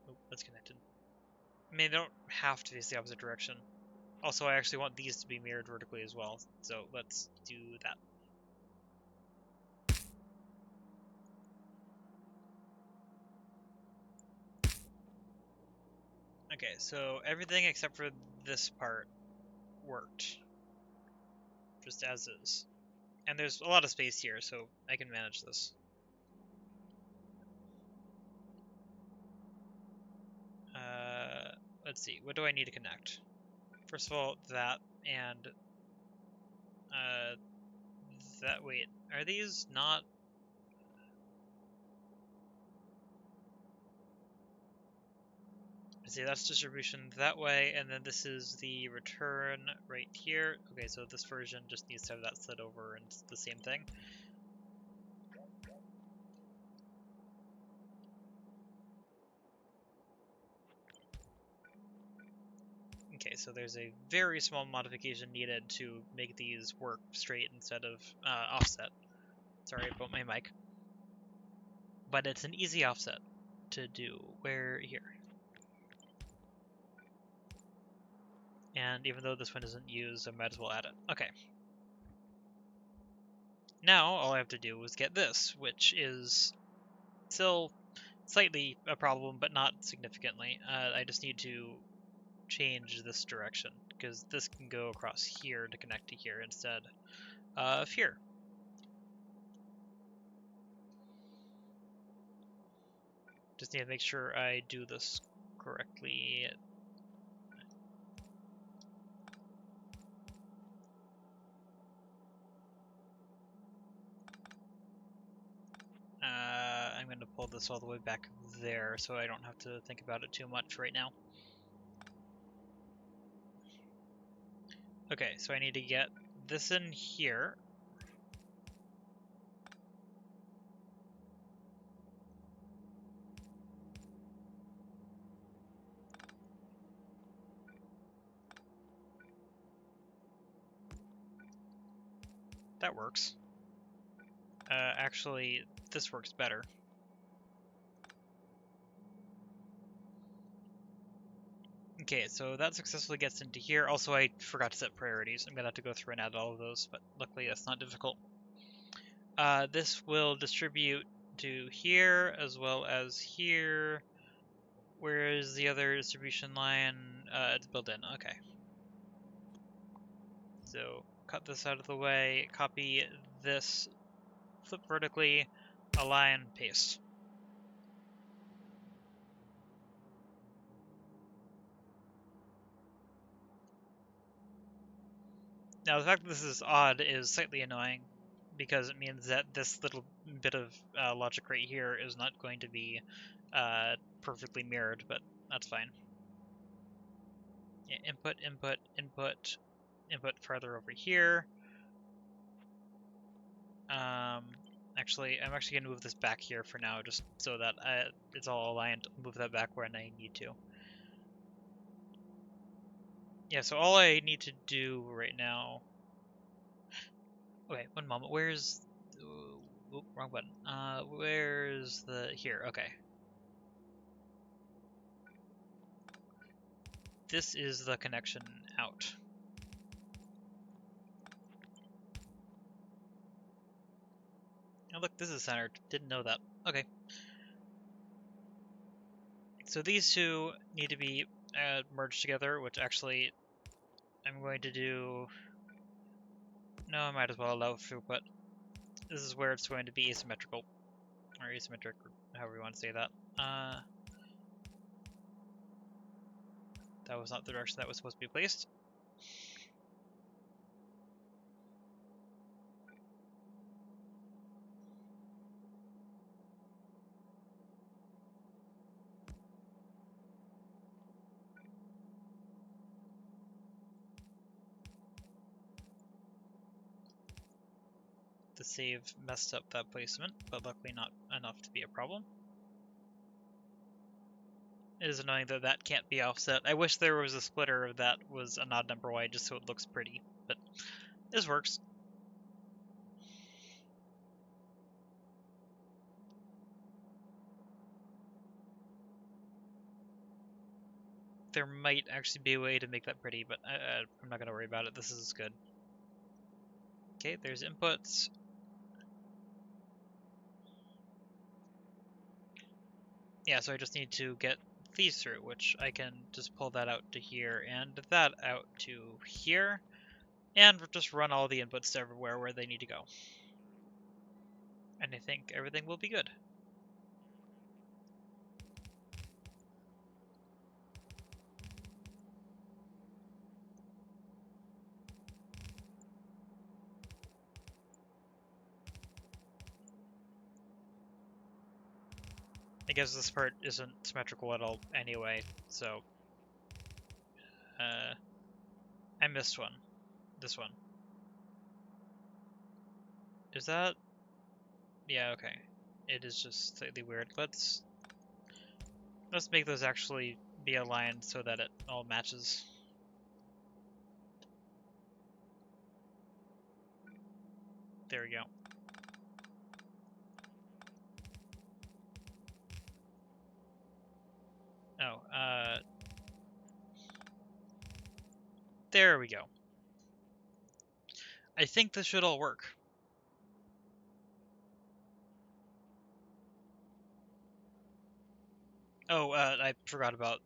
Oh, that's connected. I mean, they don't have to face the opposite direction. Also, I actually want these to be mirrored vertically as well, so let's do that. Okay, so everything except for this part worked. Just as is. And there's a lot of space here, so I can manage this. Let's see, what do I need to connect? First of all, that and that. Wait, are these not? See, that's distribution that way, and then this is the return right here. Okay, so this version just needs to have that slid over, and it's the same thing. Okay, so there's a very small modification needed to make these work straight instead of offset. Sorry about my mic. But it's an easy offset to do. Where here? And even though this one isn't used, I might as well add it. Okay. Now all I have to do is get this, which is still slightly a problem, but not significantly. I just need to change this direction, because this can go across here to connect to here instead of here. Just need to make sure I do this correctly. I'm going to pull this all the way back there so I don't have to think about it too much right now. Okay, so I need to get this in here. That works. Actually, this works better. Okay, so that successfully gets into here. Also, I forgot to set priorities. I'm going to have to go through and add all of those, but luckily that's not difficult. This will distribute to here as well as here. Where is the other distribution line? It's built in. Okay. So cut this out of the way, copy this, flip vertically, align, paste. Now the fact that this is odd is slightly annoying, because it means that this little bit of logic right here is not going to be perfectly mirrored, but that's fine. Yeah, input, input, input, input farther over here. Actually, I'm actually going to move this back here for now, just so that it's all aligned. Move that back where I need to. Yeah, so all I need to do right now... Okay, one moment. Where's... Oop, wrong button. Where's the... Here, okay. This is the connection out. Oh, look, this is centered. Didn't know that. Okay. So these two need to be merged together, which actually I'm going to do... No, I might as well allow throughput. This is where it's going to be asymmetrical. Or asymmetric, or however you want to say that. That was not the direction that was supposed to be placed. The save messed up that placement, but luckily not enough to be a problem. It is annoying that that can't be offset. I wish there was a splitter that was an odd number wide just so it looks pretty, but this works. There might actually be a way to make that pretty, but I'm not going to worry about it. This is good. Okay, there's inputs. Yeah, so I just need to get these through, which I can just pull that out to here and that out to here, and just run all the inputs to everywhere where they need to go. And I think everything will be good. I guess this part isn't symmetrical at all anyway, so... I missed one. This one. Is that... Yeah, okay. It is just slightly weird. Let's make those actually be aligned so that it all matches. There we go. Oh, there we go. I think this should all work. Oh, I forgot about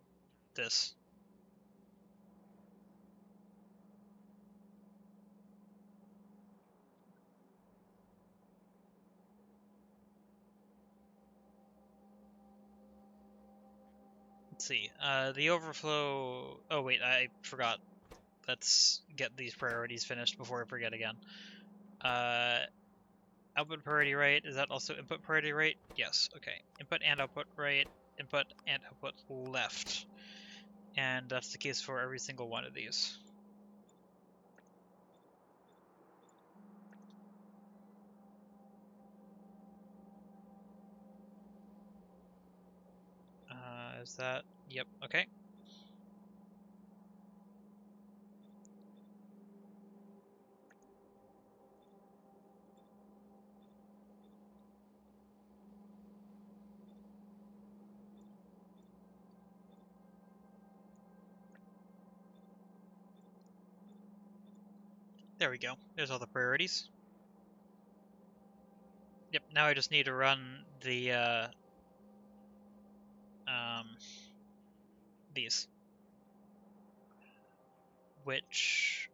this. Let's see. The overflow... Oh, wait, I forgot. Let's get these priorities finished before I forget again. Output priority right. Is that also input priority right? Yes. Okay. Input and output right. Input and output left. And that's the case for every single one of these. Is that... Yep. Okay. There we go. There's all the priorities. Yep, now I just need to run the, these. Which...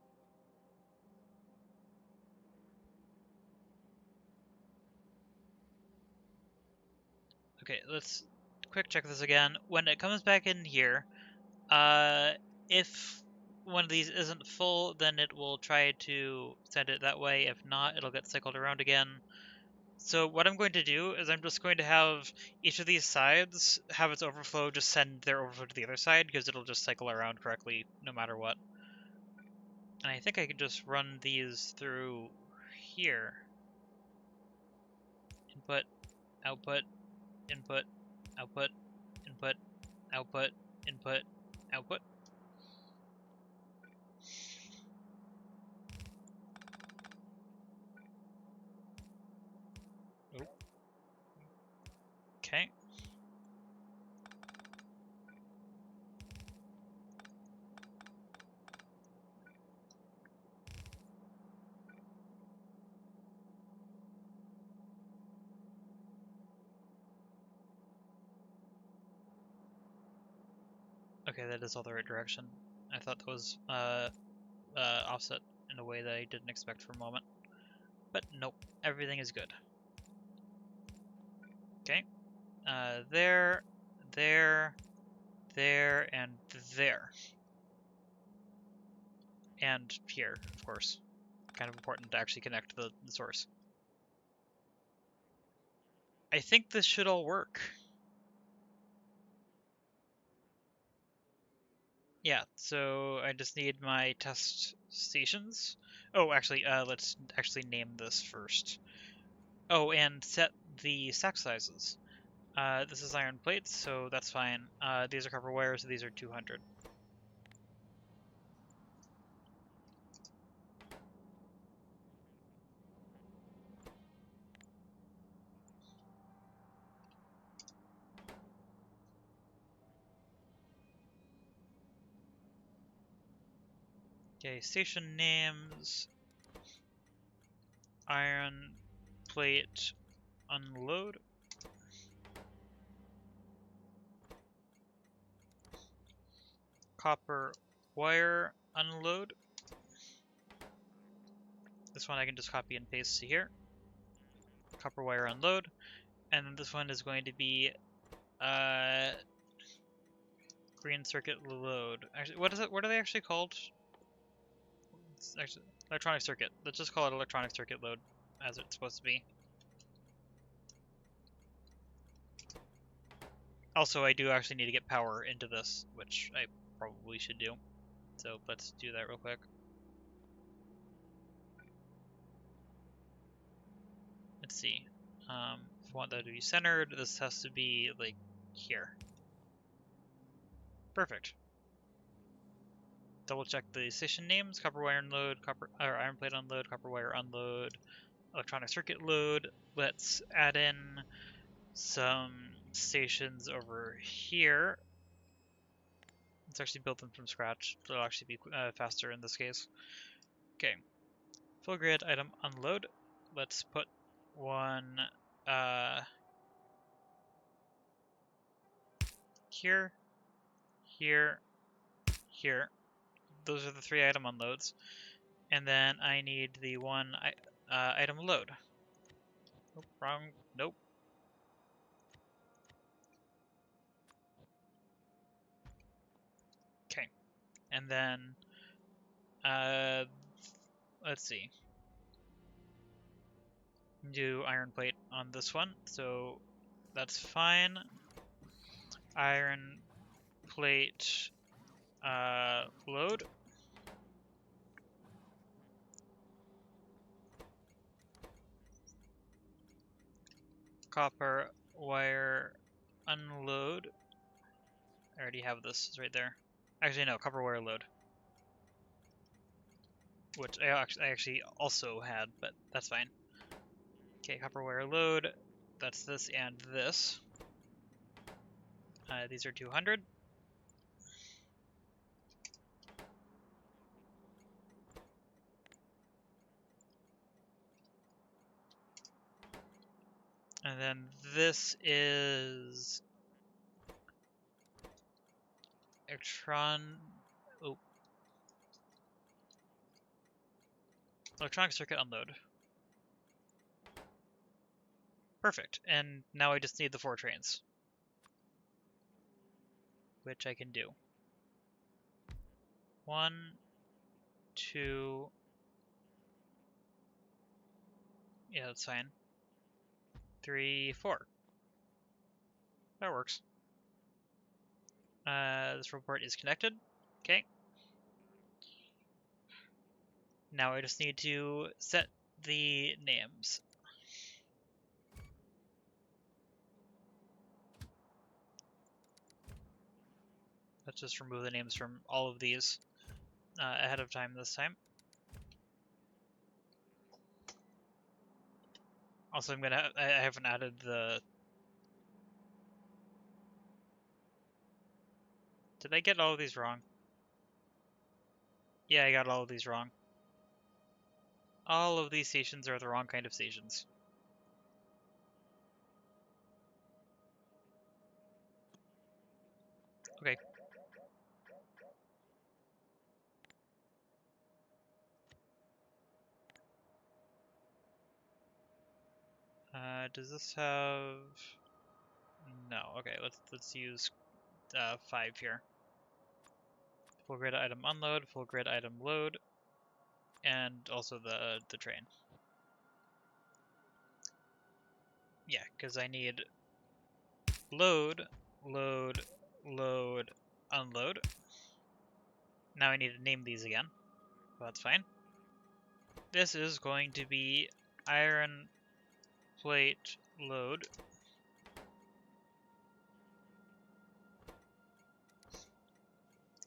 Okay, let's quick check this again. When it comes back in here, if one of these isn't full, then it will try to send it that way. If not, it'll get cycled around again. So what I'm going to do is I'm just going to have each of these sides have its overflow just send their overflow to the other side, because it'll just cycle around correctly no matter what. And I think I can just run these through here. Input, output, input, output, input, output, input, output. Okay. Okay, that is all the right direction. I thought that was offset in a way that I didn't expect for a moment. But nope, everything is good. Okay. There, there, there, and there. And here, of course. Kind of important to actually connect to the source. I think this should all work. Yeah, so I just need my test stations. Oh, actually, let's actually name this first. Oh, and set the stack sizes. This is iron plates, so that's fine. These are copper wires, so these are 200. Okay, station names. Iron plate unload. Copper wire unload. This one I can just copy and paste to here. Copper wire unload. And then this one is going to be green circuit load. Actually, what is it? What are they actually called? It's actually electronic circuit. Let's just call it electronic circuit load, as it's supposed to be. Also, I do actually need to get power into this, which I probably should do. So let's do that real quick. Let's see. If I want that to be centered, this has to be like here. Perfect. Double check the station names: copper wire unload, iron plate unload, copper wire unload. electronic circuit load. Let's add in some stations over here. Let's actually build them from scratch. It'll actually be faster in this case. Okay. Full grid item unload. Let's put one here, here, here. Those are the 3 item unloads. And then I need the one item load. Oh, wrong. Nope. Okay. And then, let's see. Do iron plate on this one, so that's fine. Iron plate load. Copper wire unload. I already have this, it's right there. Actually, no, copper wire load. Which I actually also had, but that's fine. Okay, copper wire load. That's this and this. These are 200. And then this is electronic circuit unload. Perfect. And now I just need the 4 trains, which I can do. 1, 2. Yeah, that's fine. 3, 4. That works. This report is connected. Okay. Now I just need to set the names. Let's just remove the names from all of these ahead of time this time. Also, I haven't added the... Did I get all of these wrong? Yeah, I got all of these wrong. All of these stations are the wrong kind of stations. Okay. Does this have... No. Okay, let's use 5 here. Full grid item unload, full grid item load, and also the train. Yeah, because I need load, load, load, unload. Now I need to name these again. That's fine. This is going to be iron plate load.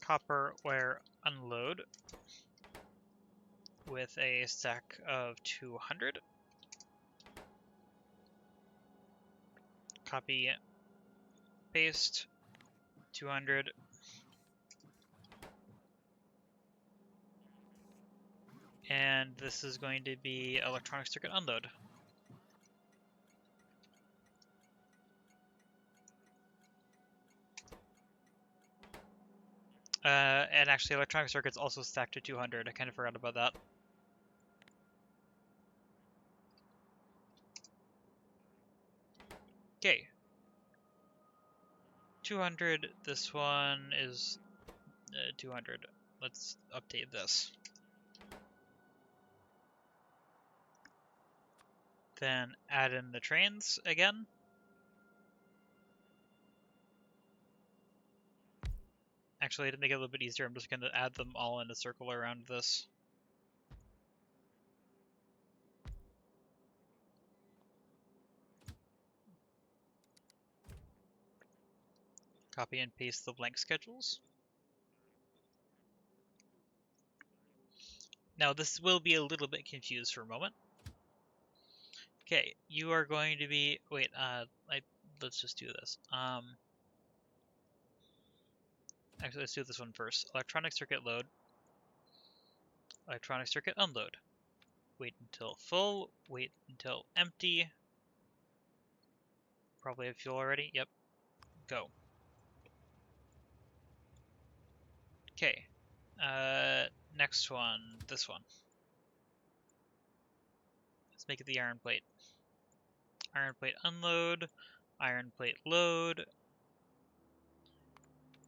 Copper wire unload with a stack of 200. Copy, paste, 200. And this is going to be electronic circuit unload. And actually electronic circuits also stacked to 200. I kind of forgot about that. Okay. 200, this one is 200. Let's update this. Then add in the trains again. Actually, to make it a little bit easier, I'm just going to add them all in a circle around this. Copy and paste the blank schedules. Now this will be a little bit confused for a moment. Okay, you are going to be, wait, let's just do this. Actually, let's do this one first. Electronic circuit load, electronic circuit unload. Wait until full, wait until empty. Probably have fuel already, yep. Go. Okay, next one, this one. Let's make it the iron plate. Iron plate unload, iron plate load,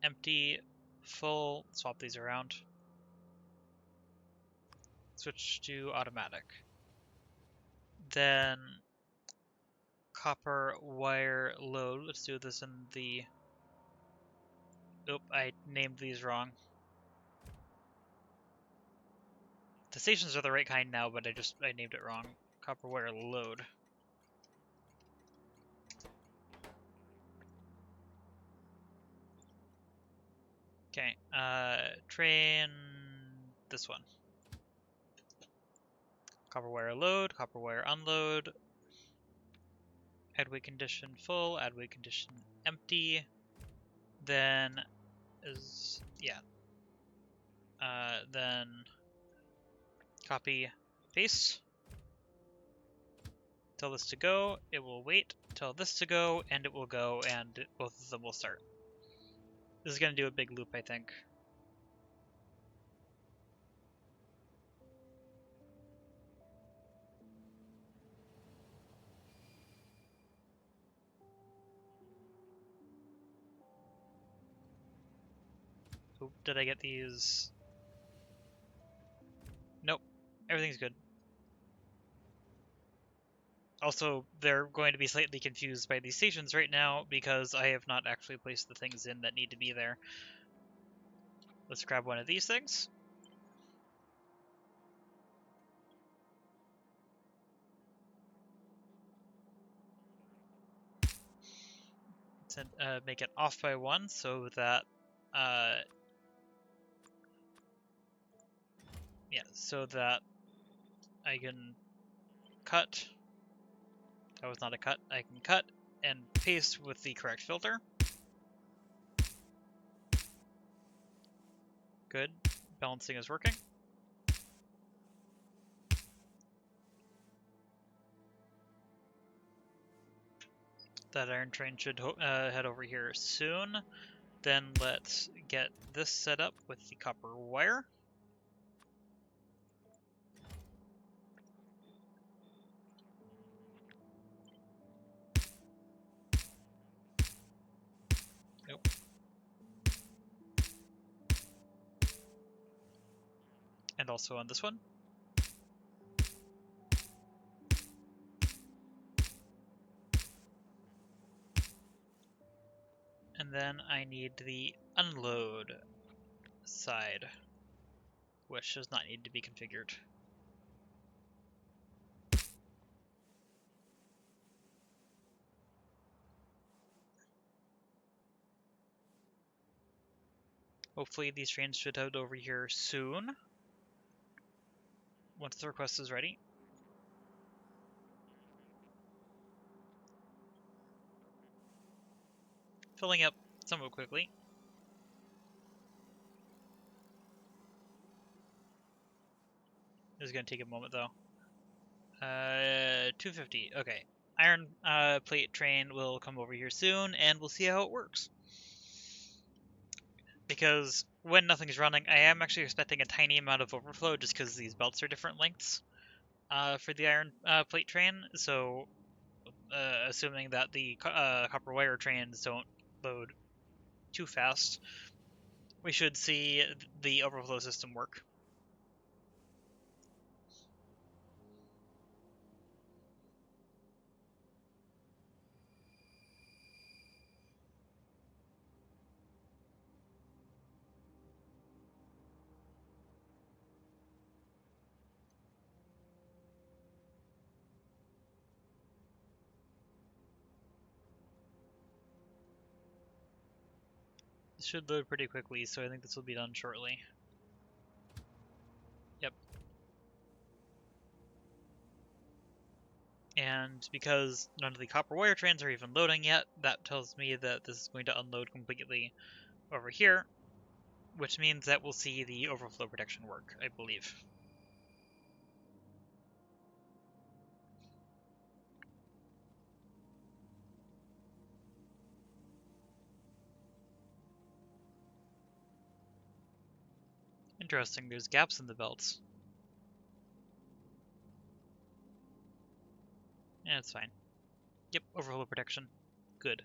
empty, full, swap these around. Switch to automatic. Then copper wire load. Let's do this in the... Oop, I named these wrong. The stations are the right kind now, but I named it wrong. Copper wire load. Okay, train this one. Copper wire load, copper wire unload. Add weight condition full, add weight condition empty. Then then copy, paste. Tell this to go, it will wait. Tell this to go, and it will go, and both of them will start. This is going to do a big loop, I think. Oop, did I get these? Nope, everything's good. Also, they're going to be slightly confused by these stations right now because I have not actually placed the things in that need to be there. Let's grab one of these things. Let's make it off by 1 so that so that I can cut. That was not a cut. I can cut and paste with the correct filter. Good. Balancing is working. That iron train should head over here soon. Then let's get this set up with the copper wire. Nope. And also on this one. And then I need the unload side, which does not need to be configured. Hopefully these trains should head over here soon, once the request is ready. Filling up somewhat quickly. This is going to take a moment though. 250, okay. Iron plate train will come over here soon, and we'll see how it works. Because when nothing's running, I am actually expecting a tiny amount of overflow just because these belts are different lengths for the iron plate train. So, assuming that the copper wire trains don't load too fast, we should see the overflow system work. This should load pretty quickly, so I think this will be done shortly. Yep. And because none of the copper wire trains are even loading yet, that tells me that this is going to unload completely over here, which means that we'll see the overflow protection work, I believe. Interesting, there's gaps in the belts. Yeah, it's fine. Yep, overflow protection. Good.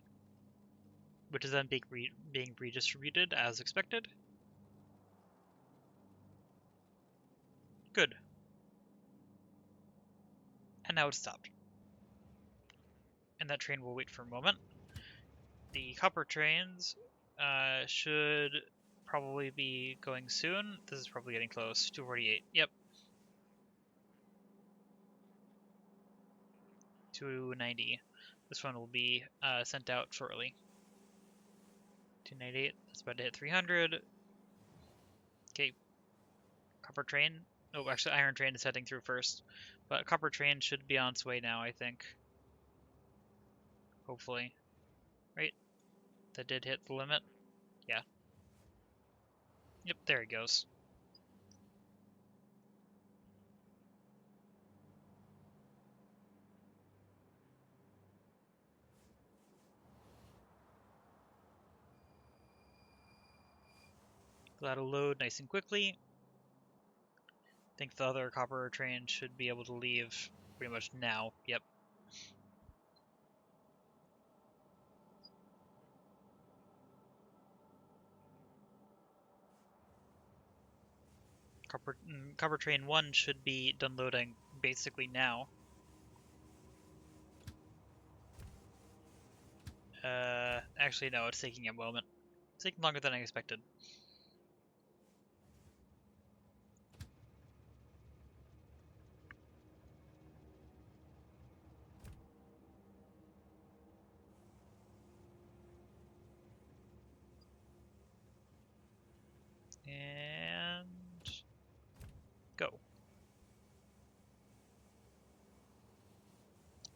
Which is then being redistributed as expected. Good. And now it's stopped. And that train will wait for a moment. The copper trains should probably be going soon. This is probably getting close. 248. Yep. 290. This one will be sent out shortly. 298. That's about to hit 300. Okay. Copper train. Oh, actually, iron train is heading through first. But copper train should be on its way now, I think. Hopefully. Right? That did hit the limit. Yeah. Yep, there it goes. That'll load nice and quickly. I think the other copper train should be able to leave pretty much now. Yep. Copper train 1 should be done loading basically now. Actually, no, it's taking a moment. It's taking longer than I expected. And go.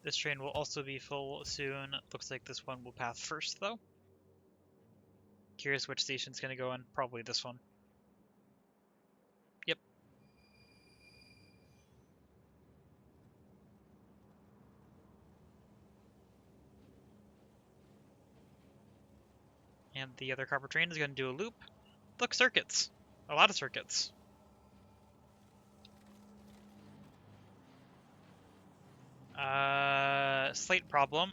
This train will also be full soon. Looks like this one will pass first, though. Curious which station's going to go in. Probably this one. Yep. And the other copper train is going to do a loop. Look, circuits. A lot of circuits. Slight problem.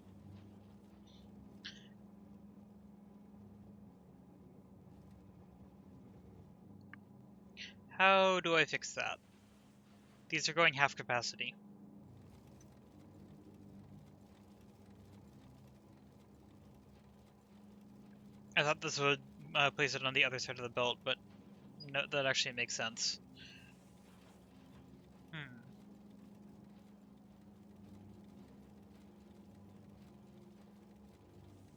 How do I fix that? These are going half capacity. I thought this would place it on the other side of the belt, but no, that actually makes sense.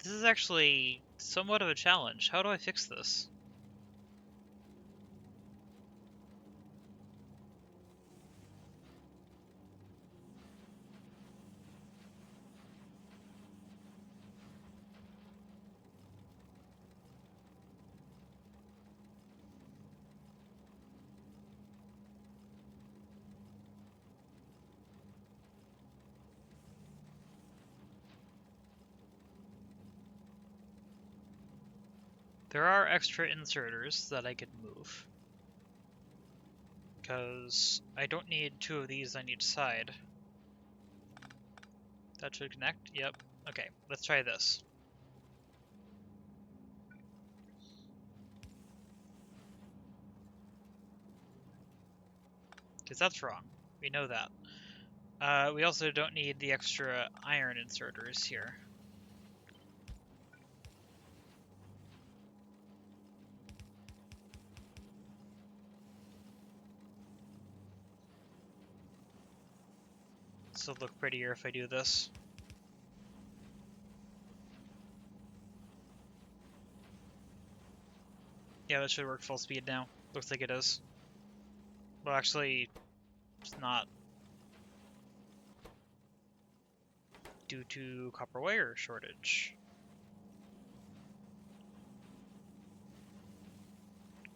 This is actually somewhat of a challenge. How do I fix this? There are extra inserters that I could move, because I don't need 2 of these on each side. That should connect. Yep. Okay, let's try this. Because that's wrong. We know that. We also don't need the extra iron inserters here. This will look prettier if I do this. Yeah, that should work full speed now. Looks like it is. Well, actually, it's not. due to copper wire shortage.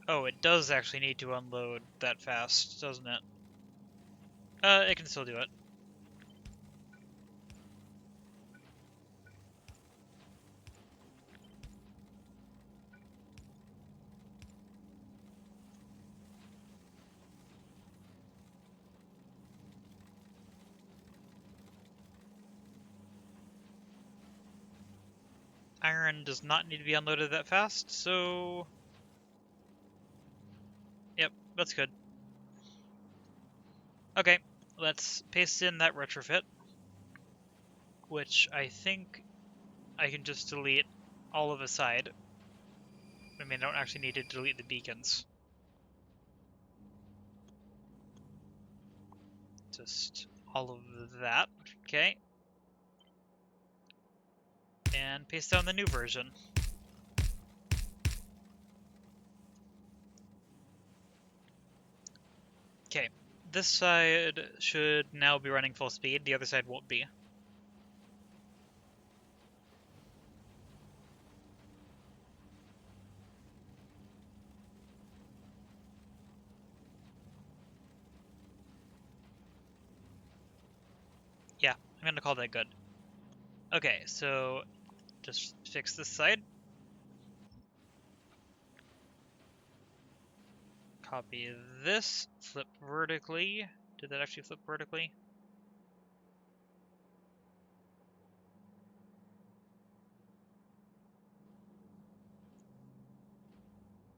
Oh, it does actually need to unload that fast, doesn't it? It can still do it. Iron does not need to be unloaded that fast, so... Yep, that's good. Okay, let's paste in that retrofit, which I think I can just delete all of aside. I mean, I don't actually need to delete the beacons. Just all of that, okay. And paste down the new version. Okay, this side should now be running full speed, the other side won't be. Yeah, I'm gonna call that good. Okay, so just fix this side. Copy this, flip vertically. Did that actually flip vertically?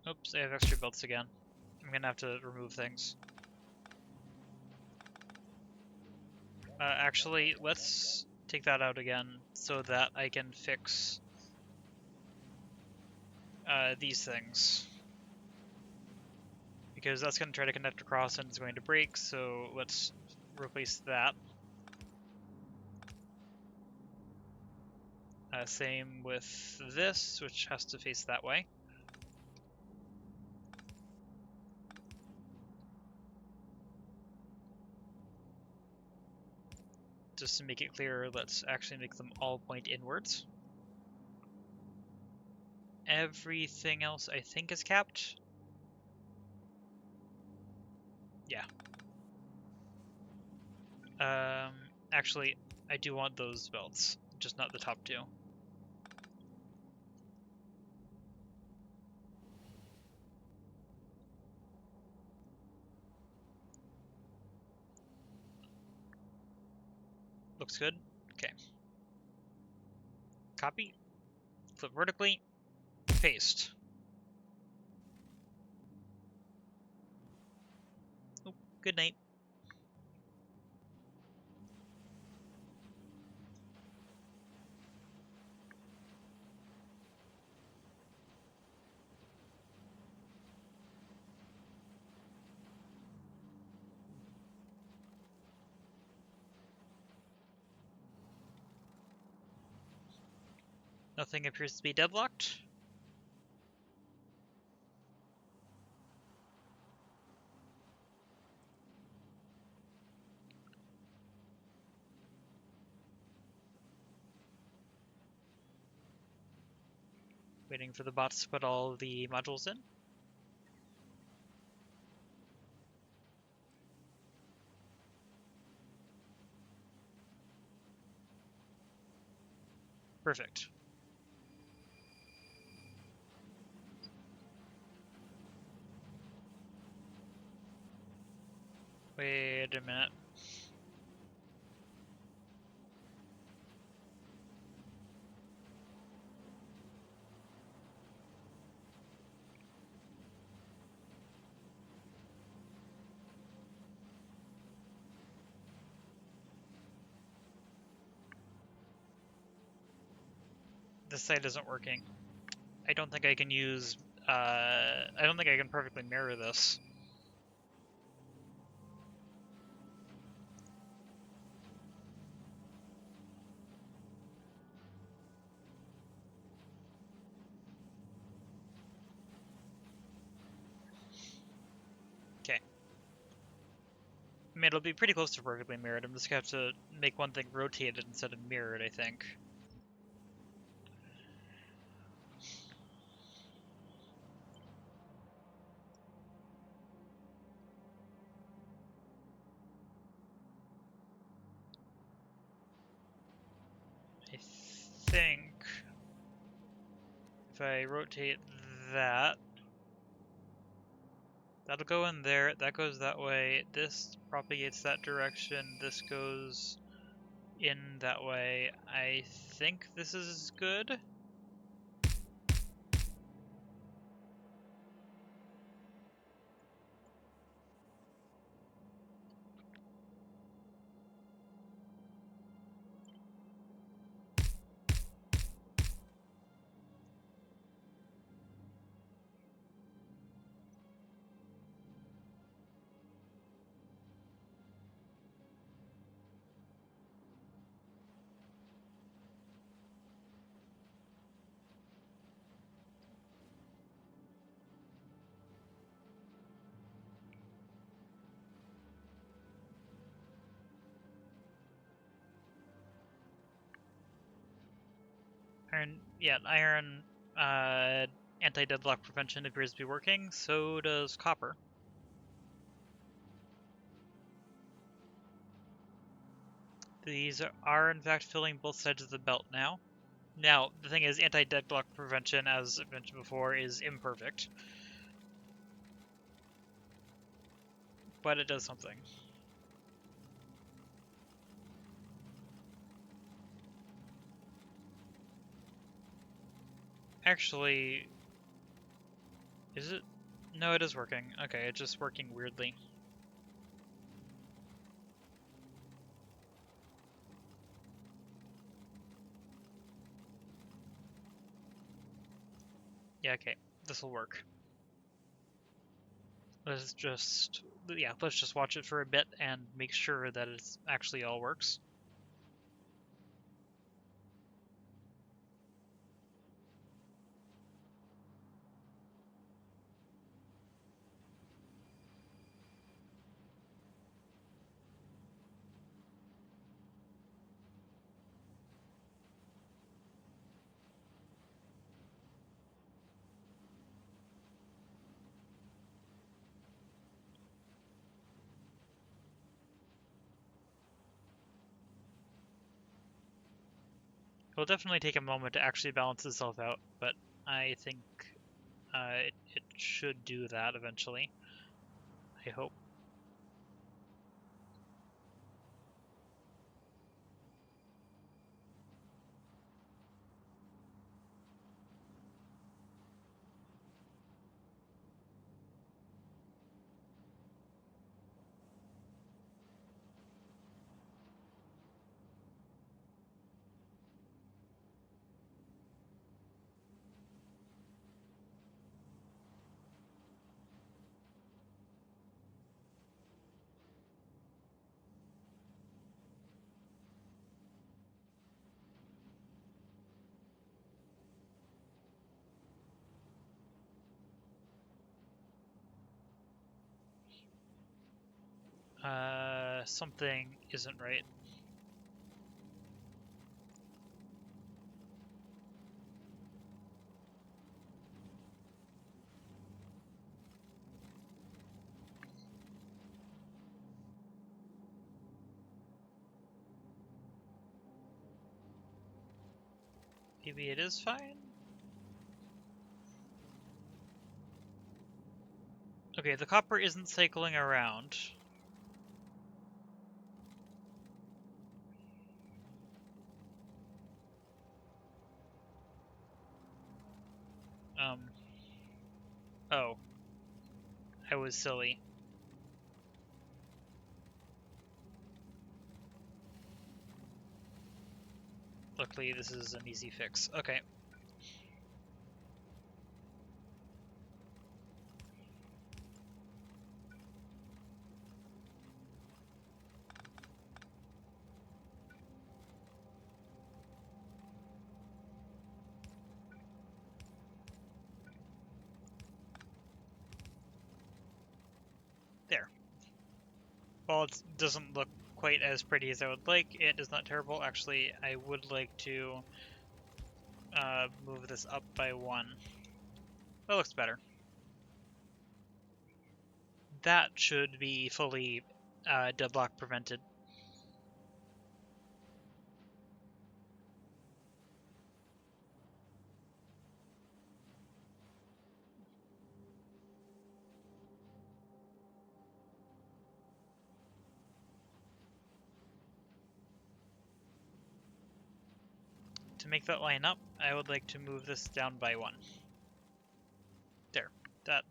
Oops, I have extra belts again. I'm gonna have to remove things. Actually, let's take that out again so that I can fix these things. Because that's going to try to connect across and it's going to break, so let's replace that. Same with this, which has to face that way. Just to make it clearer, let's actually make them all point inwards. Everything else I think is capped. Yeah. Actually, I do want those belts, just not the top two. Looks good. Okay. Copy. Flip vertically. Paste. Oh, good night. Nothing appears to be deadlocked. Waiting for the bots to put all the modules in. Perfect. Wait a minute. This side isn't working. I don't think I can use, I don't think I can perfectly mirror this. Okay. I mean, it'll be pretty close to perfectly mirrored. I'm just going to have to make one thing rotated instead of mirrored, I think. I think if I rotate that, that'll go in there, that goes that way, this propagates that direction, this goes in that way. I think this is good. Iron anti-deadlock prevention appears to be working, so does copper. These are in fact filling both sides of the belt now. Now, the thing is, anti-deadlock prevention, as I mentioned before, is imperfect. But it does something. Actually, is it? No, it is working. Okay, it's just working weirdly. Yeah, okay. This will work. Let's just watch it for a bit and make sure that it actually all works. It'll definitely take a moment to actually balance itself out, but I think it should do that eventually. I hope. Something isn't right. Maybe it is fine? Okay, the copper isn't cycling around. Oh. I was silly. Luckily, this is an easy fix. Okay. There. while it doesn't look quite as pretty as I would like, it is not terrible. Actually, I would like to move this up by 1. That looks better. That should be fully deadlock prevented. To make that line up, I would like to move this down by 1. There.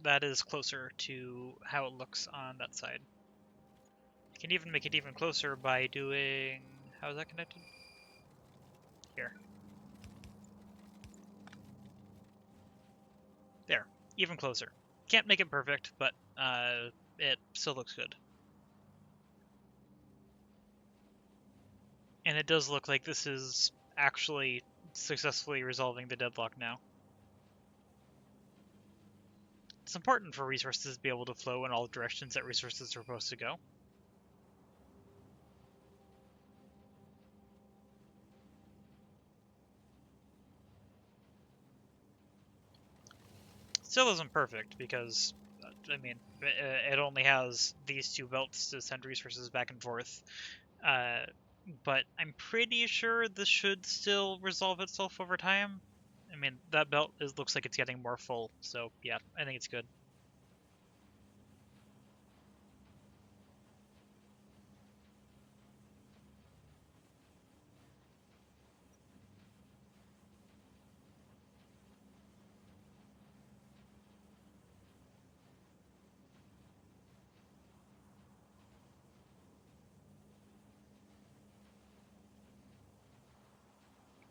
That is closer to how it looks on that side. You can even make it even closer by doing... How is that connected? Here. There. Even closer. Can't make it perfect, but it still looks good. And it does look like this is actually successfully resolving the deadlock now. It's important for resources to be able to flow in all directions that resources are supposed to go. Still isn't perfect because, I mean, it only has these 2 belts to send resources back and forth. But I'm pretty sure this should still resolve itself over time. I mean, that belt looks like it's getting more full, so yeah, I think it's good.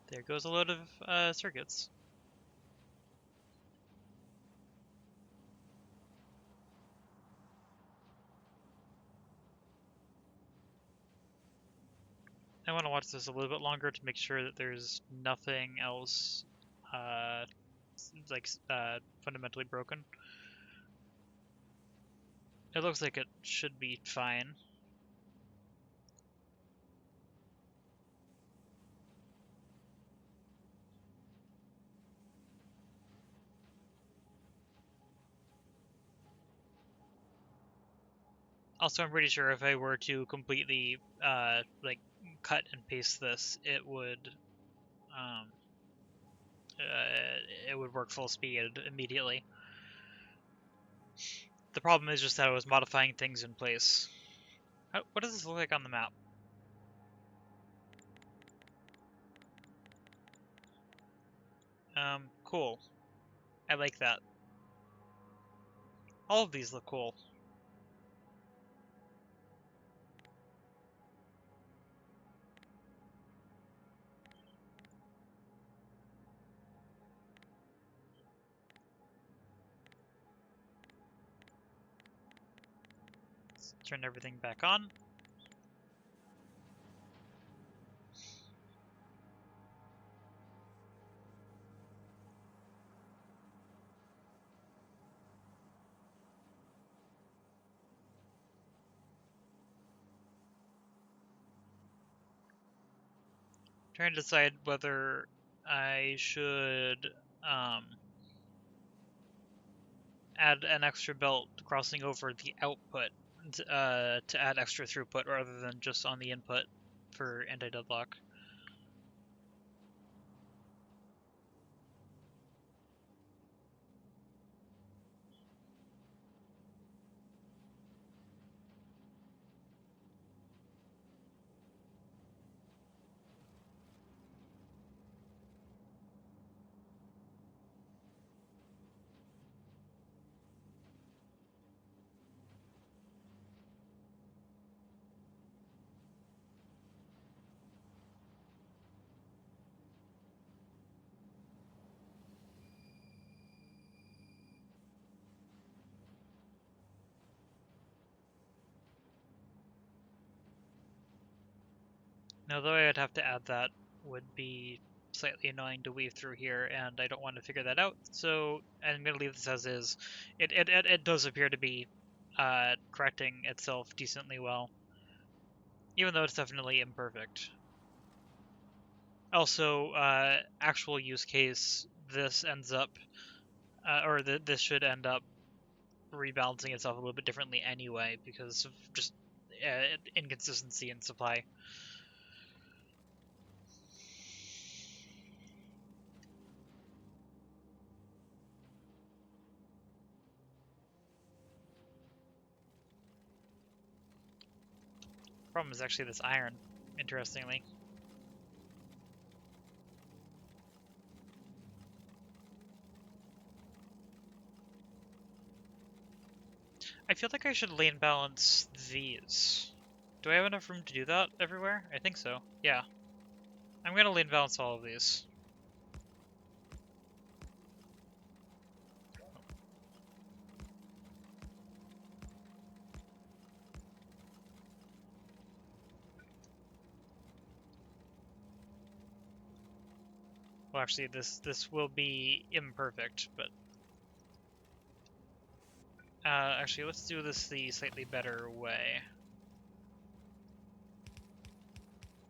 There goes a load of circuits. I want to watch this a little bit longer to make sure that there's nothing else fundamentally broken. It looks like it should be fine. Also, I'm pretty sure if I were to completely cut and paste this, it would work full speed immediately. The problem is just that I was modifying things in place. What does this look like on the map? Cool. I like that. All of these look cool. Let's turn everything back on. Trying to decide whether I should add an extra belt crossing over the output to add extra throughput rather than just on the input for anti-deadlock. Now, the way I'd have to add that would be slightly annoying to weave through here, and I don't want to figure that out, so I'm going to leave this as is. It does appear to be correcting itself decently well. even though it's definitely imperfect. Also, actual use case, this ends up, this should end up rebalancing itself a little bit differently anyway because of just inconsistency in supply. Problem is actually this iron, interestingly. I feel like I should lane balance these. Do I have enough room to do that everywhere? I think so. Yeah. I'm gonna lane balance all of these. Well, actually, this will be imperfect, but actually, let's do this the slightly better way.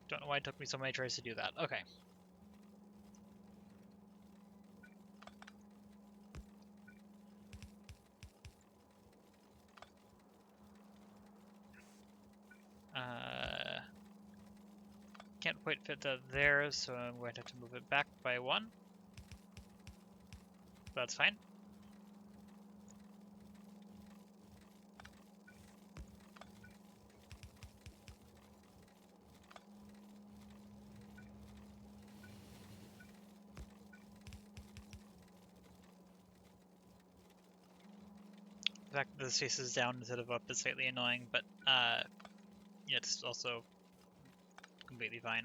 Don't know why it took me so many tries to do that. Okay. Can't quite fit that there, so I'm going to have to move it back by 1. That's fine. The fact that this faces down instead of up is slightly annoying, but yeah, it's also completely fine.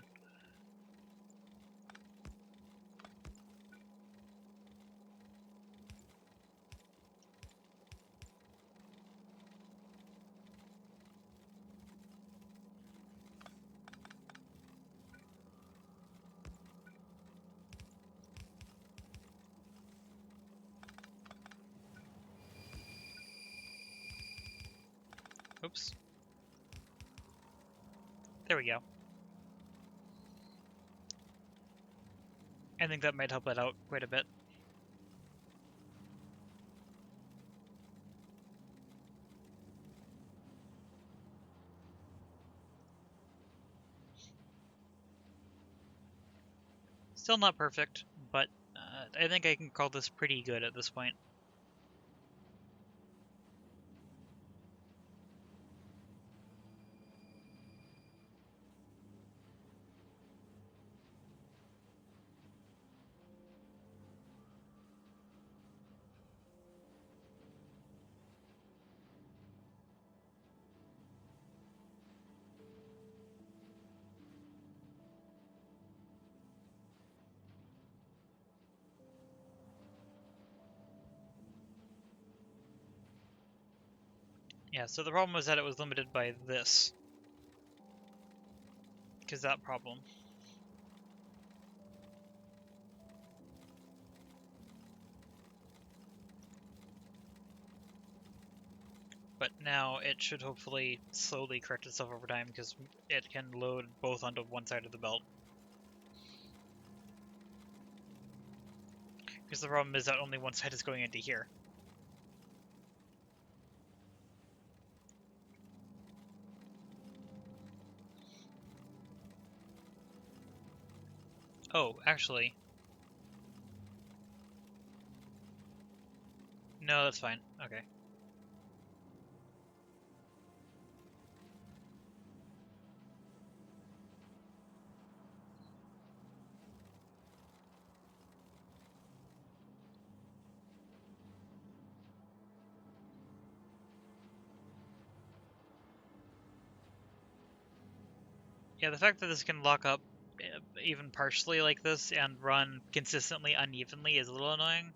Oops. There we go. I think that might help it out quite a bit. Still not perfect, but I think I can call this pretty good at this point. Yeah, so the problem was that it was limited by this. Because that problem. But now it should hopefully slowly correct itself over time because it can load both onto one side of the belt. Because the problem is that only one side is going into here. Oh, actually. No, that's fine. Okay. Yeah, the fact that this can lock up even partially like this and run consistently unevenly is a little annoying,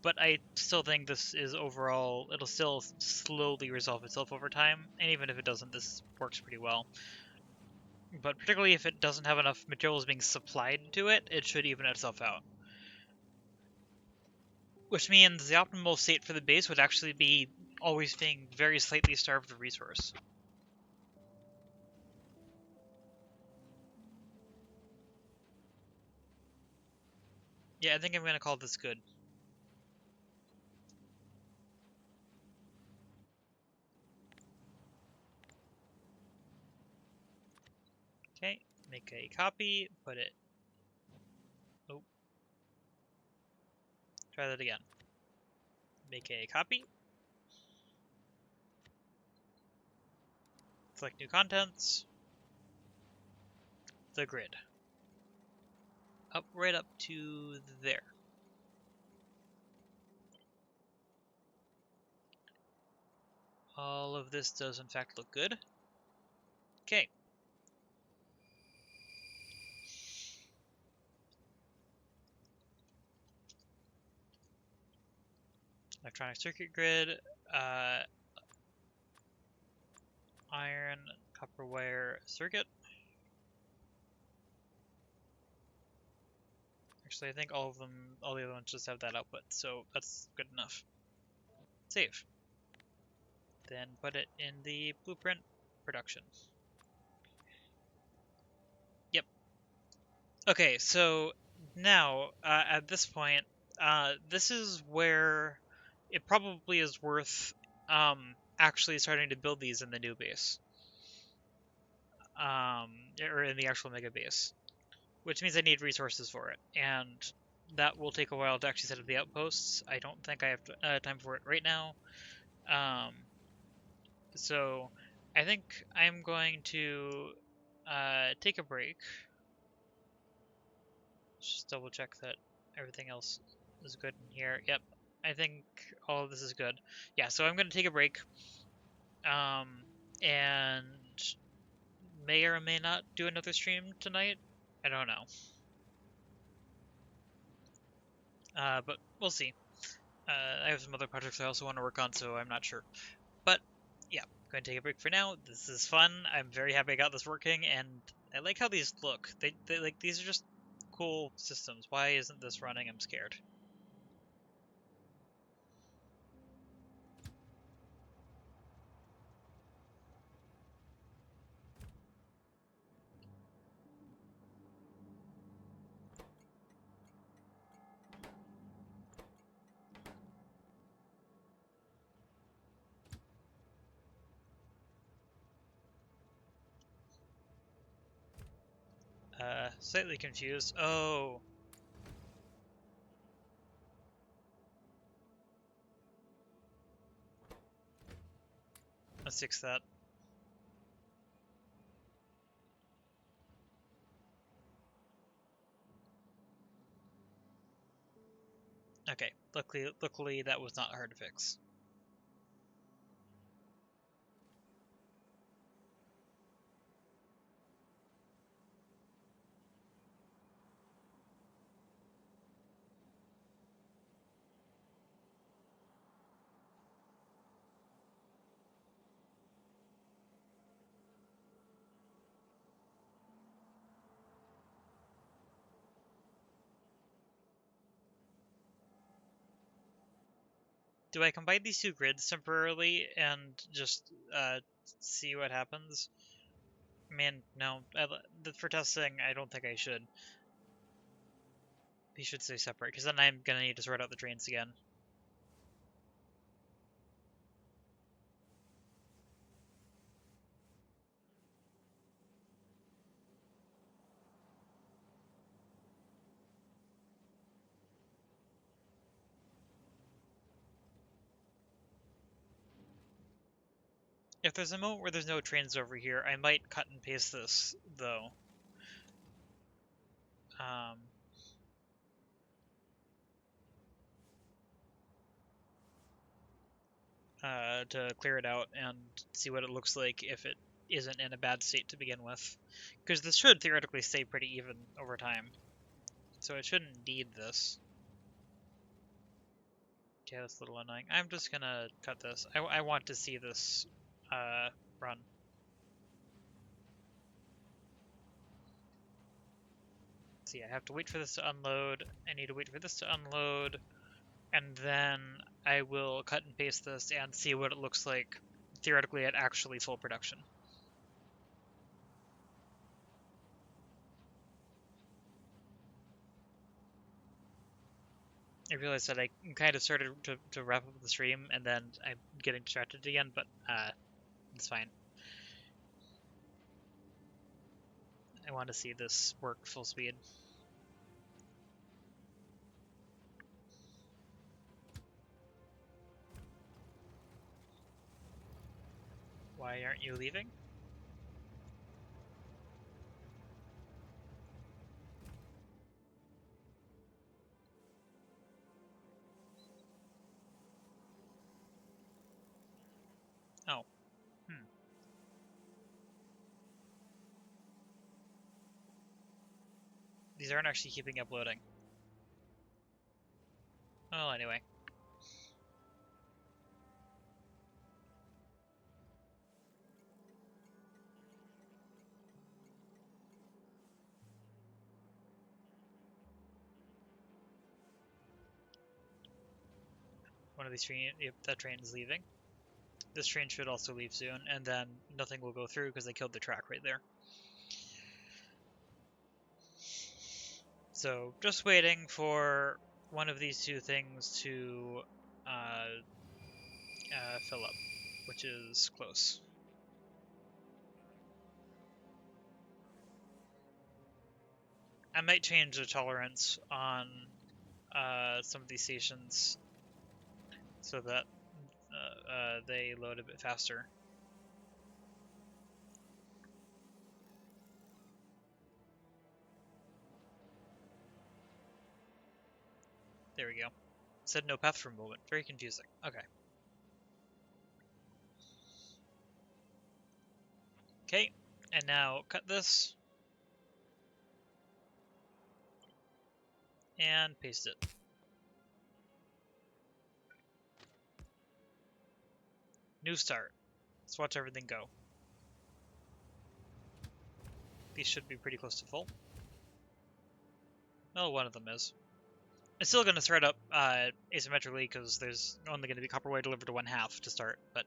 but I still think this is overall, it'll still slowly resolve itself over time, and even if it doesn't, this works pretty well. But particularly if it doesn't have enough materials being supplied to it, it should even itself out. Which means the optimal state for the base would actually be always being very slightly starved of resource. Yeah, I think I'm gonna call this good. Okay, make a copy, put it... Oh. Try that again. Make a copy. Select new contents. The grid. Right up to there. All of this does in fact look good. Okay. Electronic circuit grid, iron, copper wire circuit. Actually, I think all the other ones just have that output, so that's good enough. Save. Then put it in the blueprint production. Yep. Okay, so now, at this point, this is where it probably is worth actually starting to build these in the new base. Or in the actual Megabase. Which means I need resources for it, and that will take a while to actually set up the outposts. I don't think I have time for it right now. So I think I'm going to take a break. Just double check that everything else is good in here. Yep, I think all of this is good. Yeah, so I'm going to take a break, and may or may not do another stream tonight. I don't know. But we'll see. I have some other projects I also want to work on, so I'm not sure. But yeah, I'm going to take a break for now. This is fun. I'm very happy I got this working, and I like how these look. They like, these are just cool systems. Why isn't this running? I'm scared. Slightly confused. Oh. Let's fix that. Okay, luckily that was not hard to fix. Do I combine these two grids temporarily and just see what happens? Man, no. For testing, I don't think I should. He should stay separate, because then I'm gonna need to sort out the drains again. If there's a moment where there's no trains over here, I might cut and paste this, though. To clear it out and see what it looks like if it isn't in a bad state to begin with. Because this should theoretically stay pretty even over time. So it shouldn't need this. Okay, that's a little annoying. I'm just gonna cut this. I want to see this run. See, I have to wait for this to unload. I need to wait for this to unload. And then I will cut and paste this and see what it looks like theoretically at actually full production. I realized that I kind of started to wrap up the stream, and then I'm getting distracted again, but it's fine. I want to see this work full speed. Why aren't you leaving? Oh. These aren't actually keeping uploading. Well, anyway. One of these trains, yep, that train is leaving. This train should also leave soon, and then nothing will go through because they killed the track right there. So, just waiting for one of these two things to fill up, which is close. I might change the tolerance on some of these stations so that they load a bit faster. There we go. Said no path for a moment. Very confusing. Okay. Okay, and now cut this and paste it. New start. Let's watch everything go. These should be pretty close to full. Well, one of them is. It's still going to thread up asymmetrically because there's only going to be copper wire delivered to 1/2 to start, but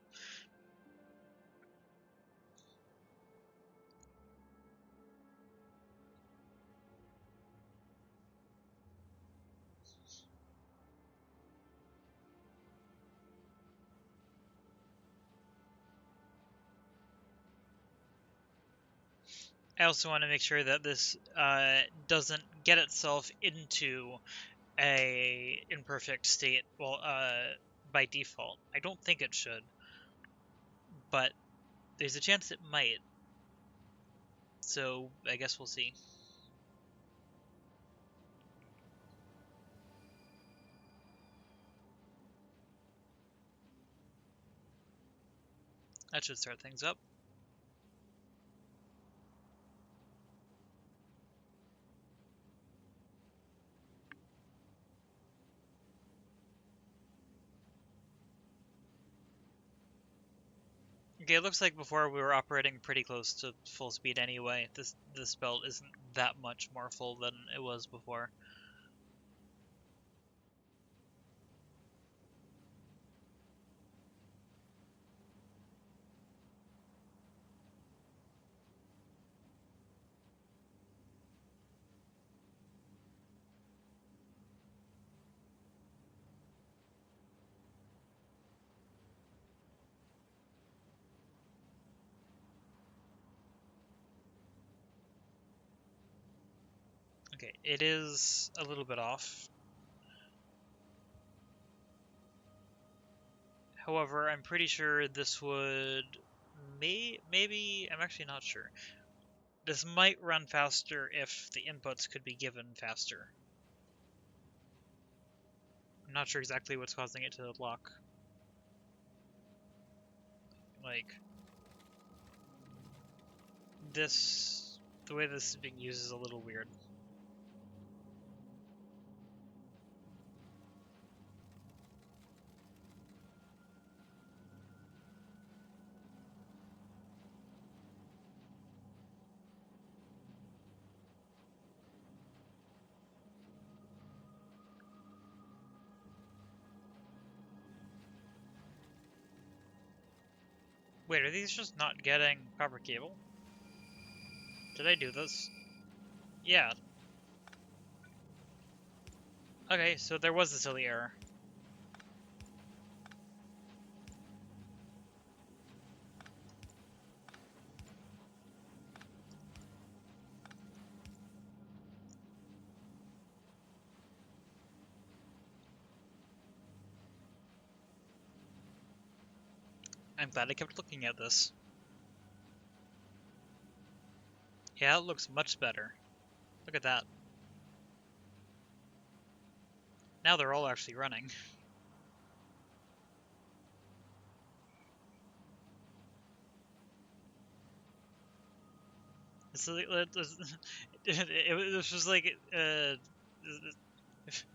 I also want to make sure that this doesn't get itself into a imperfect state, well, by default. I don't think it should, but there's a chance it might. So I guess we'll see. That should start things up. Okay, it looks like before we were operating pretty close to full speed anyway. This belt isn't that much more full than it was before. Okay, it is a little bit off. However, I'm pretty sure this would maybe, I'm actually not sure. This might run faster if the inputs could be given faster. I'm not sure exactly what's causing it to lock. Like, this, the way this is being used is a little weird. Wait, are these just not getting proper cable? Did I do this? Yeah. Okay, so there was a silly error. I'm glad I kept looking at this. Yeah, it looks much better. Look at that. Now they're all actually running. This was like,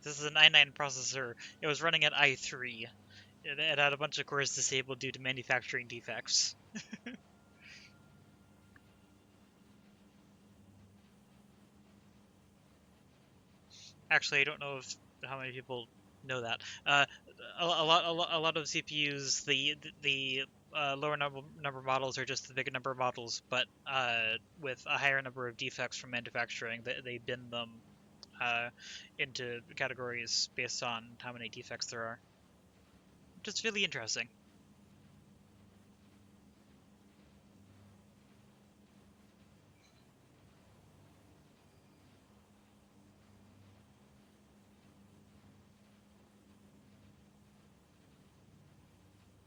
this is an i9 processor. It was running at i3. It had a bunch of cores disabled due to manufacturing defects. Actually, I don't know how many people know that. A lot of CPUs, the lower number models are just the bigger number of models, but with a higher number of defects from manufacturing, they bin them into categories based on how many defects there are. Which is really interesting.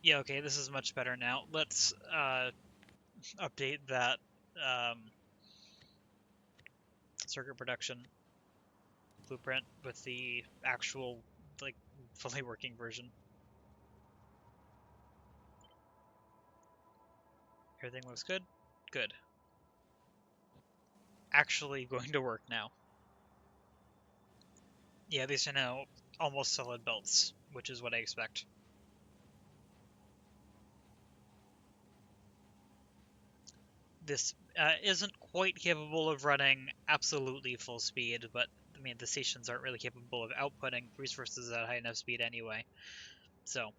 Yeah, okay, this is much better now. Let's update that circuit production blueprint with the actual, like, fully working version. Everything looks good? Good. Actually going to work now. Yeah, these are now almost solid belts, which is what I expect. This isn't quite capable of running absolutely full speed, but I mean, the stations aren't really capable of outputting resources at high enough speed anyway. So,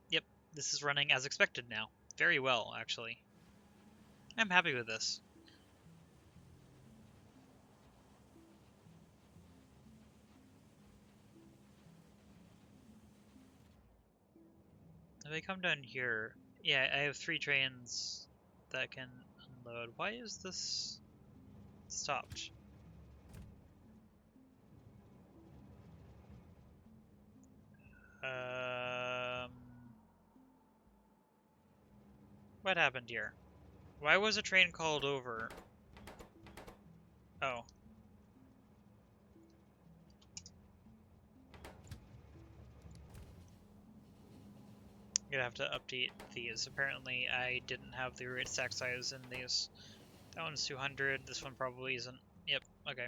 yep, this is running as expected now. Very well, actually. I'm happy with this. If I come down here, yeah, I have 3 trains that can unload. Why is this stopped? Um, what happened here? Why was a train called over? Oh. I'm gonna have to update these. Apparently, I didn't have the right stack size in these. That one's 200. This one probably isn't. Yep. Okay.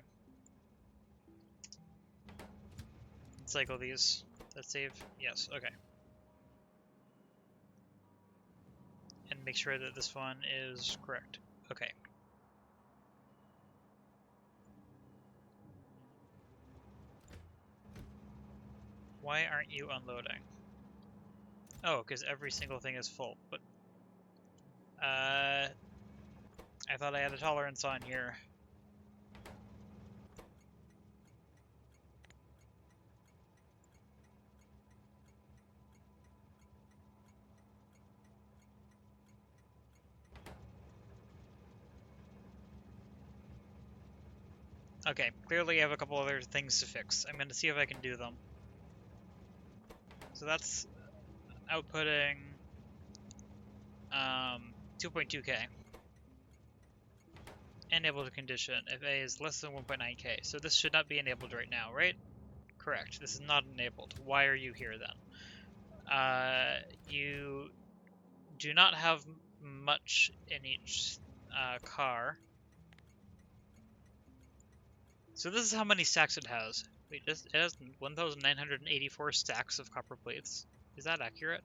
Cycle these. Let's save. Yes. Okay. And make sure that this one is correct. Okay. Why aren't you unloading? Oh, because every single thing is full. But I thought I had a tolerance on here. Okay, clearly I have a couple other things to fix. I'm going to see if I can do them. So that's outputting 2.2k. Enabled condition if A is less than 1.9k. So this should not be enabled right now, right? Correct. This is not enabled. Why are you here then? You do not have much in each car. So this is how many stacks it has. Wait, it has 1,984 stacks of copper plates. Is that accurate?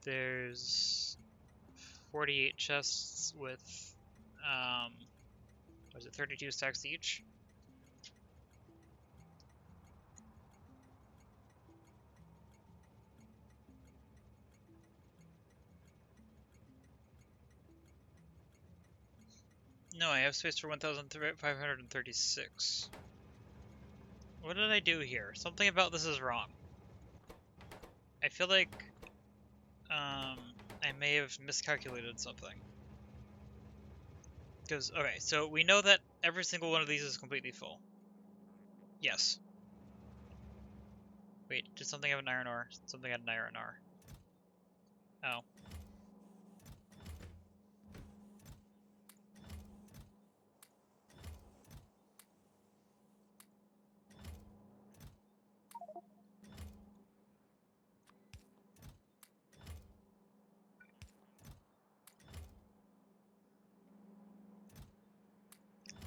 There's 48 chests with, was it 32 stacks each? No, I have space for 1,536. What did I do here? Something about this is wrong. I feel like I may have miscalculated something. Because, okay, so we know that every single one of these is completely full. Yes. Wait, did something have an iron ore? Something had an iron ore. Oh.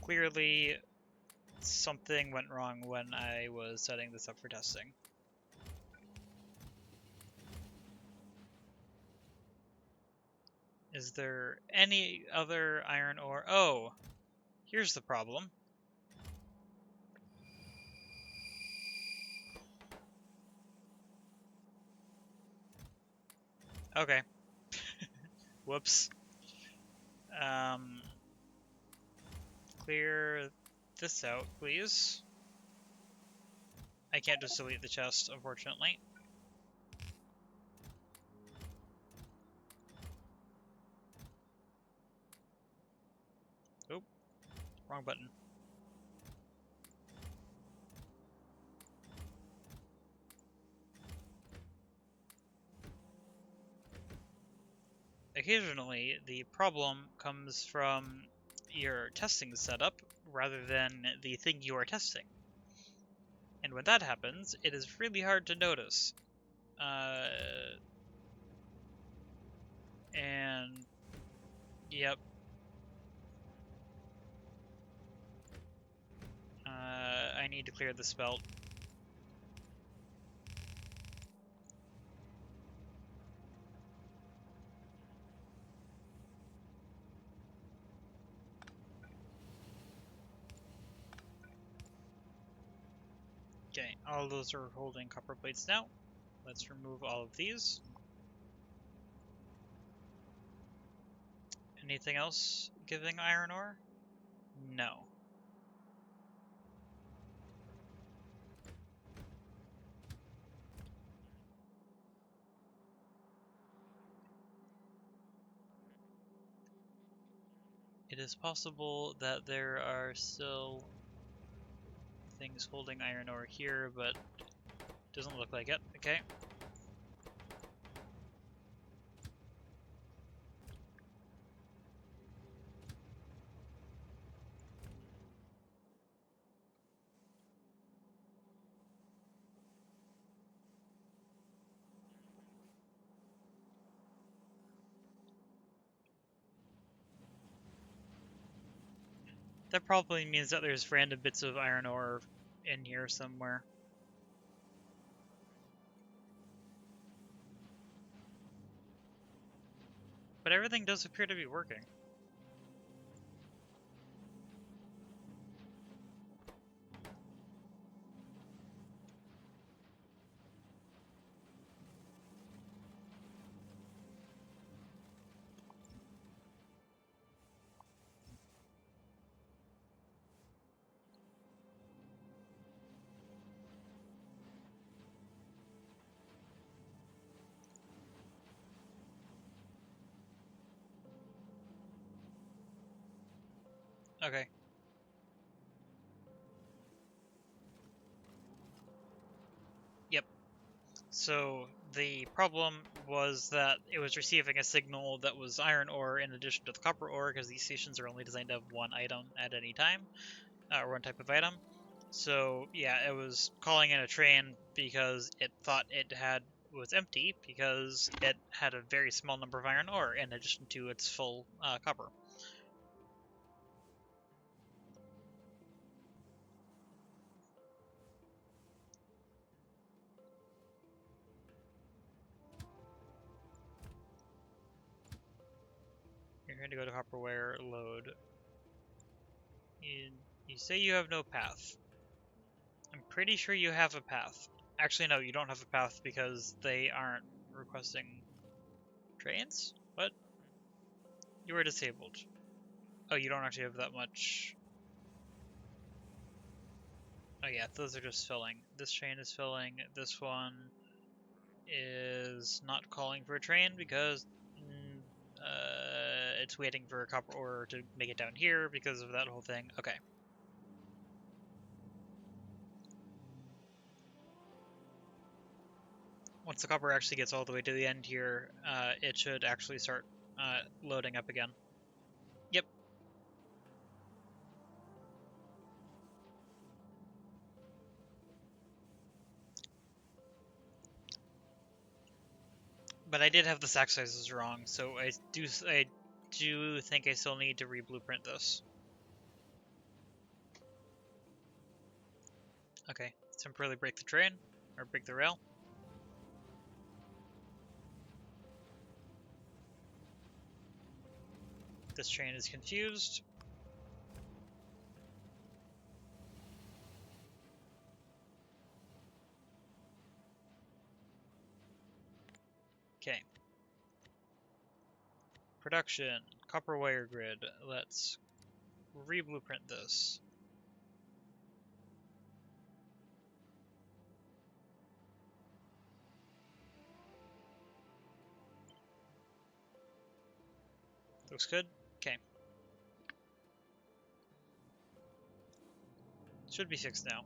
Clearly, something went wrong when I was setting this up for testing. Is there any other iron ore? Oh, here's the problem. Okay. Whoops. Clear this out, please. I can't just delete the chest, unfortunately. Oh, wrong button. Occasionally, the problem comes from your testing setup rather than the thing you are testing. And when that happens, it is really hard to notice. And yep. I need to clear this belt. Okay, all those are holding copper plates now. Let's remove all of these. Anything else giving iron ore? No. It is possible that there are still things holding iron ore here, but doesn't look like it. Okay. That probably means that there's random bits of iron ore in here somewhere. But everything does appear to be working. Okay. Yep. So the problem was that it was receiving a signal that was iron ore in addition to the copper ore, because these stations are only designed to have one item at any time, or one type of item. So yeah, it was calling in a train because it thought it was empty because it had a very small number of iron ore in addition to its full copper. You're going to go to copperware load. You say you have no path. I'm pretty sure you have a path. Actually, no, you don't have a path because they aren't requesting trains? What? You were disabled. Oh, you don't actually have that much. Oh yeah, those are just filling. This train is filling. This one is not calling for a train because it's waiting for a copper ore to make it down here because of that whole thing. Okay. Once the copper actually gets all the way to the end here, it should actually start loading up again. Yep. But I did have the stack sizes wrong, so I do think I still need to re-blueprint this. Okay, temporarily break the train, or break the rail. This train is confused. Okay. Production, copper wire grid. Let's re-blueprint this. Looks good. Okay. Should be fixed now.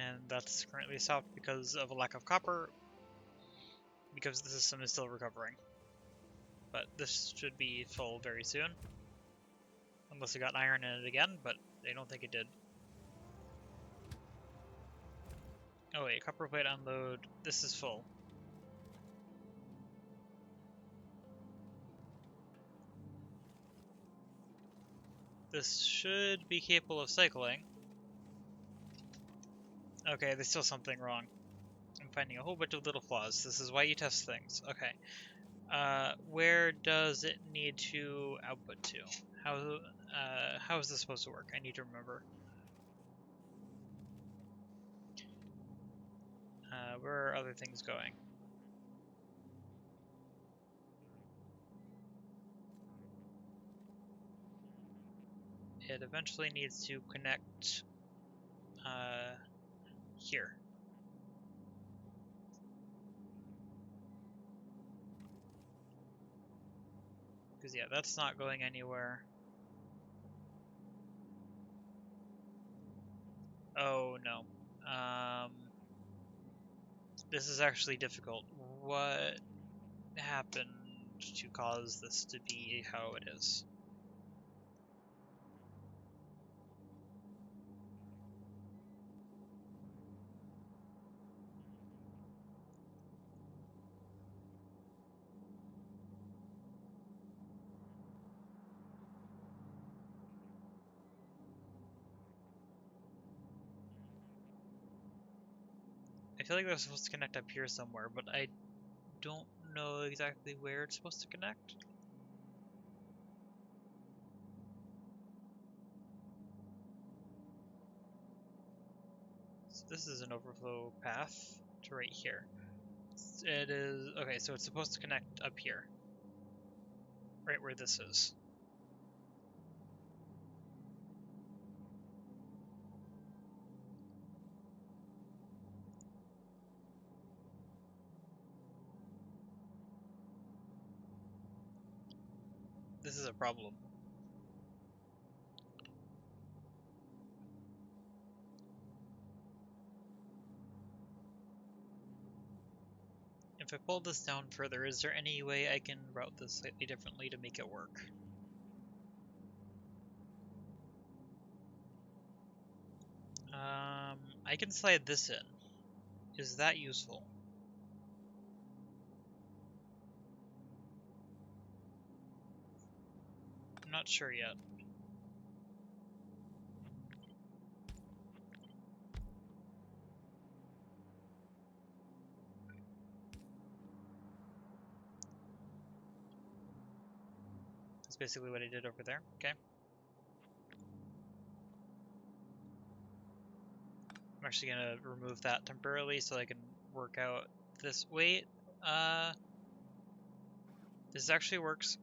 And that's currently stopped because of a lack of copper, because the system is still recovering. But this should be full very soon. Unless it got iron in it again, but I don't think it did. Oh wait, copper plate unload. This is full. This should be capable of cycling. Okay, there's still something wrong. I'm finding a whole bunch of little flaws. This is why you test things. Okay. Where does it need to output to? How is this supposed to work? I need to remember. Where are other things going? It eventually needs to connect here. Because yeah, that's not going anywhere. Oh no. This is actually difficult. What happened to cause this to be how it is? I feel like they're supposed to connect up here somewhere, but I don't know exactly where it's supposed to connect. So this is an overflow path to right here. It is, okay, so it's supposed to connect up here. Right where this is. This is a problem. If I pull this down further, is there any way I can route this slightly differently to make it work? I can slide this in. Is that useful? I'm not sure yet. That's basically what I did over there. Okay. I'm actually gonna remove that temporarily so I can work out this. Wait, this actually works.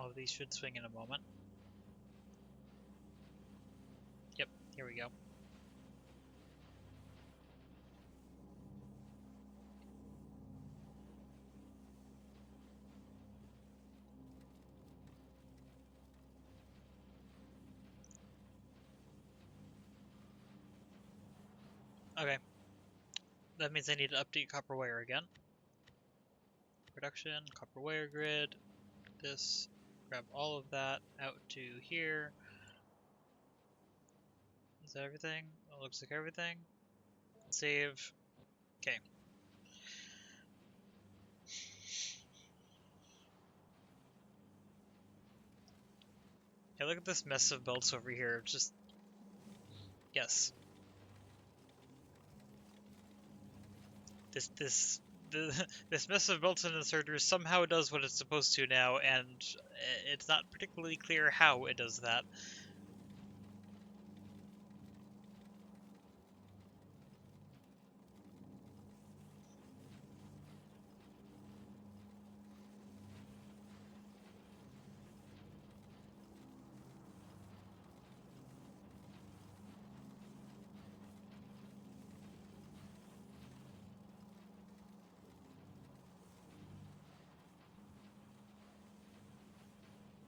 All of these should swing in a moment. Yep, here we go. Okay. That means I need to update copper wire again. Production, copper wire grid, this, grab all of that out to here. Is that everything? It looks like everything. Save. Okay. Yeah, look at this mess of belts over here. Just, yes. This mess of belts and inserters somehow does what it's supposed to now, and it's not particularly clear how it does that.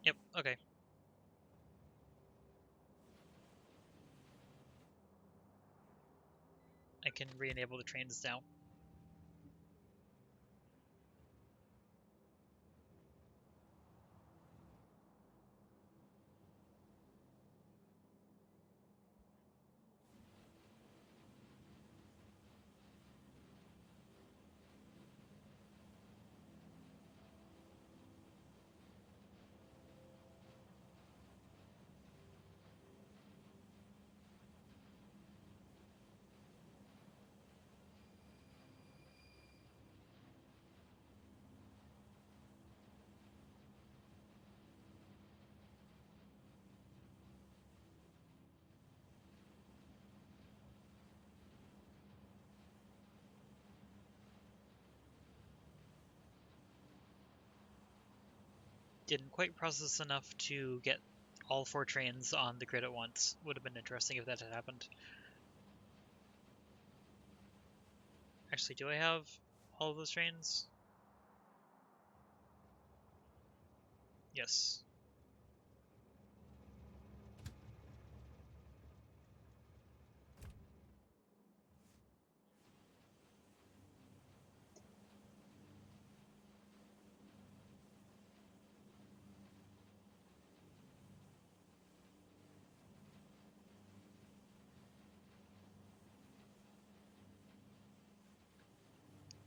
Yep, okay. I can re-enable the trains now. Didn't quite process enough to get all 4 trains on the grid at once. Would have been interesting if that had happened. Actually, do I have all of those trains? Yes.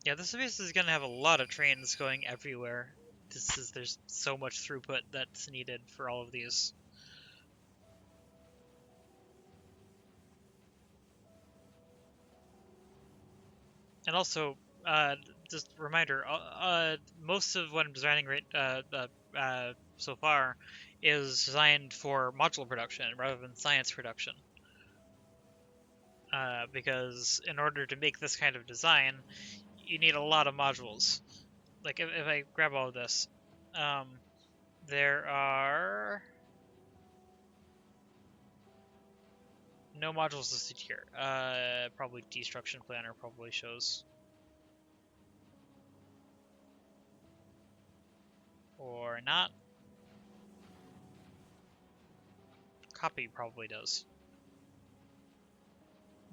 Yeah, this base is going to have a lot of trains going everywhere. There's so much throughput that's needed for all of these. And also, just a reminder, most of what I'm designing so far is designed for module production rather than science production. Because in order to make this kind of design, you need a lot of modules. Like, if I grab all of this, there are no modules listed here. Probably Destruction Planner probably shows. Or not. Copy probably does.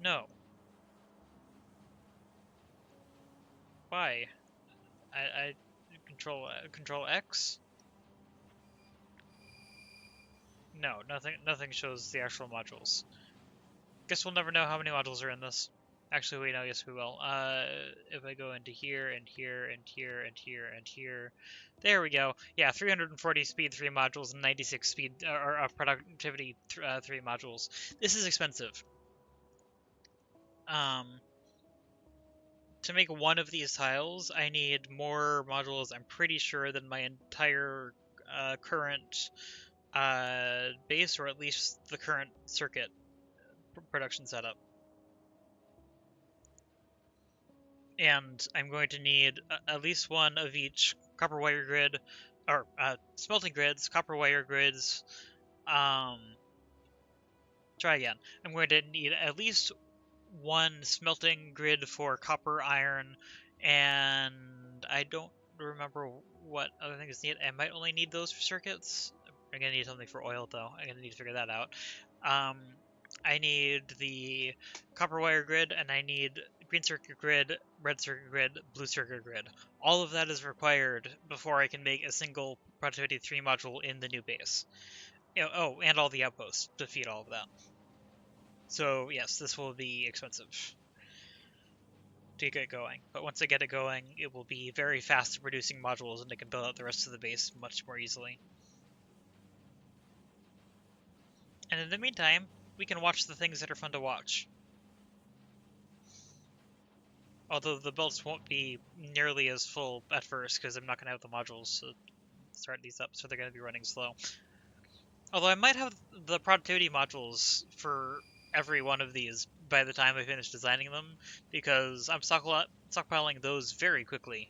No. Why? I control X? No, nothing shows the actual modules. Guess we'll never know how many modules are in this. Actually, we know, yes we will. If I go into here, and here, and here, and here, and here, there we go. Yeah, 340 speed 3 modules and 96 speed, or productivity 3 modules. This is expensive. To make one of these tiles, I need more modules, I'm pretty sure, than my entire current base, or at least the current circuit production setup. And I'm going to need at least one of each copper wire grid, or smelting grids, copper wire grids. Try again. I'm going to need at least one smelting grid for copper, iron, and I don't remember what other things need. I might only need those for circuits. I'm gonna need something for oil though. I'm gonna need to figure that out. I need the copper wire grid, and I need green circuit grid, red circuit grid, blue circuit grid. All of that is required before I can make a single Productivity 3 module in the new base. Oh, and all the outposts to feed all of that. So yes, this will be expensive to get going, but once I get it going, it will be very fast at producing modules, and I can build out the rest of the base much more easily. And in the meantime, we can watch the things that are fun to watch. Although the builds won't be nearly as full at first, because I'm not going to have the modules to start these up, so they're going to be running slow. Although I might have the productivity modules for every one of these by the time I finish designing them, because I'm stockpiling those very quickly.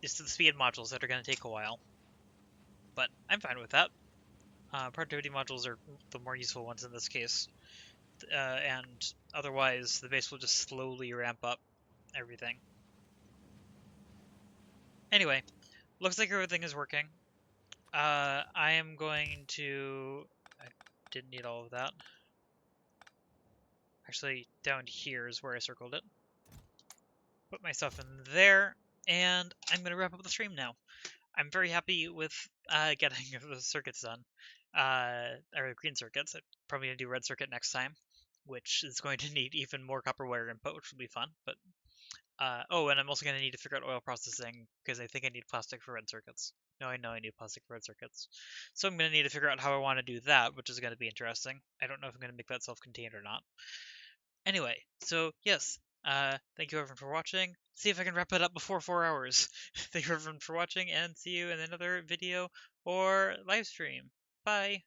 It's the speed modules that are going to take a while. But I'm fine with that. Productivity modules are the more useful ones in this case. And otherwise, the base will just slowly ramp up everything. Anyway, looks like everything is working. I am going to... I didn't need all of that. Actually, down here is where I circled it. Put my stuff in there, and I'm going to wrap up the stream now. I'm very happy with getting the circuits done. Or green circuits. I'm probably going to do red circuit next time, which is going to need even more copper wire input, which will be fun. But oh, and I'm also going to need to figure out oil processing, because I think I need plastic for red circuits. No, I know I need plastic for red circuits. So I'm going to need to figure out how I want to do that, which is going to be interesting. I don't know if I'm going to make that self-contained or not. Anyway, so yes, thank you everyone for watching. See if I can wrap it up before 4 hours. Thank you everyone for watching, and see you in another video or live stream. Bye!